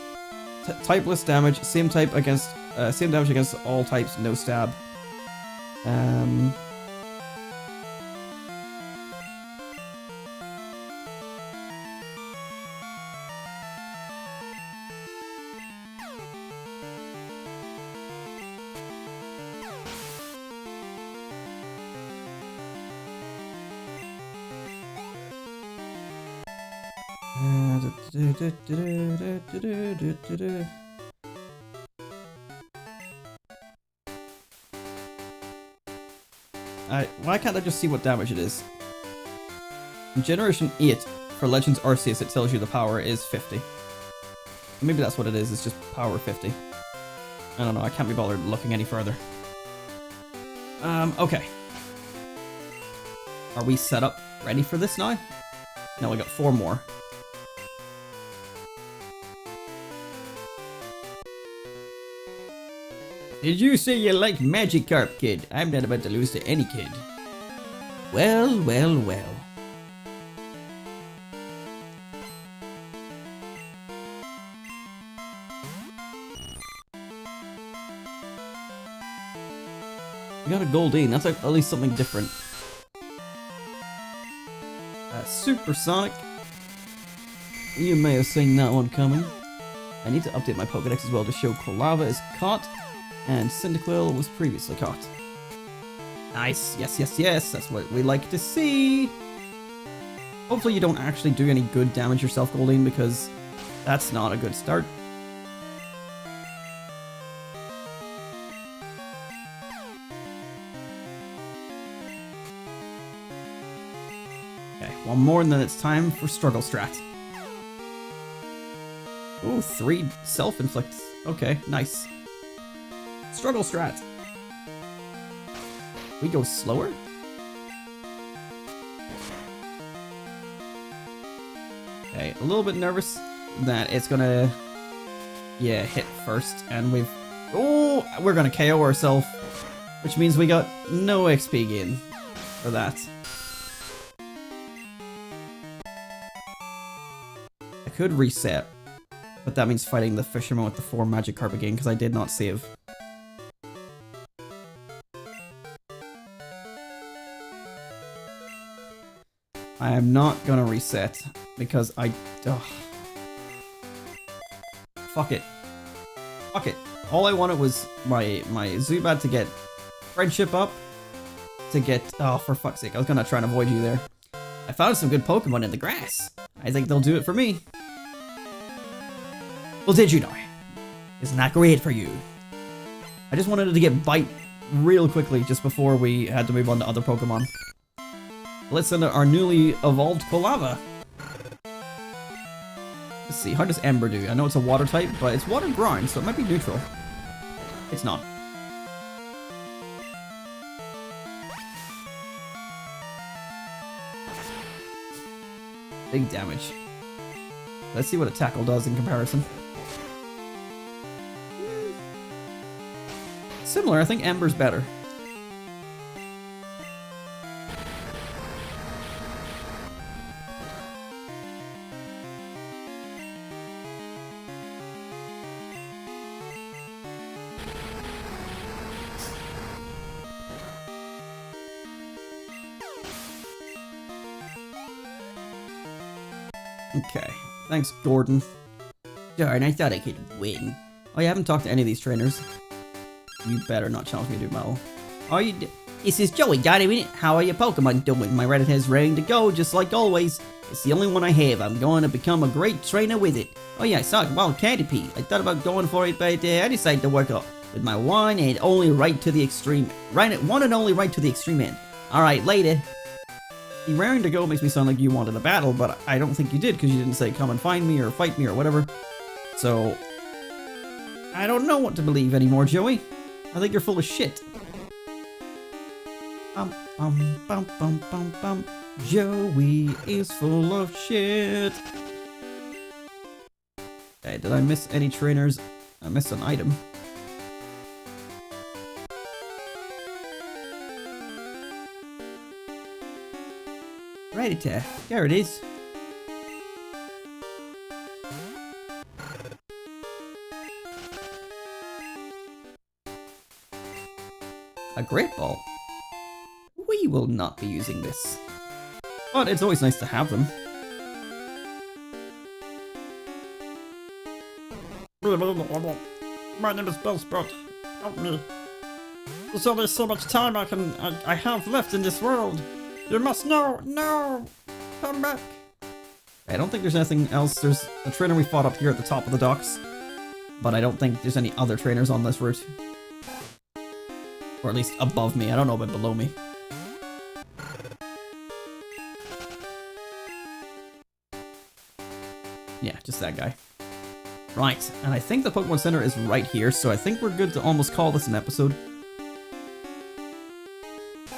Typeless damage. Same damage against all types. No stab. Um... Why can't I just see what damage it is? In Generation 8, for Legends Arceus, it tells you the power is 50. Maybe that's what it is, it's just power 50. I don't know, I can't be bothered looking any further. Okay. Are we set up ready for this now? No, we got 4 more. Did you say you like Magikarp, kid? I'm not about to lose to any kid. Well, well, well. We got a Goldeen, that's at least something different. Supersonic. You may have seen that one coming. I need to update my Pokédex as well to show Quilava is caught, and Cyndaquil was previously caught. Nice, yes, yes, yes, that's what we like to see. Hopefully you don't actually do any good damage yourself, Goldeen, because that's not a good start. Okay, one more and then it's time for Struggle Strat. Ooh, 3 self-inflicts. Okay, nice. Struggle Strat. We go slower? Okay, a little bit nervous that it's gonna, yeah, hit first, and we're gonna KO ourselves, which means we got no XP gain for that. I could reset, but that means fighting the fisherman with the 4 Magikarp again, because I did not save. I am not gonna reset, because I... Ugh. Fuck it. Fuck it. All I wanted was my Zubat to get friendship up, to get... Oh, for fuck's sake, I was gonna try and avoid you there. I found some good Pokemon in the grass. I think they'll do it for me. Well, did you know? Isn't that great for you? I just wanted it to get Bite real quickly just before we had to move on to other Pokemon. Let's send out our newly evolved Quilava. Let's see, how does Ember do? I know it's a water type, but it's water ground, so it might be neutral. It's not. Big damage. Let's see what a tackle does in comparison. Similar, I think Ember's better. Okay, thanks, Gordon. Darn, I thought I could win. Oh, you haven't talked to any of these trainers. You better not challenge me to battle. Oh, this is Joey, got a minute? How are your Pokemon doing? My Reddit is ready to go, just like always. It's the only one I have. I'm going to become a great trainer with it. Oh yeah, I saw it. Wild Caterpie. I thought about going for it, but I decided to work up with my one and only right to the extreme. One and only right to the extreme end. Alright, later. The raring to go makes me sound like you wanted a battle, but I don't think you did because you didn't say come and find me or fight me or whatever. So, I don't know what to believe anymore, Joey. I think you're full of shit. Joey is full of shit. Okay, did I miss any trainers? I missed an item. Right there. There it is. A great ball. We will not be using this. But it's always nice to have them. My name is Bellsprout. Help me. There's only so much time I have left in this world. You must know. No. Come back. I don't think there's anything else. There's a trainer we fought up here at the top of the docks. But I don't think there's any other trainers on this route. Or at least above me. I don't know about below me. Yeah, just that guy. Right, and I think the Pokemon Center is right here, so I think we're good to almost call this an episode.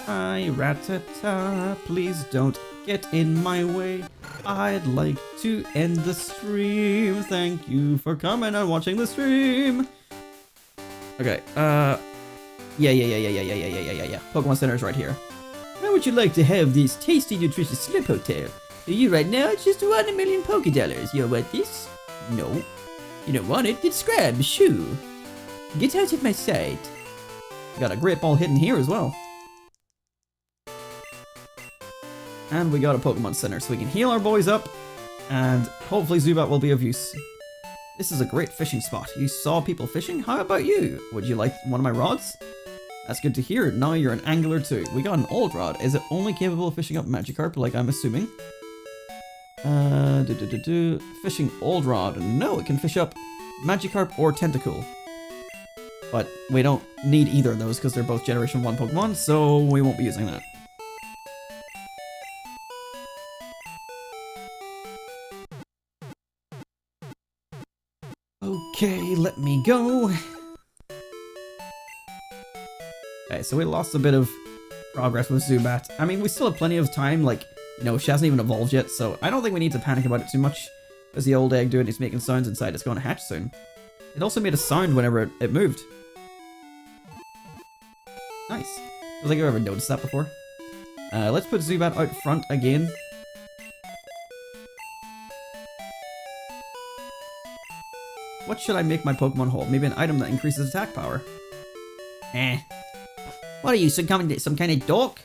Hi, Rattata, please don't get in my way. I'd like to end the stream. Thank you for coming and watching the stream. Okay, yeah. Pokemon Center is right here. How would you like to have this tasty, nutritious slip hotel? To you right now, it's just 1,000,000 Pokédollars. You want this? No. You don't want it? Then scrap, shoo. Get out of my sight. Got a great ball hidden here as well. And we got a Pokemon Center, so we can heal our boys up, and hopefully Zubat will be of use. This is a great fishing spot. You saw people fishing? How about you? Would you like one of my rods? That's good to hear. Now you're an angler too. We got an old rod. Is it only capable of fishing up Magikarp, like I'm assuming? Fishing old rod. No, it can fish up Magikarp or Tentacool. But we don't need either of those because they're both Generation 1 Pokemon, so we won't be using that. Okay, let me go. Okay, so we lost a bit of progress with Zubat. I mean, we still have plenty of time, like, you know, she hasn't even evolved yet, so I don't think we need to panic about it too much. As the old egg doing, it's making sounds inside, it's going to hatch soon. It also made a sound whenever it moved. Nice. I don't think I've ever noticed that before. Let's put Zubat out front again. What should I make my Pokemon hold? Maybe an item that increases attack power. What are you, some kind of dork?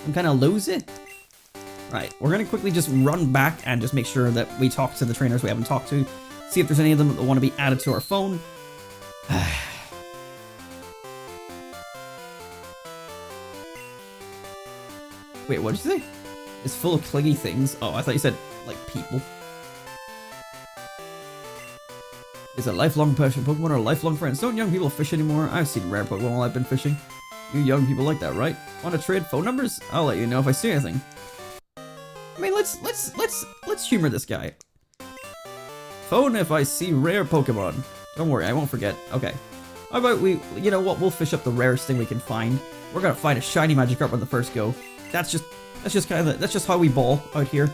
Some kind of loser? Right, we're gonna quickly just run back and just make sure that we talk to the trainers we haven't talked to. See if there's any of them that want to be added to our phone. Wait, what did you say? It's full of clingy things. Oh, I thought you said, like, people. Is a lifelong passion Pokemon or lifelong friends? Don't young people fish anymore? I've seen rare Pokemon while I've been fishing. You young people like that, right? Want to trade phone numbers? I'll let you know if I see anything. I mean, let's humor this guy. Phone if I see rare Pokemon. Don't worry, I won't forget. Okay. How about we, you know what, we'll fish up the rarest thing we can find. We're gonna find a shiny Magikarp on the first go. That's just how we ball out here.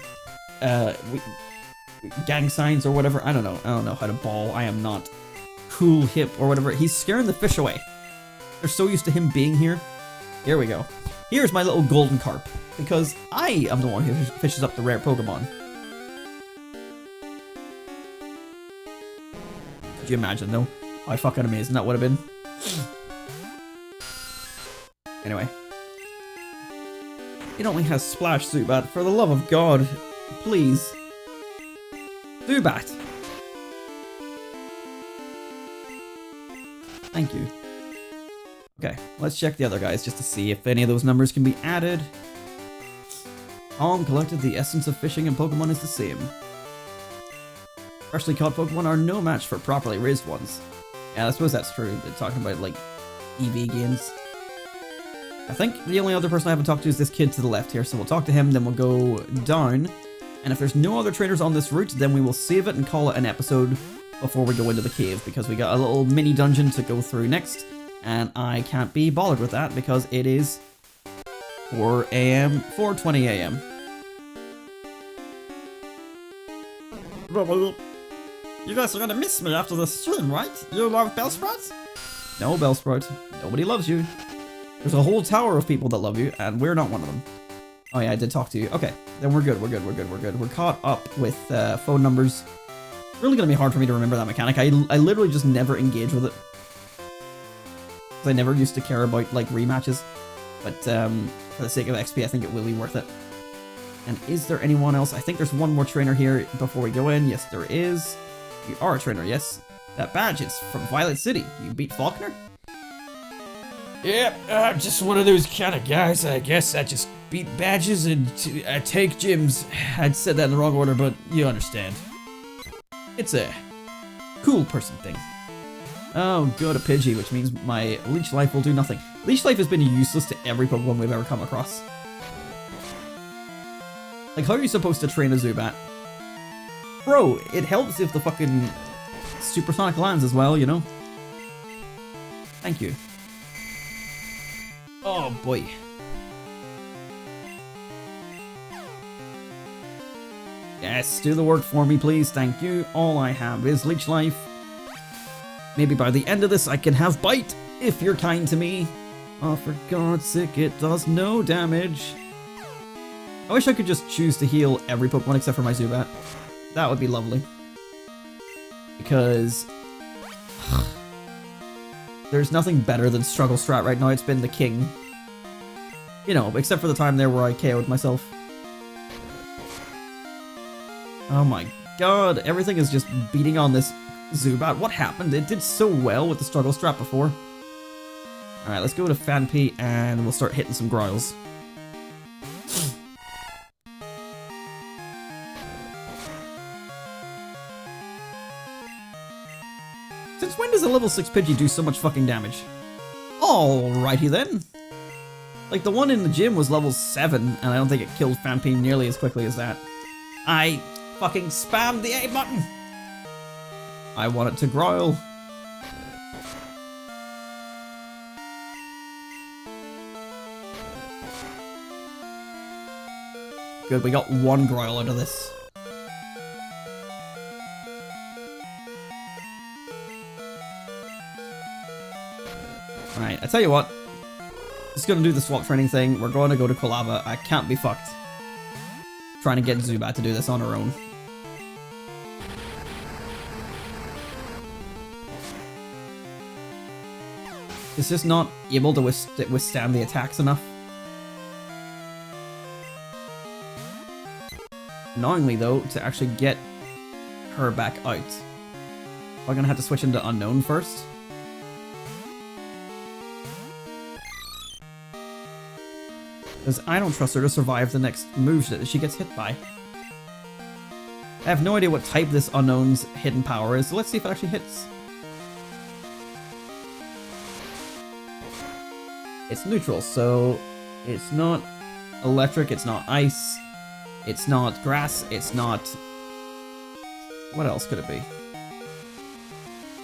Gang signs or whatever. I don't know how to ball. I am not cool, hip, or whatever. He's scaring the fish away. They're so used to him being here. Here we go. Here's my little golden carp, because I am the one who fishes up the rare Pokemon. Could you imagine though? How fucking amazing that would have been. Anyway. It only has Splash, Zubat, for the love of God. Please. Zubat! Thank you. Okay, let's check the other guys just to see if any of those numbers can be added. Home collected, the essence of fishing and Pokemon is the same. Freshly caught Pokemon are no match for properly raised ones. Yeah, I suppose that's true. They're talking about, like, EV games. I think the only other person I haven't talked to is this kid to the left here, so we'll talk to him, then we'll go down. And if there's no other trainers on this route, then we will save it and call it an episode before we go into the cave, because we got a little mini dungeon to go through next, and I can't be bothered with that because it is 4 AM, 4:20 AM. You guys are gonna miss me after the stream, right? You love Bellsprout? No, Bellsprout. Nobody loves you. There's a whole tower of people that love you, and we're not one of them. Oh yeah, I did talk to you. Okay, then we're good, we're good, we're good, we're good. We're caught up with phone numbers. It's really gonna be hard for me to remember that mechanic. I literally just never engage with it. because I never used to care about like rematches. But for the sake of XP, I think it will be worth it. And is there anyone else? I think there's one more trainer here before we go in. Yes, there is. You are a trainer, yes. That badge is from Violet City. You beat Faulkner? Yep, I'm just one of those kind of guys, I guess. I just beat badges and I take gyms. I'd said that in the wrong order, but you understand. It's a cool person thing. Oh, good, a Pidgey, which means my Leech Life will do nothing. Leech Life has been useless to every Pokemon we've ever come across. Like, how are you supposed to train a Zubat? Bro, it helps if the fucking Supersonic lands as well, you know? Thank you. Oh boy. Yes, do the work for me, please. Thank you. All I have is Leech Life. Maybe by the end of this I can have Bite, if you're kind to me. Oh, for God's sake, it does no damage. I wish I could just choose to heal every Pokemon except for my Zubat. That would be lovely. Because there's nothing better than Struggle Strat right now. It's been the king. You know, except for the time there where I KO'd myself. Oh my god, everything is just beating on this Zubat. What happened? It did so well with the Struggle Strat before. Alright, let's go to Fanpy and we'll start hitting some Groyles. Since when does a level 6 Pidgey do so much fucking damage? Alrighty then. Like, the one in the gym was level 7, and I don't think it killed Fanpy nearly as quickly as that. I fucking spammed the A button! I want it to Groyle. Good, we got one Groyle out of this. Alright, I tell you what. Just gonna do the swap training thing. We're going to go to Quilava. I can't be fucked trying to get Zubat to do this on her own. It's just not able to withstand the attacks enough. Annoyingly though, to actually get her back out, I'm gonna have to switch into Unknown first. Because I don't trust her to survive the next move that she gets hit by. I have no idea what type this Unknown's hidden power is, so let's see if it actually hits. It's neutral, so it's not electric, it's not ice, it's not grass, it's not... What else could it be?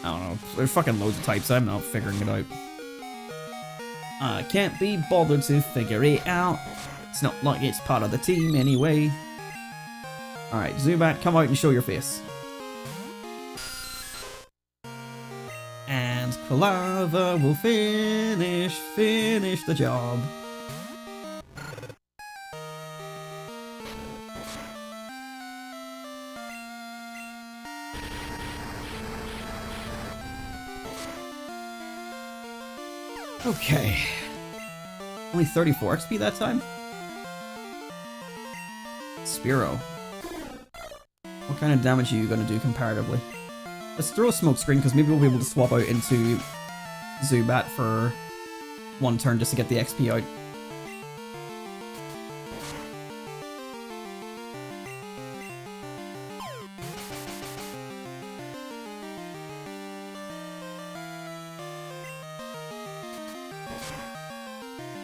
I don't know. There's fucking loads of types, I'm not figuring it out. I can't be bothered to figure it out. It's not like it's part of the team anyway. Alright, Zubat, come out and show your face. And Quilava will finish the job. Okay. Only 34 XP that time? Spearow. What kind of damage are you going to do comparatively? Let's throw a smoke screen because maybe we'll be able to swap out into Zubat for one turn just to get the XP out.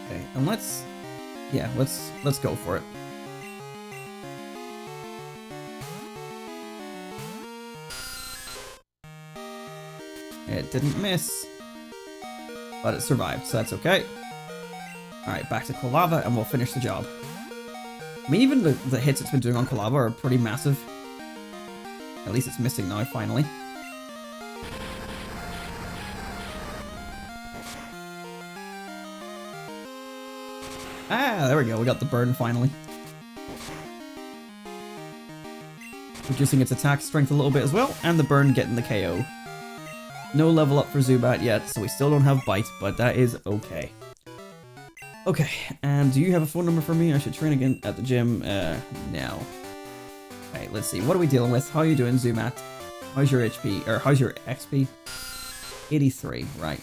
Okay, and let's go for it. It didn't miss, but it survived, so that's okay. Alright, back to Quilava, and we'll finish the job. I mean, even the hits it's been doing on Quilava are pretty massive. At least it's missing now, finally. Ah, there we go, we got the burn finally. Reducing its attack strength a little bit as well, and the burn getting the KO. No level up for Zubat yet, so we still don't have Bite, but that is okay. Okay, and do you have a phone number for me? I should train again at the gym. No. Alright, let's see. What are we dealing with? How are you doing, Zubat? How's your HP? Or how's your XP? 83, right.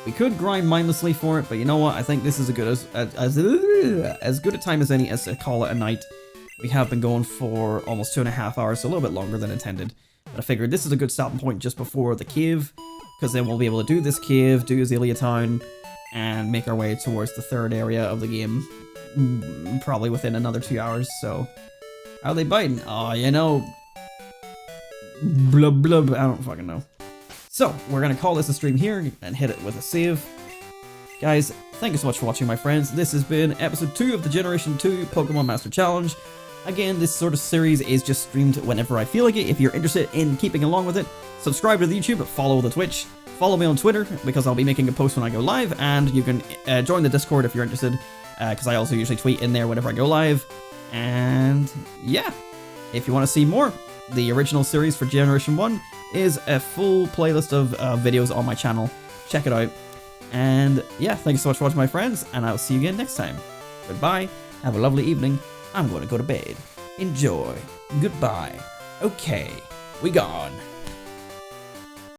We could grind mindlessly for it, but you know what? I think this is as good a time as any as to call it a night. We have been going for almost 2.5 hours, so a little bit longer than intended. But I figured this is a good stopping point just before the cave, because then we'll be able to do this cave, do Azalea Town, and make our way towards the third area of the game, probably within another 2 hours. So, how are they biting? Oh, you know, blub blub. I don't fucking know. So, we're gonna call this a stream here and hit it with a save. Guys, thank you so much for watching, my friends. This has been episode 2 of the Generation 2 Pokémon Master Challenge. Again, this sort of series is just streamed whenever I feel like it. If you're interested in keeping along with it, subscribe to the YouTube, follow the Twitch, follow me on Twitter, because I'll be making a post when I go live, and you can join the Discord if you're interested, because I also usually tweet in there whenever I go live. And yeah, if you want to see more, the original series for Generation 1 is a full playlist of videos on my channel. Check it out. And yeah, thank you so much for watching, my friends, and I'll see you again next time. Goodbye, have a lovely evening. I'm going to go to bed. Enjoy. Goodbye. Okay, we gone.